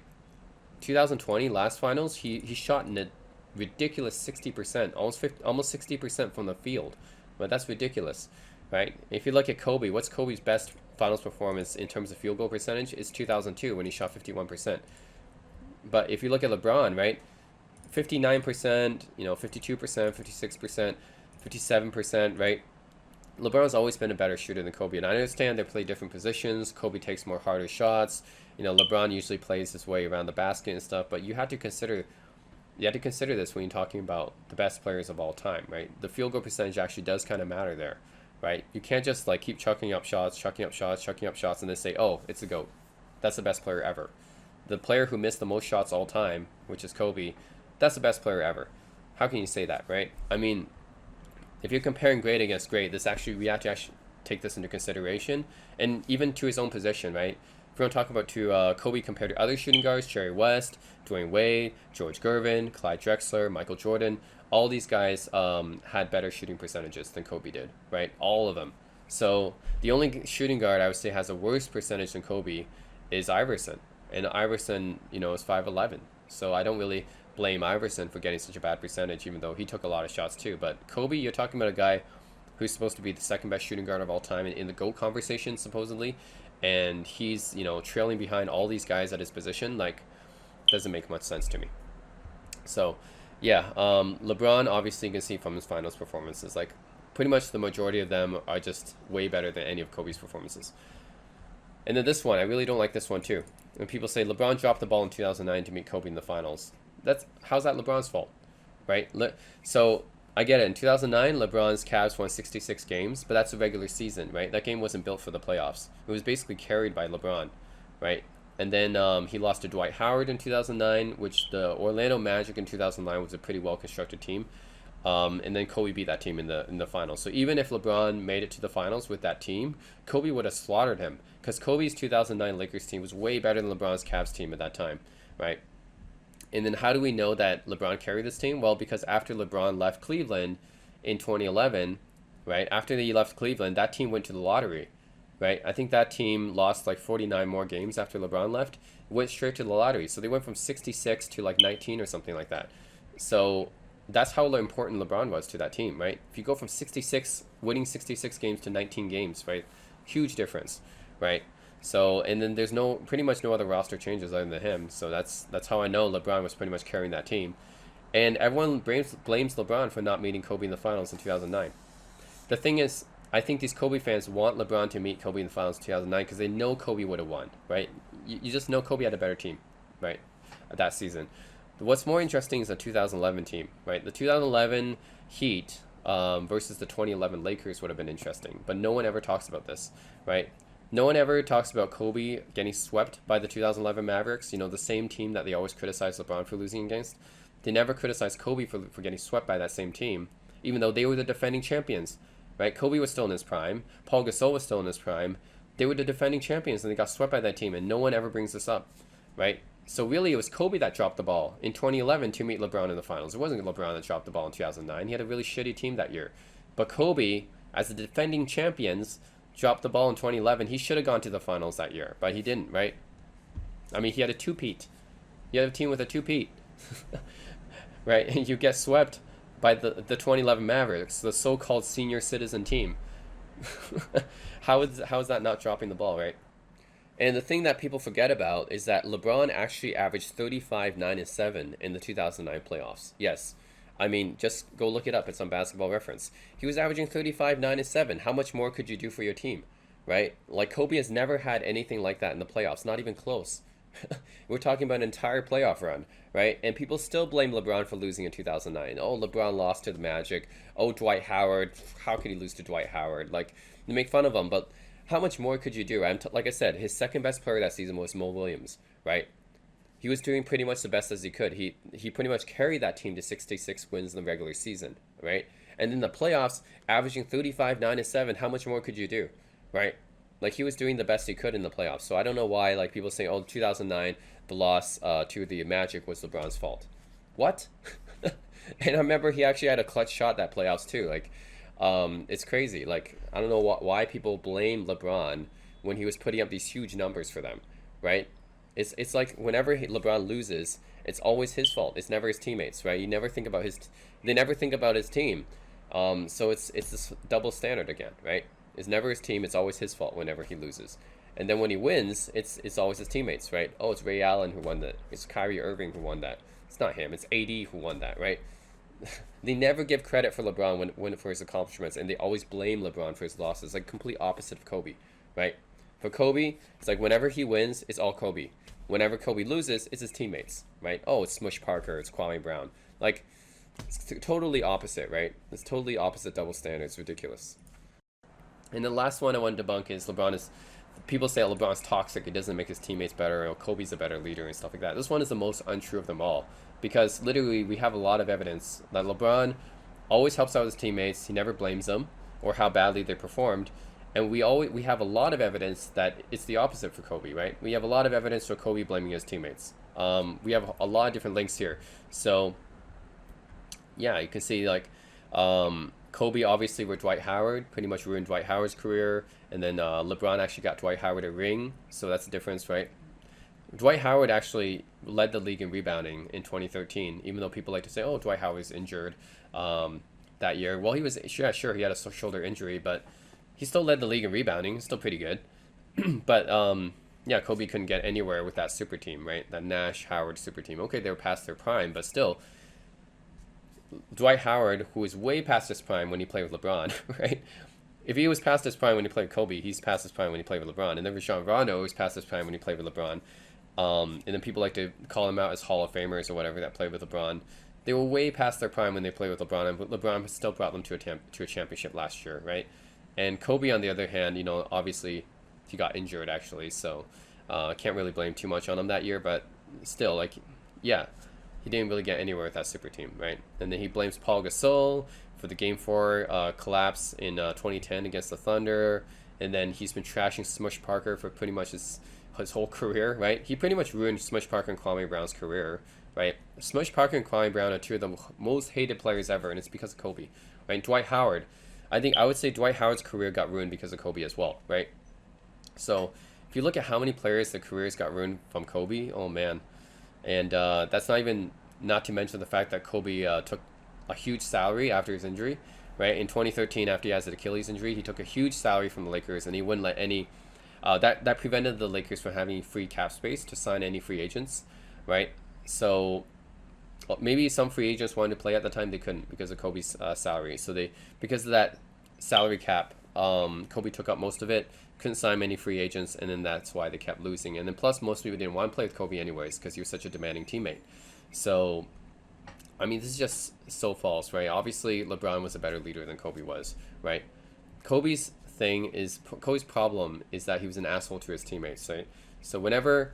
Speaker 1: 2020 last finals, he shot in a ridiculous 60%, almost 60% from the field. But that's ridiculous, right? If you look at Kobe, what's Kobe's best finals performance in terms of field goal percentage? It's 2002 when he shot 51%. But if you look at LeBron, right? 59%, 52%, 56%, 57%, right? LeBron's always been a better shooter than Kobe, and I understand they play different positions. Kobe takes more harder shots. LeBron usually plays his way around the basket and stuff, but you have to consider this when you're talking about the best players of all time, right? The field goal percentage actually does kind of matter there, right? You can't just like keep chucking up shots, chucking up shots, chucking up shots, and then say, "Oh, it's a GOAT. That's the best player ever." The player who missed the most shots all time, which is Kobe, that's the best player ever. How can you say that, right? I mean, if you're comparing great against great, we have to actually take this into consideration, and even to his own position, right? If we want to talk about Kobe compared to other shooting guards, Jerry West, Dwayne Wade, George Gervin, Clyde Drexler, Michael Jordan, all these guys had better shooting percentages than Kobe did, right? All of them. So the only shooting guard I would say has a worse percentage than Kobe is Iverson, and Iverson, is 5'11", so I don't really blame Iverson for getting such a bad percentage, even though he took a lot of shots too. But Kobe, you're talking about a guy who's supposed to be the second best shooting guard of all time in the GOAT conversation, supposedly, and he's, trailing behind all these guys at his position. Like, doesn't make much sense to me. So, yeah, LeBron, obviously, you can see from his finals performances, like, pretty much the majority of them are just way better than any of Kobe's performances. And then this one, I really don't like this one too. When people say LeBron dropped the ball in 2009 to meet Kobe in the finals, how's that LeBron's fault, right? So I get it. In 2009, LeBron's Cavs won 66 games, but that's a regular season, right? That game wasn't built for the playoffs. It was basically carried by LeBron, right? And then he lost to Dwight Howard in 2009, which the Orlando Magic in 2009 was a pretty well constructed team. And then Kobe beat that team in the finals. So even if LeBron made it to the finals with that team, Kobe would have slaughtered him, because Kobe's 2009 Lakers team was way better than LeBron's Cavs team at that time, right? And then how do we know that LeBron carried this team? Well, because after LeBron left Cleveland in 2011, right? After he left Cleveland, that team went to the lottery, right? I think that team lost like 49 more games after LeBron left, went straight to the lottery. So they went from 66 to like 19 or something like that. So that's how important LeBron was to that team, right? If you go from winning 66 games to 19 games, right? Huge difference, right? So, and then there's pretty much no other roster changes other than him. So that's how I know LeBron was pretty much carrying that team. And everyone blames LeBron for not meeting Kobe in the finals in 2009. The thing is, I think these Kobe fans want LeBron to meet Kobe in the finals in 2009 because they know Kobe would have won, right? You just know Kobe had a better team, right, that season. What's more interesting is the 2011 team, right? The 2011 Heat versus the 2011 Lakers would have been interesting, but no one ever talks about this, right? No one ever talks about Kobe getting swept by the 2011 Mavericks, the same team that they always criticize LeBron for losing against. They never criticize Kobe for getting swept by that same team, even though they were the defending champions, right? Kobe was still in his prime. Paul Gasol was still in his prime. They were the defending champions, and they got swept by that team, and no one ever brings this up, right? So really, it was Kobe that dropped the ball in 2011 to meet LeBron in the finals. It wasn't LeBron that dropped the ball in 2009. He had a really shitty team that year. But Kobe, as the defending champions, dropped the ball in 2011. He should have gone to the finals that year, but he didn't, right? I mean, he had a two-peat. You had a team with a two-peat, right? And you get swept by the 2011 Mavericks, the so-called senior citizen team. How is that not dropping the ball, right? And the thing that people forget about is that LeBron actually averaged 35, 9, and 7 in the 2009 playoffs. Yes. I mean, just go look it up. It's on Basketball Reference. He was averaging 35, 9, and 7. How much more could you do for your team, right? Like, Kobe has never had anything like that in the playoffs, not even close. We're talking about an entire playoff run, right? And people still blame LeBron for losing in 2009. Oh, LeBron lost to the Magic. Oh, Dwight Howard. How could he lose to Dwight Howard? Like, they make fun of him, but how much more could you do? Like I said, his second best player that season was Mo Williams, right? He was doing pretty much the best as he could. He pretty much carried that team to 66 wins in the regular season, right? And in the playoffs, averaging 35, 9, and 7, how much more could you do, right? Like, he was doing the best he could in the playoffs. So I don't know why, like, people say, oh, 2009, the loss to the Magic was LeBron's fault. What? And I remember he actually had a clutch shot that playoffs too. Like, It's crazy. Like, I don't know why people blame LeBron when he was putting up these huge numbers for them, right? It's like whenever LeBron loses, it's always his fault. It's never his teammates, right? You never think about they never think about his team. So it's this double standard again, right? It's never his team. It's always his fault whenever he loses. And then when he wins, it's always his teammates, right? Oh, it's Ray Allen who won that. It's Kyrie Irving who won that. It's not him. It's AD who won that, right? They never give credit for LeBron when for his accomplishments, and they always blame LeBron for his losses. Like complete opposite of Kobe, right? For Kobe, it's like whenever he wins, it's all Kobe. Whenever Kobe loses, it's his teammates, right? Oh, it's Smush Parker, it's Kwame Brown. Like it's totally opposite, right? It's totally opposite double standards. Ridiculous. And the last one I want to debunk is LeBron is. People say LeBron's toxic. It doesn't make his teammates better. Or Kobe's a better leader and stuff like that. This one is the most untrue of them all because literally we have a lot of evidence that LeBron always helps out his teammates. He never blames them or how badly they performed. And we have a lot of evidence that it's the opposite for Kobe, right? We have a lot of evidence for Kobe blaming his teammates. We have a lot of different links here. So yeah, you can see like Kobe obviously with Dwight Howard pretty much ruined Dwight Howard's career, and then LeBron actually got Dwight Howard a ring, so that's the difference, right? Dwight Howard actually led the league in rebounding in 2013, even though people like to say, "Oh, Dwight Howard was injured that year." Well, he was sure he had a shoulder injury, but he still led the league in rebounding. Still pretty good, but yeah, Kobe couldn't get anywhere with that super team, right? That Nash Howard super team. Okay, they were past their prime, but still Dwight Howard, who is way past his prime when he played with LeBron, right? If he was past his prime when he played with Kobe, he's past his prime when he played with LeBron. And then Rajon Rondo was past his prime when he played with LeBron. And then people like to call him out as Hall of Famers or whatever that played with LeBron. They were way past their prime when they played with LeBron, and LeBron still brought them to a championship last year, right? And Kobe, on the other hand, obviously he got injured actually, so can't really blame too much on him that year. But still, like, yeah, he didn't really get anywhere with that super team, right? And then he blames Paul Gasol for the Game 4 collapse in 2010 against the Thunder. And then he's been trashing Smush Parker for pretty much his whole career, right? He pretty much ruined Smush Parker and Kwame Brown's career, right? Smush Parker and Kwame Brown are two of the most hated players ever, and it's because of Kobe, right? And Dwight Howard, I would say Dwight Howard's career got ruined because of Kobe as well, right? So if you look at how many players their careers got ruined from Kobe, oh man. And that's not to mention the fact that Kobe took a huge salary after his injury, right? In 2013, after he has an Achilles injury, he took a huge salary from the Lakers, and he wouldn't let any. That prevented the Lakers from having free cap space to sign any free agents, right? So maybe some free agents wanted to play at the time, they couldn't because of Kobe's salary. So because of that salary cap, Kobe took up most of it, couldn't sign many free agents, and then that's why they kept losing. And then plus, most people didn't want to play with Kobe anyways because he was such a demanding teammate. So, I mean, this is just so false, right? Obviously, LeBron was a better leader than Kobe was, right? Kobe's problem is that he was an asshole to his teammates, right? So whenever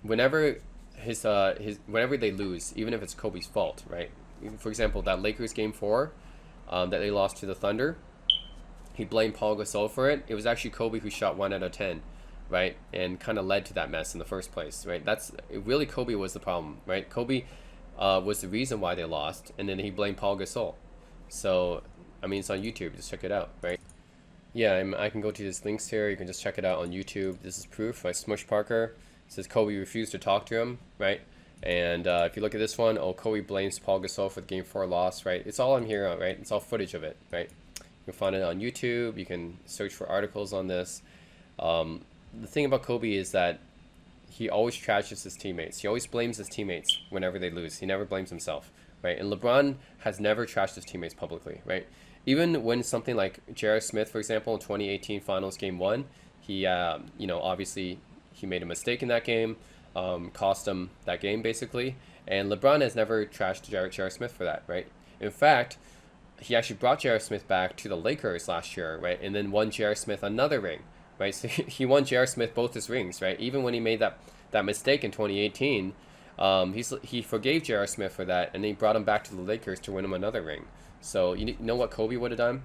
Speaker 1: whenever they lose, even if it's Kobe's fault, right? For example, that Lakers game 4 that they lost to the Thunder, he blamed Paul Gasol for it. It was actually Kobe who shot 1 out of 10, right? And kind of led to that mess in the first place, right? Really Kobe was the problem, right? Kobe was the reason why they lost, and then he blamed Paul Gasol. So, I mean, it's on YouTube. Just check it out, right? Yeah, I can go to these links here. You can just check it out on YouTube. This is proof by Smush Parker. It says Kobe refused to talk to him, right? And if you look at this one, Kobe blames Paul Gasol for the Game 4 loss, right? It's all on here, right? It's all footage of it, right? You can find it on YouTube. You can search for articles on this. The thing about Kobe is that he always trashes his teammates. He always blames his teammates whenever they lose. He never blames himself, right? And LeBron has never trashed his teammates publicly, right? Even when something like J.R. Smith, for example, in 2018 Finals Game 1, he, obviously he made a mistake in that game, cost him that game basically. And LeBron has never trashed J.R. Smith for that, right? In fact, he actually brought J.R. Smith back to the Lakers last year, right? And then won J.R. Smith another ring, right? So he won J.R. Smith both his rings, right? Even when he made that mistake in 2018, he forgave J.R. Smith for that, and then he brought him back to the Lakers to win him another ring. So you know what Kobe would have done?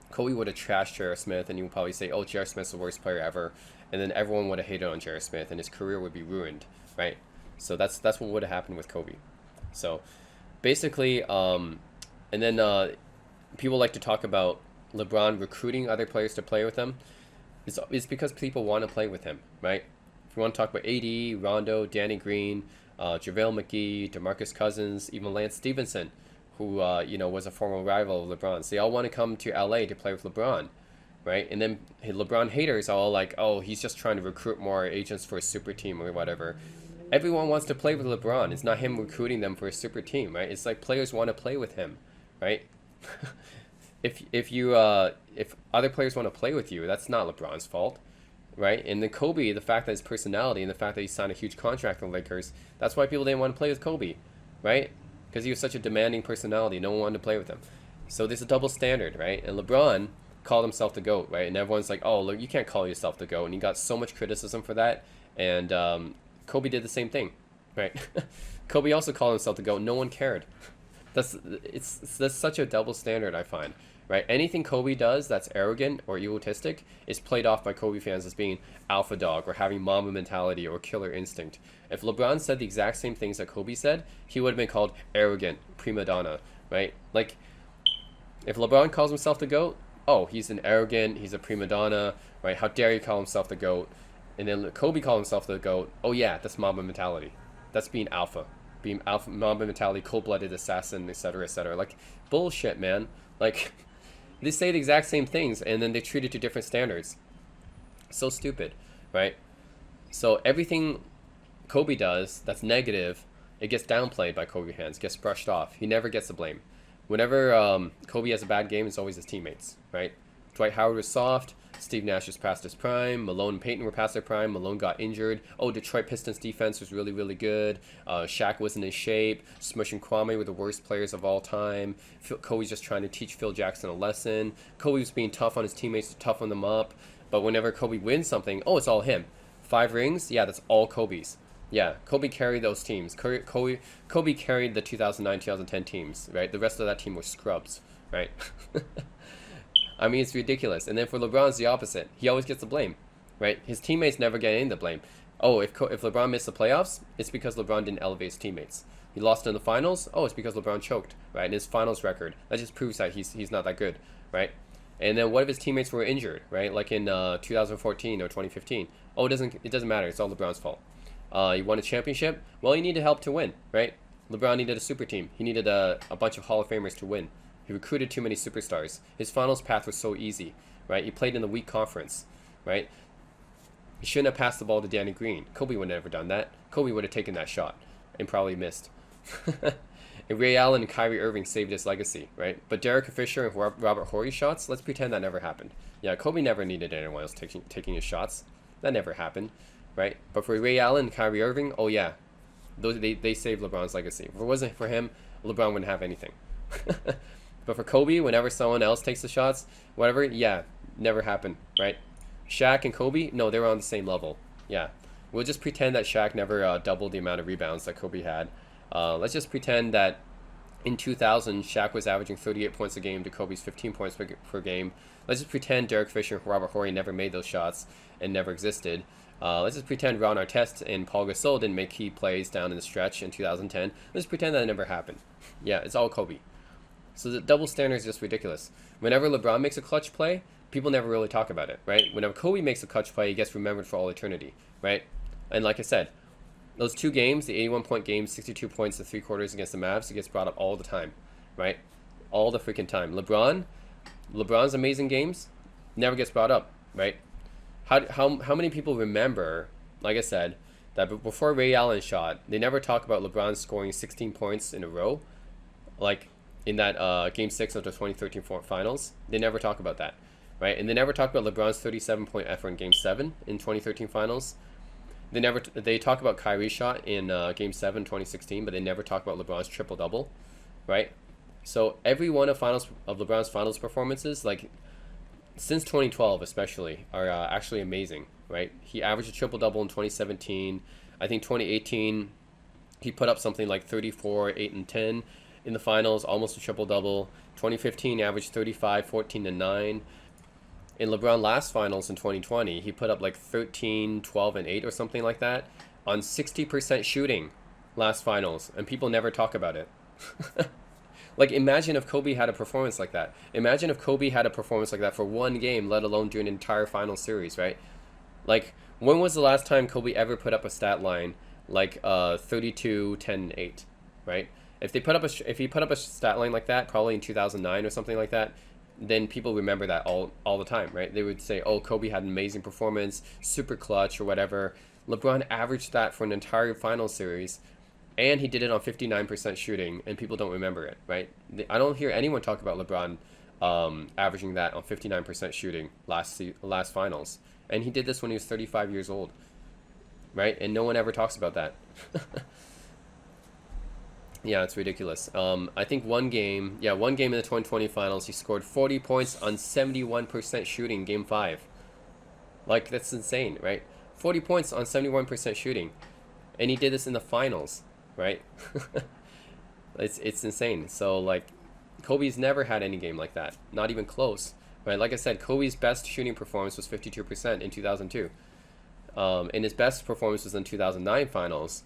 Speaker 1: Kobe would have trashed J.R. Smith, and he would probably say, "Oh, J.R. Smith's the worst player ever," and then everyone would have hated on J.R. Smith, and his career would be ruined, right? So that's what would have happened with Kobe. So basically, and then people like to talk about LeBron recruiting other players to play with him. It's because people want to play with him, right? If you want to talk about AD, Rondo, Danny Green, JaVale McGee, DeMarcus Cousins, even Lance Stevenson, who was a former rival of LeBron's. They all want to come to LA to play with LeBron, right? And then LeBron haters are all like, oh, he's just trying to recruit more agents for a super team or whatever. Everyone wants to play with LeBron. It's not him recruiting them for a super team, right? It's like players want to play with him, right? If other players want to play with you, that's not LeBron's fault, right? And then Kobe, the fact that his personality and the fact that he signed a huge contract with the Lakers, that's why people didn't want to play with Kobe, right? Because he was such a demanding personality, no one wanted to play with him. So there's a double standard, right? And LeBron called himself the GOAT, right? And everyone's like, oh, look, you can't call yourself the GOAT, and he got so much criticism for that. And Kobe did the same thing, right? Kobe also called himself the GOAT. No one cared. That's such a double standard, I find, right? Anything Kobe does that's arrogant or egotistic is played off by Kobe fans as being alpha dog or having Mamba mentality or killer instinct. If LeBron said the exact same things that Kobe said, he would have been called arrogant, prima donna, right? Like, if LeBron calls himself the GOAT, oh, he's an arrogant, he's a prima donna, right? How dare you call himself the GOAT? And then Kobe called himself the GOAT. Oh yeah, that's Mamba mentality. That's being alpha. Being alpha, Mamba mentality, cold-blooded assassin, etc., etc. Like, bullshit, man. Like, they say the exact same things, and then they treat it to different standards. So stupid, right? So everything Kobe does that's negative, it gets downplayed by Kobe fans, gets brushed off. He never gets the blame. Whenever Kobe has a bad game, it's always his teammates, right? Dwight Howard was soft. Steve Nash was past his prime. Malone and Peyton were past their prime. Malone got injured. Oh, Detroit Pistons defense was really, really good. Shaq wasn't in shape. Smush and Kwame were the worst players of all time. Kobe's just trying to teach Phil Jackson a lesson. Kobe was being tough on his teammates to toughen them up. But whenever Kobe wins something, oh, it's all him. 5 rings? Yeah, that's all Kobe's. Yeah, Kobe carried those teams. Kobe carried the 2009-2010 teams, right? The rest of that team was scrubs, right? I mean, it's ridiculous. And then for LeBron, it's the opposite. He always gets the blame, right? His teammates never get any of the blame. Oh, if LeBron missed the playoffs, it's because LeBron didn't elevate his teammates. He lost in the finals. Oh, it's because LeBron choked, right? And his finals record, that just proves that he's not that good, right? And then what if his teammates were injured, right? Like in 2014 or 2015. Oh, it doesn't matter. It's all LeBron's fault. He won a championship. Well, he needed help to win, right? LeBron needed a super team. He needed a bunch of Hall of Famers to win. He recruited too many superstars. His finals path was so easy, right? He played in the weak conference, right? He shouldn't have passed the ball to Danny Green. Kobe would have never done that. Kobe would have taken that shot and probably missed. And Ray Allen and Kyrie Irving saved his legacy, right? But Derek Fisher and Robert Horry's shots, let's pretend that never happened. Yeah, Kobe never needed anyone else taking his shots. That never happened, right? But for Ray Allen and Kyrie Irving, oh yeah, they saved LeBron's legacy. If it wasn't for him, LeBron wouldn't have anything. But for Kobe, whenever someone else takes the shots, whatever, yeah, never happened, right? Shaq and Kobe, no, they were on the same level. Yeah, we'll just pretend that Shaq never doubled the amount of rebounds that Kobe had. Let's just pretend that in 2000, Shaq was averaging 38 points a game to Kobe's 15 points per game. Let's just pretend Derek Fisher and Robert Horry never made those shots and never existed. Let's just pretend Ron Artest and Paul Gasol didn't make key plays down in the stretch in 2010. Let's pretend that never happened. Yeah, it's all Kobe. So the double standard is just ridiculous. Whenever LeBron makes a clutch play, people never really talk about it, right? Whenever Kobe makes a clutch play, he gets remembered for all eternity, right? And like I said, those 2 games, the 81-point game, 62 points to 3 quarters against the Mavs, it gets brought up all the time, right? All the freaking time. LeBron's amazing games never gets brought up, right? How many people remember, like I said, that before Ray Allen shot, they never talk about LeBron scoring 16 points in a row, like in that Game 6 of the 2013 Finals. They never talk about that, right? And they never talk about LeBron's 37-point effort in Game 7 in 2013 Finals. They talk about Kyrie's shot in Game 7 2016, but they never talk about LeBron's triple-double, right? So every one of LeBron's finals performances, like since 2012 especially, are actually amazing, right? He averaged a triple-double in 2017. I think 2018, he put up something like 34, 8, and 10 in the finals, almost a triple-double. 2015, he averaged 35, 14, and 9. In LeBron last finals in 2020, he put up like 13, 12, and 8 or something like that on 60% shooting last finals, and people never talk about it. Like, imagine if Kobe had a performance like that. Imagine if Kobe had a performance like that for one game, let alone during an entire final series, right? Like, when was the last time Kobe ever put up a stat line like 32, 10, 8, right? If he put up a stat line like that, probably in 2009 or something like that, then people remember that all the time, right? They would say, "Oh, Kobe had an amazing performance, super clutch or whatever." LeBron averaged that for an entire final series, and he did it on 59% shooting, and people don't remember it, right? I don't hear anyone talk about LeBron averaging that on 59% shooting last finals, and he did this when he was 35 years old, right? And no one ever talks about that. Yeah, it's ridiculous. I think one game in the 2020 finals, he scored 40 points on 71% shooting, game five. Like, that's insane, right? 40 points on 71% shooting. And he did this in the finals, right? It's insane. So, like, Kobe's never had any game like that, not even close, right? Like I said, Kobe's best shooting performance was 52% in 2002. And his best performance was in 2009 finals.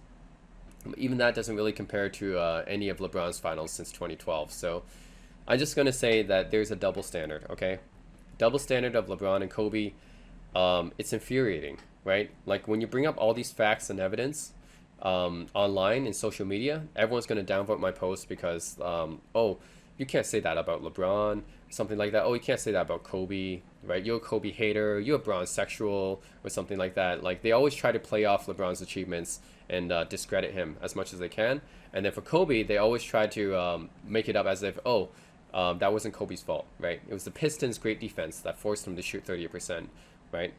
Speaker 1: Even that doesn't really compare to any of LeBron's finals since 2012. So I'm just going to say that there's a double standard, okay? Double standard of LeBron and Kobe. It's infuriating, right? Like, when you bring up all these facts and evidence online in social media, everyone's going to downvote my post because, oh, you can't say that about LeBron, something like that. Oh, you can't say that about Kobe, right? You're a Kobe hater, you're a Bron sexual, or something like that. Like, they always try to play off LeBron's achievements and discredit him as much as they can. And then for Kobe, they always try to make it up as if, oh, that wasn't Kobe's fault, right? It was the Pistons' great defense that forced him to shoot 30%, right?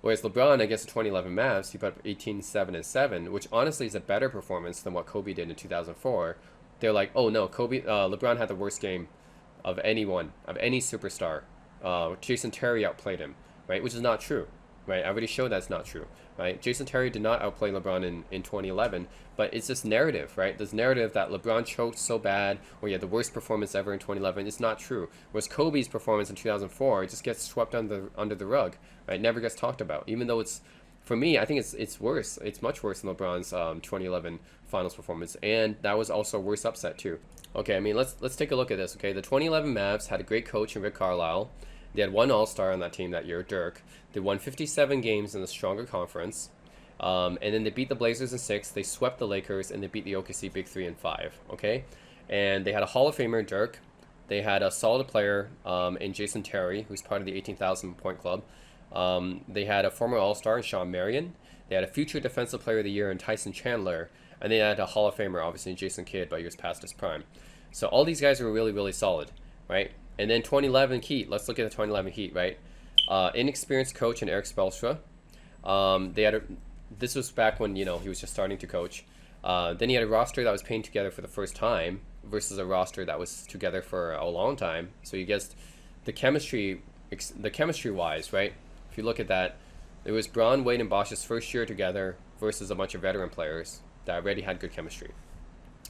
Speaker 1: Whereas LeBron, I guess, the 2011 Mavs, he put up 18, 7, and 7, which honestly is a better performance than what Kobe did in 2004. They're like, oh no, LeBron had the worst game of anyone, of any superstar. Jason Terry outplayed him, right? Which is not true, right? I already showed that's not true, right? Jason Terry did not outplay LeBron in 2011, but it's this narrative, right? This narrative that LeBron choked so bad, or he had the worst performance ever in 2011. It's not true. Whereas Kobe's performance in 2004, it just gets swept under the rug, right? Never gets talked about, even though it's, for me, I think it's worse. It's much worse than LeBron's 2011 Finals performance, and that was also a worse upset too. Okay, I mean, let's take a look at this. Okay, the 2011 Mavs had a great coach in Rick Carlisle. They had one All-Star on that team that year, Dirk. They won 57 games in the stronger conference, and then they beat the Blazers in 6. They swept the Lakers, and they beat the OKC Big 3 in 5. Okay, and they had a Hall of Famer, Dirk. They had a solid player in Jason Terry, who's part of the 18,000 point club. They had a former All-Star in Sean Marion. They had a future Defensive Player of the Year in Tyson Chandler. And they had a Hall of Famer, obviously, in Jason Kidd, but he was past his prime. So all these guys were really, really solid, right? And then 2011 Heat. Let's look at the 2011 Heat, right? Inexperienced coach in Eric Spoelstra. This was back when, he was just starting to coach. Then he had a roster that was paying together for the first time versus a roster that was together for a long time. So you guess the chemistry wise, right? If you look at that, it was Braun, Wade, and Bosch's first year together versus a bunch of veteran players that already had good chemistry.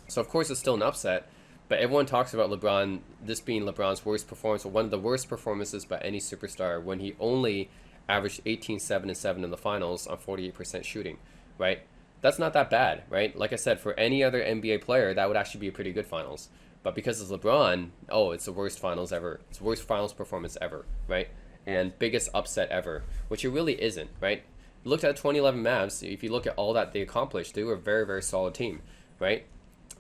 Speaker 1: So of course it's still an upset, but everyone talks about LeBron, this being LeBron's worst performance, or one of the worst performances by any superstar, when he only averaged 18, 7, and 7 in the finals on 48% shooting, right? That's not that bad, right? Like I said, for any other NBA player, that would actually be a pretty good finals. But because it's LeBron, oh, it's the worst finals ever. It's the worst finals performance ever, right? And biggest upset ever, which it really isn't, right? Looked at 2011 Mavs. If you look at all that they accomplished, they were a very, very solid team, right?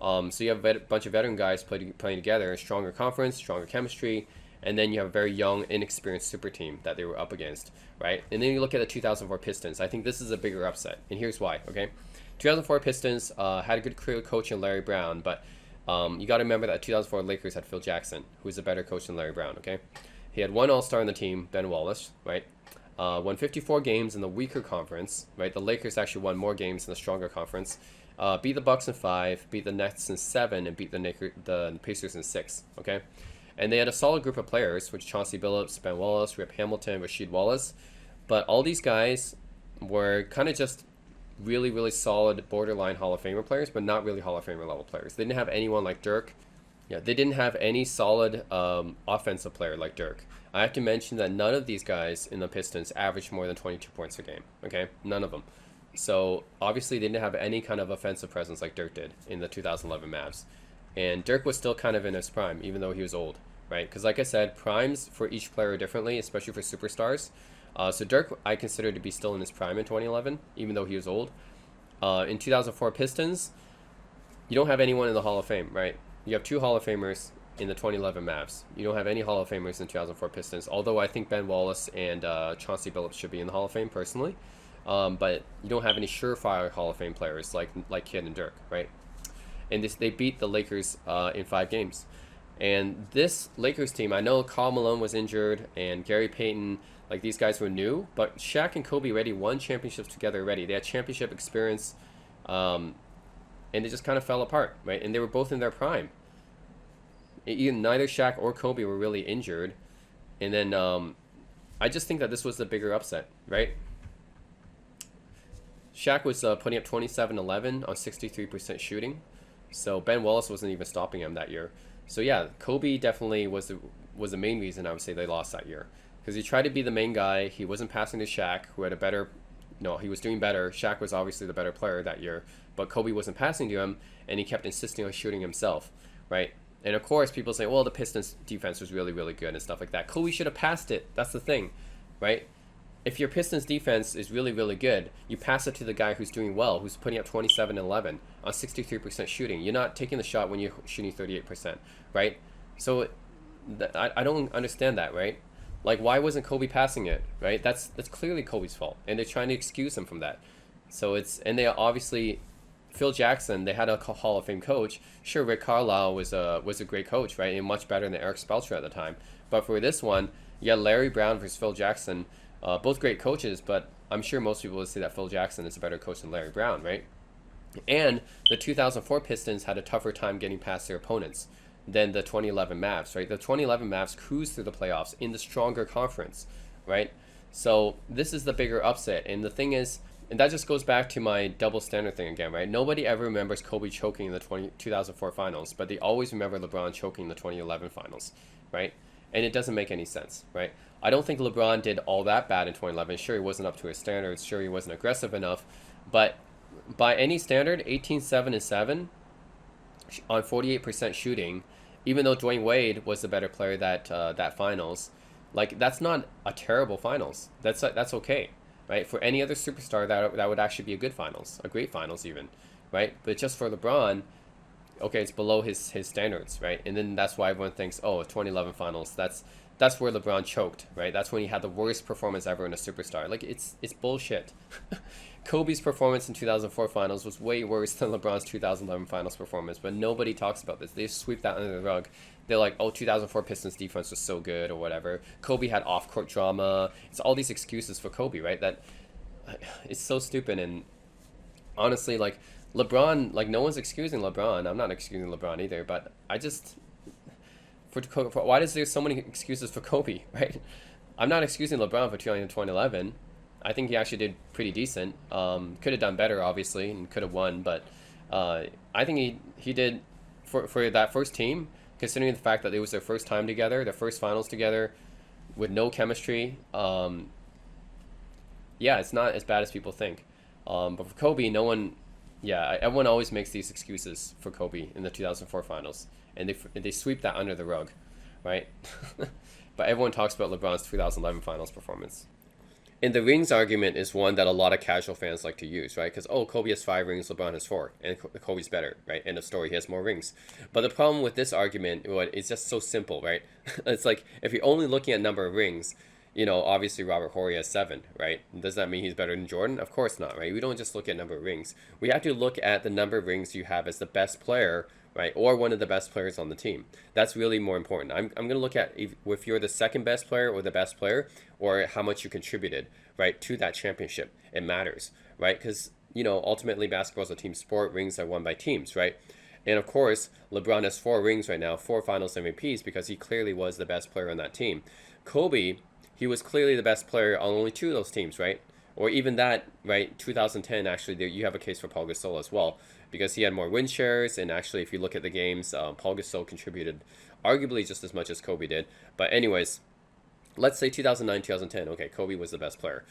Speaker 1: So you have a bunch of veteran guys playing together, a stronger conference, stronger chemistry, and then you have a very young, inexperienced super team that they were up against, right? And then you look at the 2004 Pistons. I think this is a bigger upset, and here's why, okay? 2004 Pistons had a good career coach in Larry Brown, but you got to remember that 2004 Lakers had Phil Jackson, who was a better coach than Larry Brown, okay? He had one All-Star on the team, Ben Wallace, right? Won 54 games in the weaker conference, right? The Lakers actually won more games in the stronger conference. Beat the Bucks in 5, beat the Nets in 7, and beat the Pacers in 6, okay? And they had a solid group of players, which Chauncey Billups, Ben Wallace, Rip Hamilton, Rasheed Wallace. But all these guys were kind of just really, really solid borderline Hall of Famer players, but not really Hall of Famer level players. They didn't have anyone like Dirk. Yeah, they didn't have any solid offensive player like Dirk. I have to mention that none of these guys in the Pistons averaged more than 22 points a game, okay? None of them. So, obviously, they didn't have any kind of offensive presence like Dirk did in the 2011 Mavs. and Dirk was still kind of in his prime, even though he was old, right? Because like I said, primes for each player are differently, especially for superstars. So Dirk, I consider to be still in his prime in 2011, even though he was old. In 2004 Pistons, you don't have anyone in the Hall of Fame, right? You have two Hall of Famers in the 2011 Mavs. You don't have any Hall of Famers in 2004 Pistons, although I think Ben Wallace and Chauncey Billups should be in the Hall of Fame personally. But you don't have any surefire Hall of Fame players like Kidd and Dirk, right? And they beat the Lakers in 5 games. And this Lakers team, I know Karl Malone was injured and Gary Payton, like these guys were new, but Shaq and Kobe already won championships together already. They had championship experience, and it just kind of fell apart, right? And they were both in their prime. Neither Shaq or Kobe were really injured. And then I just think that this was the bigger upset, right? Shaq was putting up 27-11 on 63% shooting. So Ben Wallace wasn't even stopping him that year. So yeah, Kobe definitely was the main reason I would say they lost that year. Because he tried to be the main guy. He wasn't passing to Shaq, who had a better... No, he was doing better. Shaq was obviously the better player that year. But Kobe wasn't passing to him, and he kept insisting on shooting himself, right? And of course, people say, well, the Pistons defense was really, really good and stuff like that. Kobe should have passed it. That's the thing, right? If your Pistons defense is really, really good, you pass it to the guy who's doing well, who's putting up 27-11 on 63% shooting. You're not taking the shot when you're shooting 38%, right? So I don't understand that, right? Like, why wasn't Kobe passing it, right? That's clearly Kobe's fault, and they're trying to excuse him from that. So and they obviously, Phil Jackson, they had a Hall of Fame coach. Sure, Rick Carlisle was a great coach, right, and much better than Eric Spoelstra at the time. But for this one, you had Larry Brown versus Phil Jackson, both great coaches, but I'm sure most people would say that Phil Jackson is a better coach than Larry Brown, right? And the 2004 Pistons had a tougher time getting past their opponents than the 2011 Mavs, right? The 2011 Mavs cruised through the playoffs in the stronger conference, right? So this is the bigger upset. And the thing is, and that just goes back to my double standard thing again, right? Nobody ever remembers Kobe choking in the 2004 finals, but they always remember LeBron choking in the 2011 finals, right? And it doesn't make any sense, right? I don't think LeBron did all that bad in 2011. Sure, he wasn't up to his standards. Sure, he wasn't aggressive enough. But by any standard, 18-7-7 on 48% shooting, even though Dwayne Wade was the better player that finals, like, that's not a terrible finals. That's okay, right? For any other superstar, that would actually be a good finals, a great finals even, right? But just for LeBron, okay, it's below his standards, right? And then that's why everyone thinks, oh, 2011 finals, that's where LeBron choked, right? That's when he had the worst performance ever in a superstar. Like, it's bullshit. Kobe's performance in 2004 finals was way worse than LeBron's 2011 finals performance, but nobody talks about this. They sweep that under the rug. They're like, oh, 2004 Pistons defense was so good or whatever. Kobe had off-court drama. It's all these excuses for Kobe, right? That it's so stupid. And honestly, like, LeBron, like, no one's excusing LeBron. I'm not excusing LeBron either, but I just... why is there so many excuses for Kobe, right? I'm not excusing LeBron for 2011. I think he actually did pretty decent. Could have done better, obviously, and could have won. But I think he did for that first team, considering the fact that it was their first time together, their first finals together, with no chemistry. Yeah, it's not as bad as people think. But for Kobe, no one. Yeah, everyone always makes these excuses for Kobe in the 2004 finals, and they sweep that under the rug, right? But everyone talks about LeBron's 2011 finals performance. And the rings argument is one that a lot of casual fans like to use, right? Because, oh, Kobe has 5 rings, LeBron has 4, and Kobe's better, right? End of story, he has more rings. But the problem with this argument, it's just so simple, right? It's like, if you're only looking at number of rings, obviously Robert Horry has 7, right? Does that mean he's better than Jordan? Of course not, right? We don't just look at number of rings. We have to look at the number of rings you have as the best player, right? Or one of the best players on the team. That's really more important. I'm going to look at if you're the second best player or the best player, or how much you contributed, right, to that championship. It matters, right? Because, ultimately basketball is a team sport. Rings are won by teams, right? And of course, LeBron has 4 rings right now, 4 finals MVPs, because he clearly was the best player on that team. Kobe, he was clearly the best player on only 2 of those teams, right? Or even that, right, 2010, actually, you have a case for Paul Gasol as well, because he had more win shares, and actually, if you look at the games, Paul Gasol contributed arguably just as much as Kobe did. But anyways, let's say 2009, 2010, okay, Kobe was the best player.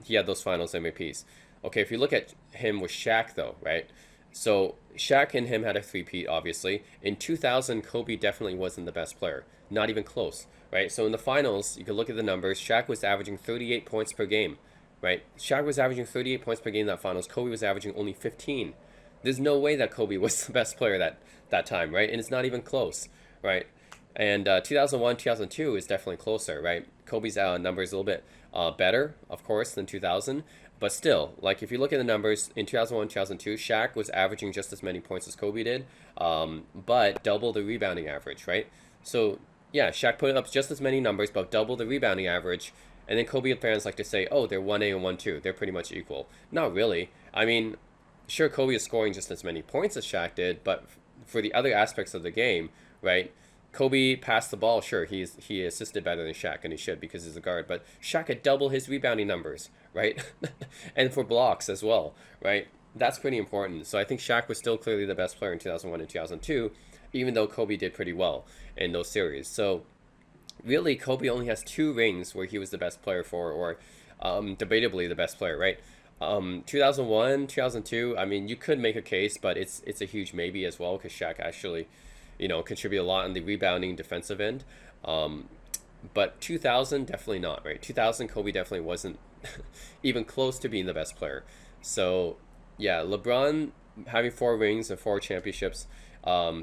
Speaker 1: He had those finals MVPs. Okay, if you look at him with Shaq, though, right, So Shaq and him had a three-peat, obviously. In 2000, Kobe definitely wasn't the best player, not even close, right? So in the finals, you can look at the numbers. Shaq was averaging 38 points per game, right? Shaq was averaging 38 points per game in that finals. Kobe was averaging only 15. There's no way that Kobe was the best player that time, right? And it's not even close, right? And 2001, 2002 is definitely closer, right? Kobe's number is a little bit better, of course, than 2000. But still, like if you look at the numbers in 2001, 2002, Shaq was averaging just as many points as Kobe did, but double the rebounding average, right? So yeah, Shaq put up just as many numbers, but double the rebounding average. And then Kobe fans like to say, oh, they're 1A and 1-2. They're pretty much equal. Not really. I mean, sure, Kobe is scoring just as many points as Shaq did, but for the other aspects of the game, right? Kobe passed the ball. Sure, he assisted better than Shaq, and he should because he's a guard. But Shaq had double his rebounding numbers, right? And for blocks as well, right? That's pretty important. So I think Shaq was still clearly the best player in 2001 and 2002, even though Kobe did pretty well in those series. So really, Kobe only has two rings where he was the best player for, or debatably the best player, right? 2001, 2002. I mean, you could make a case, but it's a huge maybe as well because Shaq actually, contribute a lot on the rebounding defensive end. Um, but 2000 definitely not, right? 2000 Kobe definitely wasn't even close to being the best player. So yeah, LeBron having four rings and four championships,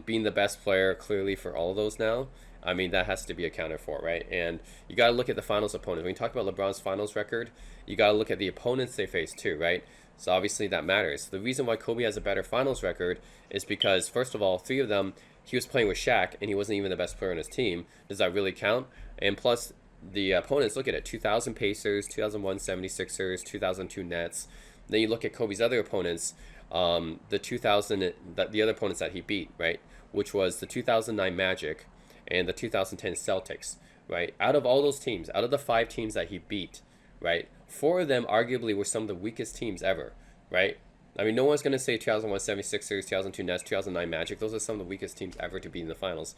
Speaker 1: being the best player clearly for all of those now. I mean, that has to be accounted for, right? And you got to look at the finals opponents. When you talk about LeBron's finals record, you got to look at the opponents they face too, right? So obviously that matters. The reason why Kobe has a better finals record is because, first of all, three of them, he was playing with Shaq and he wasn't even the best player on his team. Does that really count? And plus, the opponents, look at it, 2000 Pacers, 2001 76ers, 2002 Nets. Then you look at Kobe's other opponents, the 2000, the other opponents that he beat, right? Which was the 2009 Magic and the 2010 Celtics, right? Out of all those teams, out of the five teams that he beat, right? Four of them arguably were some of the weakest teams ever, right? I mean, no one's going to say 2001 76ers, 2002 Nets, 2009 Magic. Those are some of the weakest teams ever to be in the finals.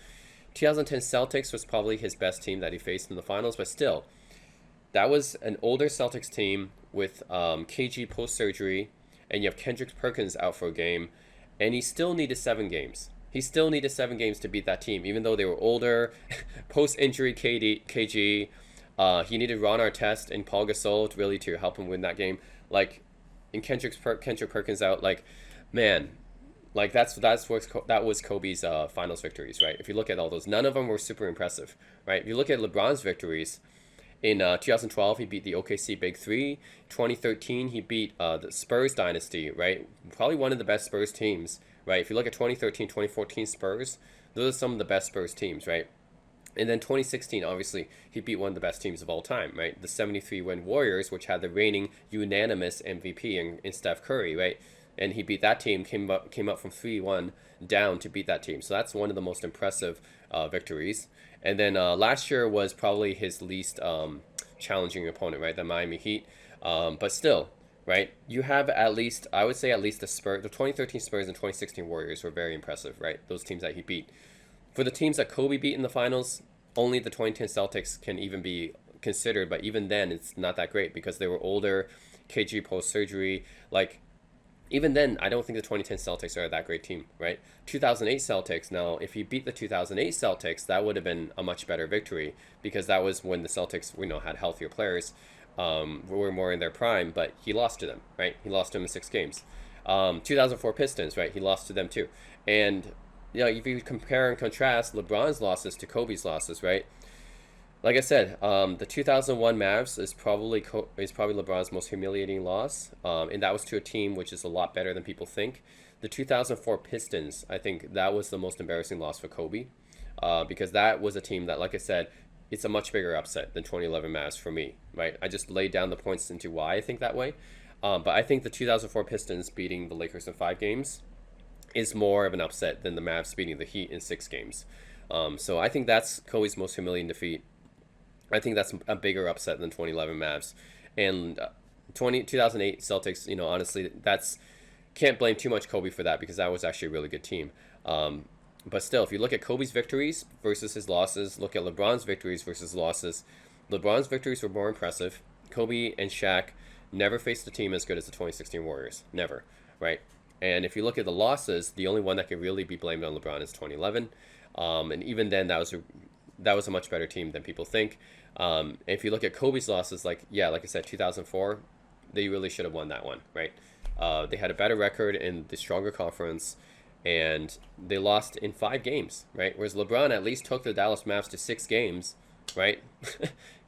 Speaker 1: 2010 Celtics was probably his best team that he faced in the finals, but still, that was an older Celtics team with KG post surgery, and you have Kendrick Perkins out for a game, and he still needed 7 games. He still needed 7 games to beat that team, even though they were older, post injury KG. He needed Ron Artest and Paul Gasol to really to help him win that game. Like, and Kendrick Perkins out, like, man, like that was Kobe's finals victories, right? If you look at all those, none of them were super impressive, right? If you look at LeBron's victories, in 2012, he beat the OKC Big Three. 2013, he beat the Spurs dynasty, right? Probably one of the best Spurs teams, right? If you look at 2013, 2014 Spurs, those are some of the best Spurs teams, right? And then 2016, obviously, he beat one of the best teams of all time, right? The 73-win Warriors, which had the reigning unanimous MVP in Steph Curry, right? And he beat that team, came up from 3-1 down to beat that team. So that's one of the most impressive victories. And then last year was probably his least challenging opponent, right? The Miami Heat. But still, right? You have at least, I would say at least the 2013 Spurs and 2016 Warriors were very impressive, right? Those teams that he beat. For the teams that Kobe beat in the finals, only the 2010 Celtics can even be considered. But even then, it's not that great because they were older, KG post surgery. Like, even then, I don't think the 2010 Celtics are that great team, right? 2008 Celtics, now, if he beat the 2008 Celtics, that would have been a much better victory because that was when the Celtics, had healthier players, were more in their prime, but he lost to them, right? He lost to them in 6 games. 2004 Pistons, right? He lost to them too. And, if you compare and contrast LeBron's losses to Kobe's losses, right? Like I said, the 2001 Mavs is probably LeBron's most humiliating loss, and that was to a team which is a lot better than people think. The 2004 Pistons, I think that was the most embarrassing loss for Kobe, because that was a team that, like I said, it's a much bigger upset than 2011 Mavs for me, right? I just laid down the points into why I think that way, but I think the 2004 Pistons beating the Lakers in 5 games is more of an upset than the Mavs beating the Heat in 6 games. So I think that's Kobe's most humiliating defeat. I think that's a bigger upset than 2011 Mavs. And 2008 Celtics, honestly, can't blame too much Kobe for that because that was actually a really good team. But still, if you look at Kobe's victories versus his losses, look at LeBron's victories versus losses, LeBron's victories were more impressive. Kobe and Shaq never faced a team as good as the 2016 Warriors. Never, right? And if you look at the losses, the only one that can really be blamed on LeBron is 2011. And even then, that was a much better team than people think. If you look at Kobe's losses, like I said, 2004, they really should have won that one, right? They had a better record in the stronger conference, and they lost in 5 games, right? Whereas LeBron at least took the Dallas Mavs to 6 games, right?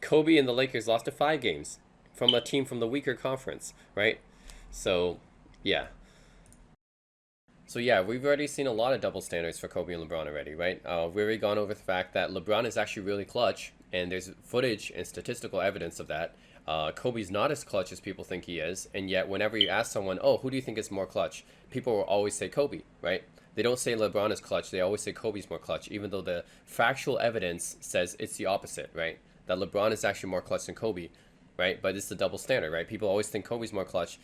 Speaker 1: Kobe and the Lakers lost to 5 games from a team from the weaker conference, right? So, yeah. So yeah, we've already seen a lot of double standards for Kobe and LeBron already, right? We've already gone over the fact that LeBron is actually really clutch, and there's footage and statistical evidence of that. Kobe's not as clutch as people think he is, and yet whenever you ask someone, oh, who do you think is more clutch? People will always say Kobe, right? They don't say LeBron is clutch, they always say Kobe's more clutch, even though the factual evidence says it's the opposite, right? That LeBron is actually more clutch than Kobe, right? But it's the double standard, right? People always think Kobe's more clutch,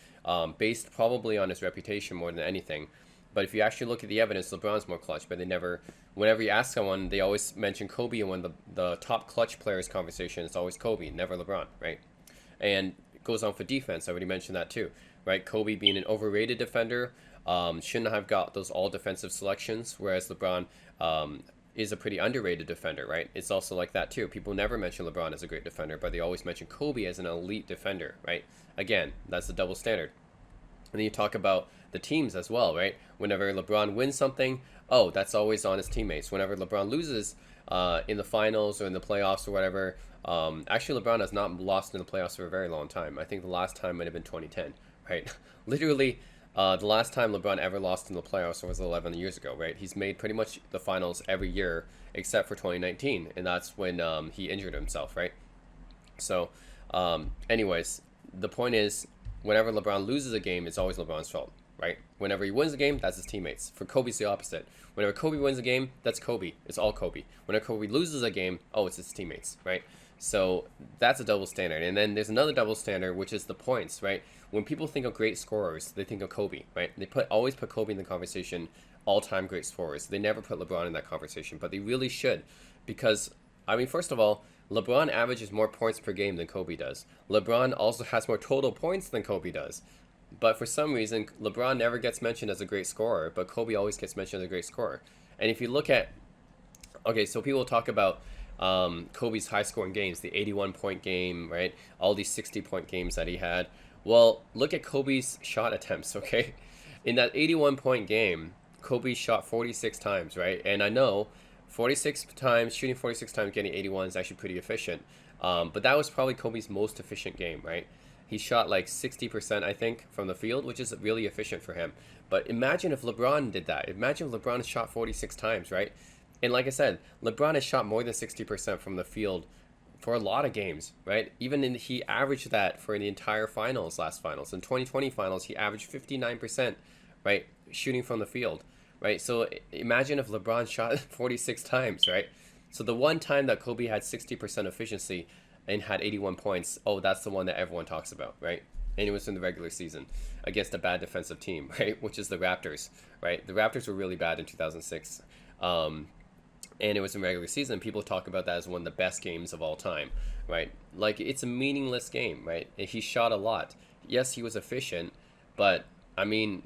Speaker 1: based probably on his reputation more than anything. But if you actually look at the evidence, LeBron's more clutch. But they never, whenever you ask someone, they always mention Kobe. And when the top clutch players conversation, it's always Kobe, never LeBron, right? And it goes on for defense. I already mentioned that too, right? Kobe being an overrated defender, shouldn't have got those all defensive selections, whereas LeBron is a pretty underrated defender, right? It's also like that too. People never mention LeBron as a great defender, but they always mention Kobe as an elite defender, right? Again, that's the double standard. And then you talk about the teams as well, right? Whenever LeBron wins something, oh, that's always on his teammates. Whenever LeBron loses in the finals or in the playoffs or whatever, actually LeBron has not lost in the playoffs for a very long time. I think the last time might have been 2010, right? Literally, the last time LeBron ever lost in the playoffs was 11 years ago, right? He's made pretty much the finals every year except for 2019, and that's when he injured himself, right? So, anyways, the point is, whenever LeBron loses a game, it's always LeBron's fault, right? Whenever he wins a game, that's his teammates. For Kobe, it's the opposite. Whenever Kobe wins a game, that's Kobe. It's all Kobe. Whenever Kobe loses a game, oh, it's his teammates, right? So that's a double standard. And then there's another double standard, which is the points, right? When people think of great scorers, they think of Kobe, right? They always put Kobe in the conversation, all-time great scorers. They never put LeBron in that conversation, but they really should, because, I mean, first of all, LeBron averages more points per game than Kobe does. LeBron also has more total points than Kobe does. But for some reason, LeBron never gets mentioned as a great scorer, but Kobe always gets mentioned as a great scorer. And if you look at, okay, so people talk about Kobe's high-scoring games, the 81-point game, right? All these 60-point games that he had. Well, look at Kobe's shot attempts, okay? In that 81-point game, Kobe shot 46 times, right? And I know 46 times, shooting 46 times, getting 81 is actually pretty efficient. But that was probably Kobe's most efficient game, right? He shot like 60%, I think, from the field, which is really efficient for him. But imagine if LeBron did that. Imagine if LeBron shot 46 times, right? And like I said, LeBron has shot more than 60% from the field for a lot of games, right? He averaged that for the entire finals, last finals. In 2020 finals, he averaged 59%, right, shooting from the field, right? So imagine if LeBron shot 46 times, right? So the one time that Kobe had 60% efficiency and had 81 points, oh, that's the one that everyone talks about, right? And it was in the regular season against a bad defensive team, right? Which is the Raptors, right? The Raptors were really bad in 2006. And it was in regular season. People talk about that as one of the best games of all time, right? Like, it's a meaningless game, right? He shot a lot. Yes, he was efficient, but, I mean,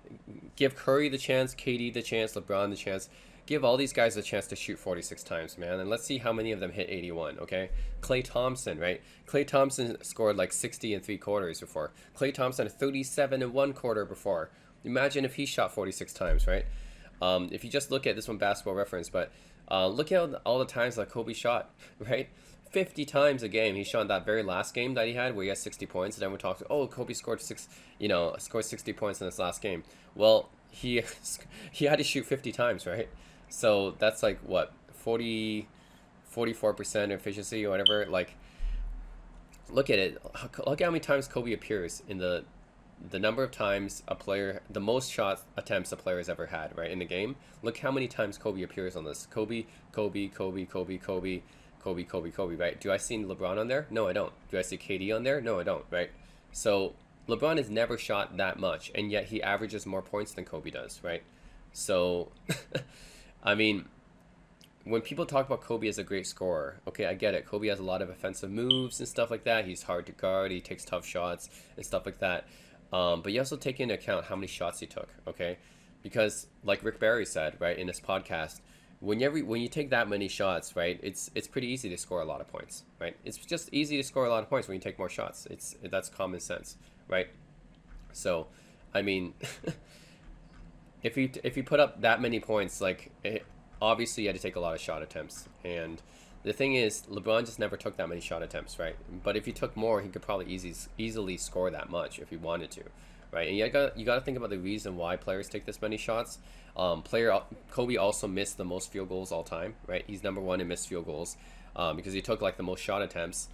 Speaker 1: give Curry the chance, KD the chance, LeBron the chance. Give all these guys a chance to shoot 46 times, man. And let's see how many of them hit 81, okay? Klay Thompson, right? Klay Thompson scored like 60 in 3 quarters before. Klay Thompson 37 in 1 quarter before. Imagine if he shot 46 times, right? If you just look at this one, Basketball Reference, but look at all the times that Kobe shot, right? 50 times a game. He shot that very last game that he had where he had 60 points. And then we talked, oh, Kobe scored 60 points in this last game. Well, he had to shoot 50 times, right? So that's like what, 44% efficiency or whatever. Like, look at it. Look how many times Kobe appears in the number of times a player, the most shot attempts a player has ever had, right, in the game. Look how many times Kobe appears on this. Kobe, Kobe, Kobe, Kobe, Kobe, Kobe, Kobe, Kobe, right? Do I see LeBron on there? No, I don't. Do I see KD on there? No, I don't, right? So LeBron has never shot that much, and yet he averages more points than Kobe does, right? So, I mean, when people talk about Kobe as a great scorer, okay, I get it. Kobe has a lot of offensive moves and stuff like that. He's hard to guard. He takes tough shots and stuff like that. But you also take into account how many shots he took, okay? because like Rick Barry said, right, in his podcast, when you take that many shots, right, it's pretty easy to score a lot of points, right? It's just easy to score a lot of points when you take more shots. That's common sense, right? So, I mean, if you put up that many points, obviously you had to take a lot of shot attempts. And the thing is, LeBron just never took that many shot attempts, right? But if he took more, he could probably easily score that much if he wanted to, right? And you got to think about the reason why players take this many shots. Kobe also missed the most field goals all time, right? He's number one in missed field goals, because he took like the most shot attempts.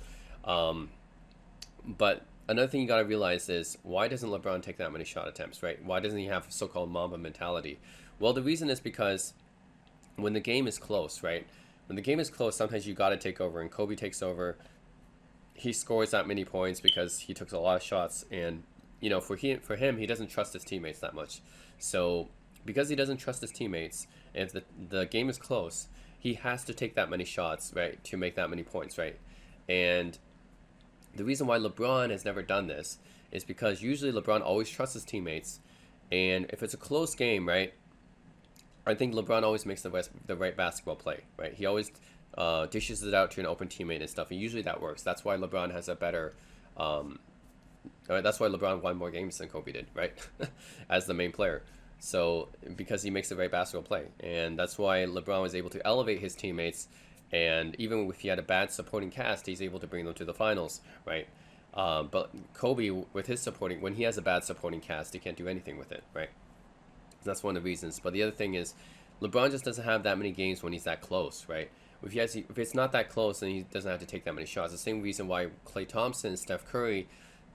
Speaker 1: But another thing you got to realize is, why doesn't LeBron take that many shot attempts, right? Why doesn't he have so-called Mamba mentality? Well, the reason is because when the game is close, right? When the game is close, sometimes you got to take over, and Kobe takes over. He scores that many points because he took a lot of shots, and for him, he doesn't trust his teammates that much. So because he doesn't trust his teammates, and if the game is close, he has to take that many shots, right, to make that many points, right? And the reason why LeBron has never done this is because usually LeBron always trusts his teammates, and if it's a close game, right, I think LeBron always makes the right basketball play, right? He always dishes it out to an open teammate and stuff, and usually that works. That's why LeBron has a better, that's why LeBron won more games than Kobe did, right? As the main player. So because he makes the right basketball play, and that's why LeBron was able to elevate his teammates, and even if he had a bad supporting cast, he's able to bring them to the finals, right? But Kobe, with his supporting, when he has a bad supporting cast, he can't do anything with it, right? That's one of the reasons. But the other thing is, LeBron just doesn't have that many games when he's that close, right? If it's not that close, then he doesn't have to take that many shots. The same reason why Klay Thompson and Steph Curry,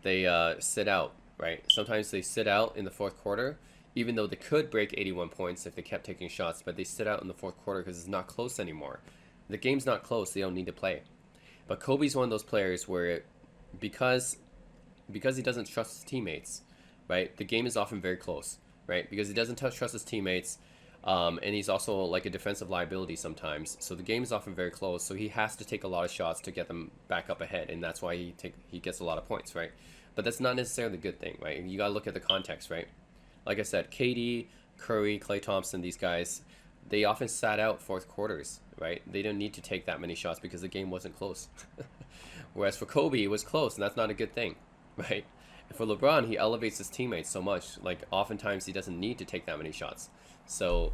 Speaker 1: they sit out, right? Sometimes they sit out in the fourth quarter, even though they could break 81 points if they kept taking shots, but they sit out in the fourth quarter because it's not close anymore. The game's not close, they don't need to play. But Kobe's one of those players where, because he doesn't trust his teammates, right, the game is often very close, right? Because he doesn't trust his teammates, and he's also like a defensive liability sometimes. So the game is often very close, so he has to take a lot of shots to get them back up ahead, and that's why he gets a lot of points, right? But that's not necessarily a good thing, right? You got to look at the context, right? Like I said, KD, Curry, Klay Thompson, these guys, they often sat out fourth quarters, right? They didn't need to take that many shots because the game wasn't close. Whereas for Kobe, it was close, and that's not a good thing, right? And for LeBron, he elevates his teammates so much. Like, oftentimes he doesn't need to take that many shots. So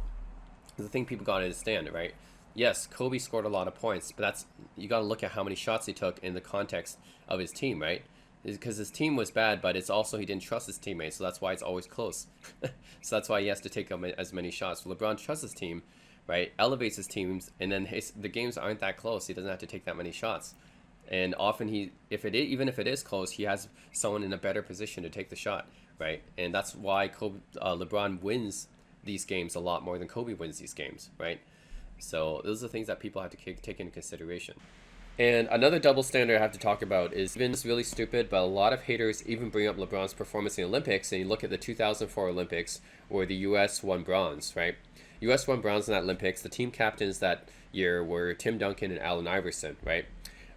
Speaker 1: the thing people got to understand, right? Yes, Kobe scored a lot of points, but you got to look at how many shots he took in the context of his team, right? Because his team was bad, but it's also he didn't trust his teammates, so that's why it's always close. So that's why he has to take as many shots. LeBron trusts his team, right? Elevates his teams, and then the games aren't that close. He doesn't have to take that many shots. And often even if it is close, he has someone in a better position to take the shot, right? And that's why LeBron wins these games a lot more than Kobe wins these games, right? So those are the things that people have to take into consideration. And another double standard I have to talk about is, even it's really stupid, but a lot of haters even bring up LeBron's performance in the Olympics, and you look at the 2004 Olympics where the U.S. won bronze, right? U.S. won bronze in that Olympics. The team captains that year were Tim Duncan and Allen Iverson, right?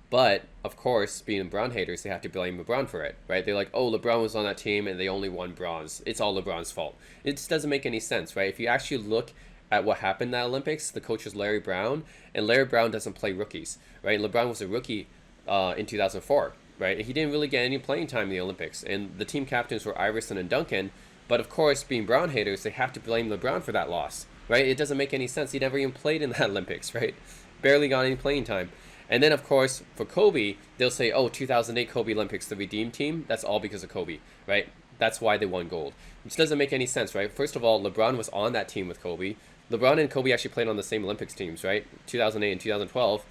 Speaker 1: But, of course, being Brown haters, they have to blame LeBron for it, right? They're like, oh, LeBron was on that team and they only won bronze. It's all LeBron's fault. It just doesn't make any sense, right? If you actually look at what happened in that Olympics, the coach was Larry Brown, and Larry Brown doesn't play rookies, right? LeBron was a rookie in 2004, right? He didn't really get any playing time in the Olympics, and the team captains were Iverson and Duncan, but of course, being Brown haters, they have to blame LeBron for that loss, right? It doesn't make any sense. He never even played in that Olympics, right? Barely got any playing time. And then, of course, for Kobe, they'll say, oh, 2008 Kobe Olympics, the redeemed team, that's all because of Kobe, right? That's why they won gold, which doesn't make any sense, right? First of all, LeBron was on that team with Kobe. LeBron and Kobe actually played on the same Olympics teams, right? 2008 and 2012.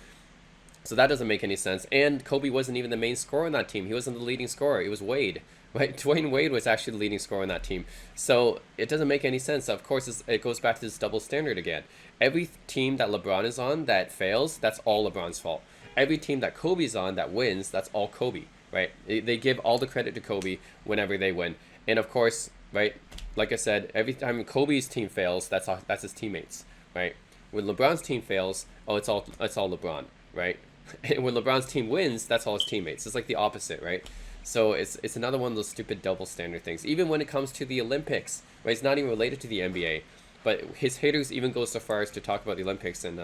Speaker 1: So that doesn't make any sense. And Kobe wasn't even the main scorer on that team. He wasn't the leading scorer. It was Wade, right? Dwayne Wade was actually the leading scorer on that team. So it doesn't make any sense. Of course, it goes back to this double standard again. Every team that LeBron is on that fails, that's all LeBron's fault. Every team that Kobe's on that wins, that's all Kobe, right? They give all the credit to Kobe whenever they win. And of course, right, like I said, every time Kobe's team fails, that's his teammates, right? When LeBron's team fails, oh, it's all LeBron, right? And when LeBron's team wins, that's all his teammates. It's like the opposite, right? So it's another one of those stupid double standard things. Even when it comes to the Olympics, right? It's not even related to the NBA. But his haters even go so far as to talk about the Olympics, and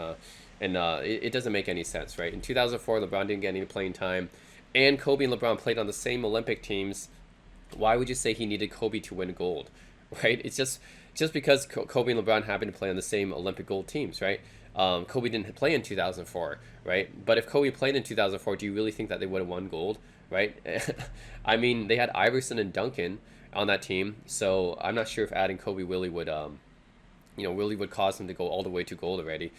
Speaker 1: it doesn't make any sense, right? In 2004, LeBron didn't get any playing time, and Kobe and LeBron played on the same Olympic teams. Why would you say he needed Kobe to win gold, right? It's just because Kobe and LeBron happened to play on the same Olympic gold teams, right? Kobe didn't play in 2004, right? But if Kobe played in 2004, do you really think that they would have won gold, right? I mean, they had Iverson and Duncan on that team, so I'm not sure if adding Kobe really would, really would cause them to go all the way to gold already.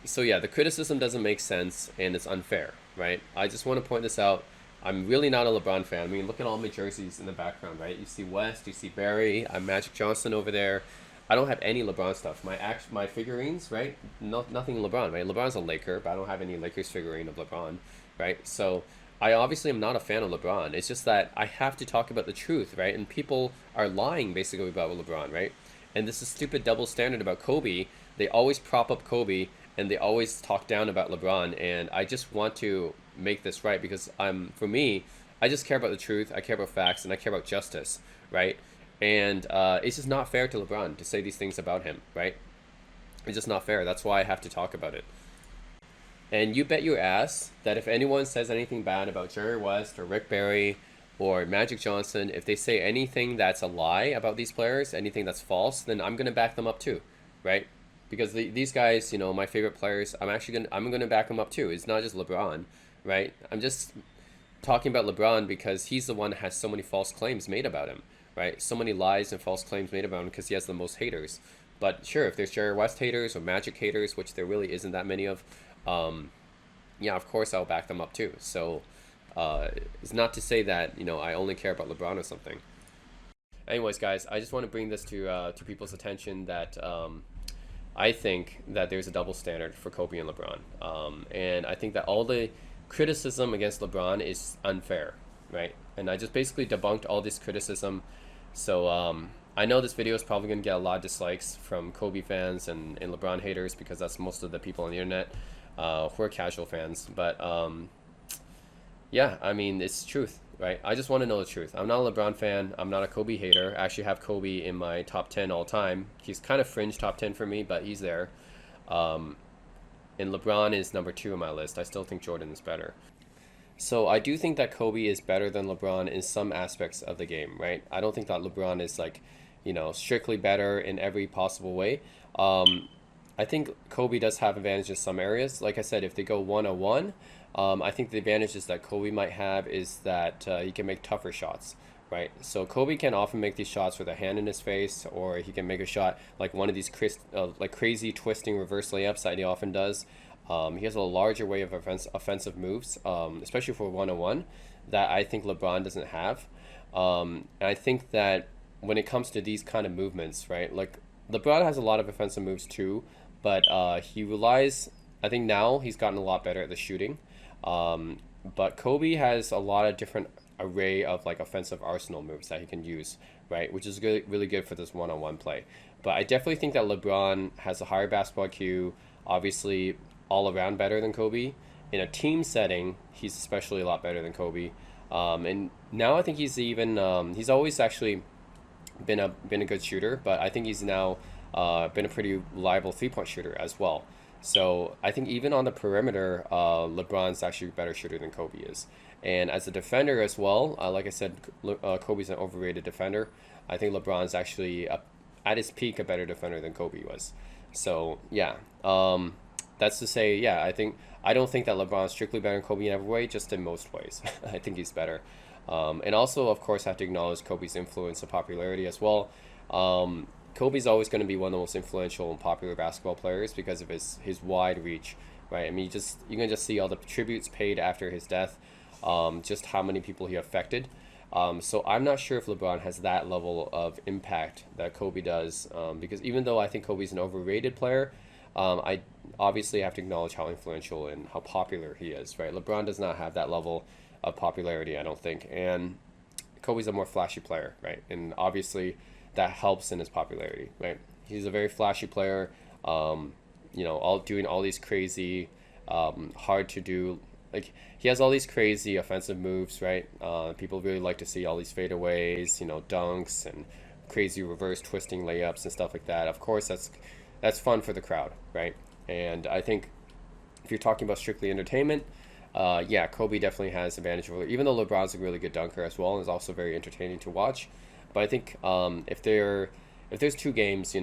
Speaker 1: So yeah, the criticism doesn't make sense and it's unfair, right? I just want to point this out. I'm really not a LeBron fan. I mean, look at all my jerseys in the background, right? You see West, you see Barry, I'm Magic Johnson over there. I don't have any LeBron stuff. My figurines, right? No, nothing LeBron, right? LeBron's a Laker, but I don't have any Lakers figurine of LeBron, right? So I obviously am not a fan of LeBron. It's just that I have to talk about the truth, right? And people are lying basically about LeBron, right? And this is stupid double standard about Kobe. They always prop up Kobe and they always talk down about LeBron. And I just want to make this right because for me, I just care about the truth. I care about facts and I care about justice, right? And it's just not fair to LeBron to say these things about him, right? It's just not fair. That's why I have to talk about it. And you bet your ass that if anyone says anything bad about Jerry West or Rick Barry or Magic Johnson, if they say anything that's a lie about these players, anything that's false, then I'm gonna back them up too, right? Because these guys, my favorite players, I'm gonna back them up too. It's not just LeBron, right? I'm just talking about LeBron because he's the one that has so many false claims made about him, right? So many lies and false claims made about him because he has the most haters. But sure, if there's Jerry West haters or Magic haters, which there really isn't that many of, um, yeah, of course I'll back them up too. So it's not to say that I only care about LeBron or something. Anyways, guys, I just want to bring this to people's attention that I think that there's a double standard for Kobe and LeBron, and I think that all the criticism against LeBron is unfair, right? And I just basically debunked all this criticism. So I know this video is probably going to get a lot of dislikes from Kobe fans and LeBron haters because that's most of the people on the internet who are casual fans. But yeah, I mean, it's truth, right? I just want to know the truth. I'm not a LeBron fan. I'm not a Kobe hater. I actually have Kobe in my top 10 all time. He's kind of fringe top 10 for me, but he's there. Um, and LeBron is number two on my list. I still think Jordan is better. So I do think that Kobe is better than LeBron in some aspects of the game, right? I don't think that LeBron is like, strictly better in every possible way. Um, I think Kobe does have advantages in some areas. Like I said, if they go one on one, I think the advantages that Kobe might have is that he can make tougher shots, right? So Kobe can often make these shots with a hand in his face, or he can make a shot like one of these like crazy twisting reverse layups that he often does. He has a larger way of offensive moves, especially for one on one, that I think LeBron doesn't have. And I think that when it comes to these kind of movements, right, like LeBron has a lot of offensive moves too, but he relies. I think now he's gotten a lot better at the shooting. Um, but Kobe has a lot of different array of like offensive arsenal moves that he can use, right? Which is good, really good for this one-on-one play. But I definitely think that LeBron has a higher basketball IQ, obviously all around better than Kobe. In a team setting, he's especially a lot better than Kobe. And now I think he's always actually been a good shooter, but I think he's now been a pretty reliable 3 point shooter as well. So I think even on the perimeter, LeBron's actually a better shooter than Kobe is. And as a defender as well, like I said, Kobe's an overrated defender. I think LeBron's actually at his peak a better defender than Kobe was. So yeah, that's to say, yeah, I don't think that LeBron's strictly better than Kobe in every way, just in most ways. I think he's better. And also, of course, have to acknowledge Kobe's influence and popularity as well. Kobe's always going to be one of the most influential and popular basketball players because of his wide reach, right? I mean, you can just see all the tributes paid after his death, just how many people he affected. So I'm not sure if LeBron has that level of impact that Kobe does, because even though I think Kobe's an overrated player, I obviously have to acknowledge how influential and how popular he is, right? LeBron does not have that level of popularity, I don't think, and Kobe's a more flashy player, right? And obviously that helps in his popularity, right? He's a very flashy player, all doing all these crazy, hard to do, like he has all these crazy offensive moves, right? People really like to see all these fadeaways, dunks and crazy reverse twisting layups and stuff like that. Of course, that's fun for the crowd, right? And I think if you're talking about strictly entertainment, yeah, Kobe definitely has advantage over. Even though LeBron's a really good dunker as well, and is also very entertaining to watch. But I think if there's two games,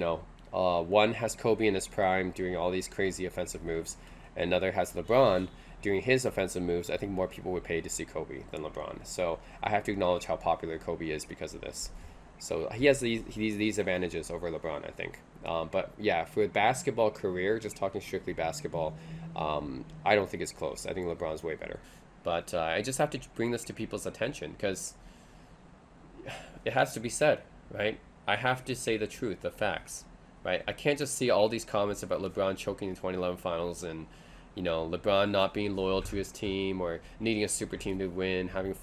Speaker 1: one has Kobe in his prime doing all these crazy offensive moves, and another has LeBron doing his offensive moves, I think more people would pay to see Kobe than LeBron. So I have to acknowledge how popular Kobe is because of this. So he has these advantages over LeBron, I think. But yeah, for a basketball career, just talking strictly basketball, I don't think it's close. I think LeBron's way better. But I just have to bring this to people's attention because it has to be said, right? I have to say the truth, the facts, right? I can't just see all these comments about LeBron choking the 2011 finals and, LeBron not being loyal to his team or needing a super team to win, having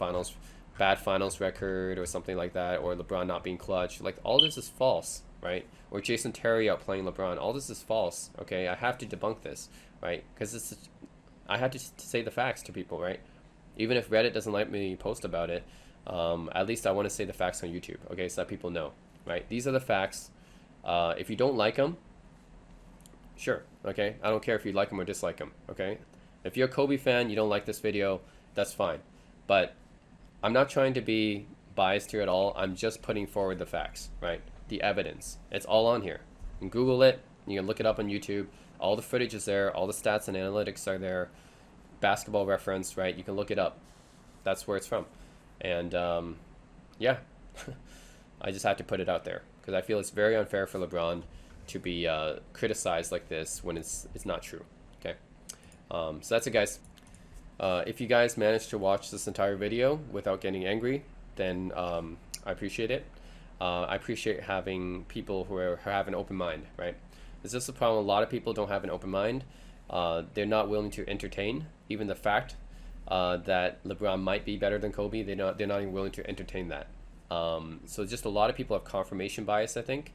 Speaker 1: bad finals record or something like that, or LeBron not being clutch. Like, all this is false, right? Or Jason Terry outplaying LeBron. All this is false, okay? I have to debunk this, right? Because I have to say the facts to people, right? Even if Reddit doesn't let me post about it, at least I want to say the facts on YouTube, okay, so that people know, right? These are the facts. If you don't like them, sure, okay? I don't care if you like them or dislike them, okay? If you're a Kobe fan, you don't like this video, that's fine. But I'm not trying to be biased here at all. I'm just putting forward the facts, right? The evidence. It's all on here. You can Google it. You can look it up on YouTube. All the footage is there. All the stats and analytics are there. Basketball Reference, right? You can look it up. That's where it's from. And yeah, I just had to put it out there because I feel it's very unfair for LeBron to be criticized like this when it's not true. Okay, so that's it, guys. If you guys managed to watch this entire video without getting angry, then I appreciate it. I appreciate having people who have an open mind, right? Is this a problem? A lot of people don't have an open mind. They're not willing to entertain even the fact that LeBron might be better than Kobe. They're not even willing to entertain that. So just a lot of people have confirmation bias, I think.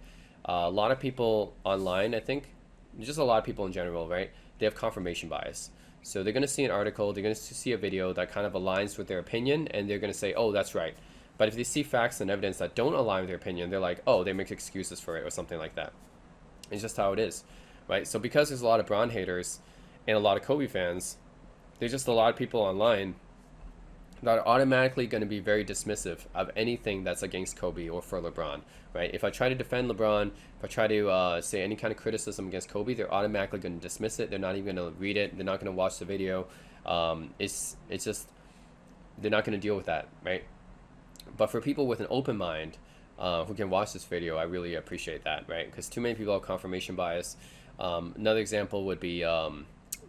Speaker 1: A lot of people online, I think, just a lot of people in general, right? They have confirmation bias. So they're going to see an article, they're going to see a video that kind of aligns with their opinion, and they're going to say, oh, that's right. But if they see facts and evidence that don't align with their opinion, they're like, oh, they make excuses for it or something like that. It's just how it is, right? So because there's a lot of Bron haters and a lot of Kobe fans, there's just a lot of people online that are automatically going to be very dismissive of anything that's against Kobe or for LeBron, right? If I try to defend LeBron, if I try to say any kind of criticism against Kobe, they're automatically going to dismiss it. They're not even going to read it. They're not going to watch the video. It's just, they're not going to deal with that, right? But for people with an open mind who can watch this video, I really appreciate that, right? Because too many people have confirmation bias. Another example would be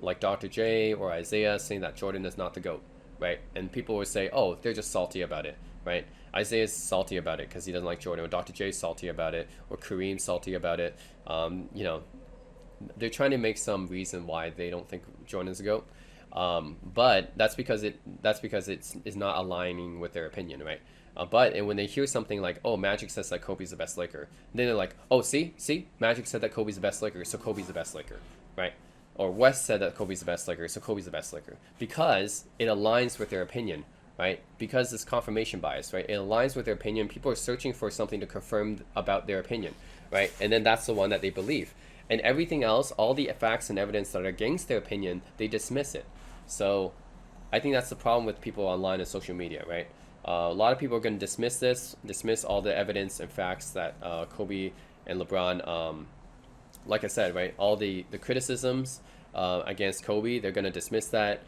Speaker 1: like Dr. J or Isaiah saying that Jordan is not the GOAT, right? And people would say, oh, they're just salty about it, right? Isaiah's salty about it because he doesn't like Jordan, or Dr. J's salty about it, or Kareem's salty about it. They're trying to make some reason why they don't think Jordan is a GOAT. But that's because it's not aligning with their opinion, right? And when they hear something like, oh, Magic says that Kobe's the best Laker, then they're like, oh, see, Magic said that Kobe's the best Laker, so Kobe's the best Laker, right? Or West said that Kobe's the best Laker, so Kobe's the best Laker. Because it aligns with their opinion, right? Because it's confirmation bias, right? It aligns with their opinion. People are searching for something to confirm about their opinion, right? And then that's the one that they believe. And everything else, all the facts and evidence that are against their opinion, they dismiss it. So I think that's the problem with people online and social media, right? A lot of people are going to dismiss all the evidence and facts that Kobe and LeBron, like I said, right, all the criticisms against Kobe, they're going to dismiss that.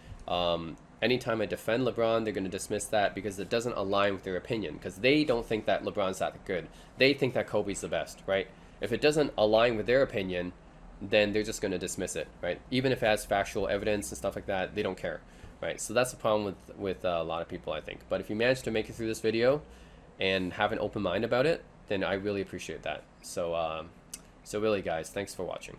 Speaker 1: Anytime I defend LeBron, they're going to dismiss that because it doesn't align with their opinion, because they don't think that LeBron's that good. They think that Kobe's the best, right? If it doesn't align with their opinion, then they're just going to dismiss it, right? Even if it has factual evidence and stuff like that, they don't care, right? So that's the problem with a lot of people, I think. But if you manage to make it through this video and have an open mind about it, then I really appreciate that. So really, guys, thanks for watching.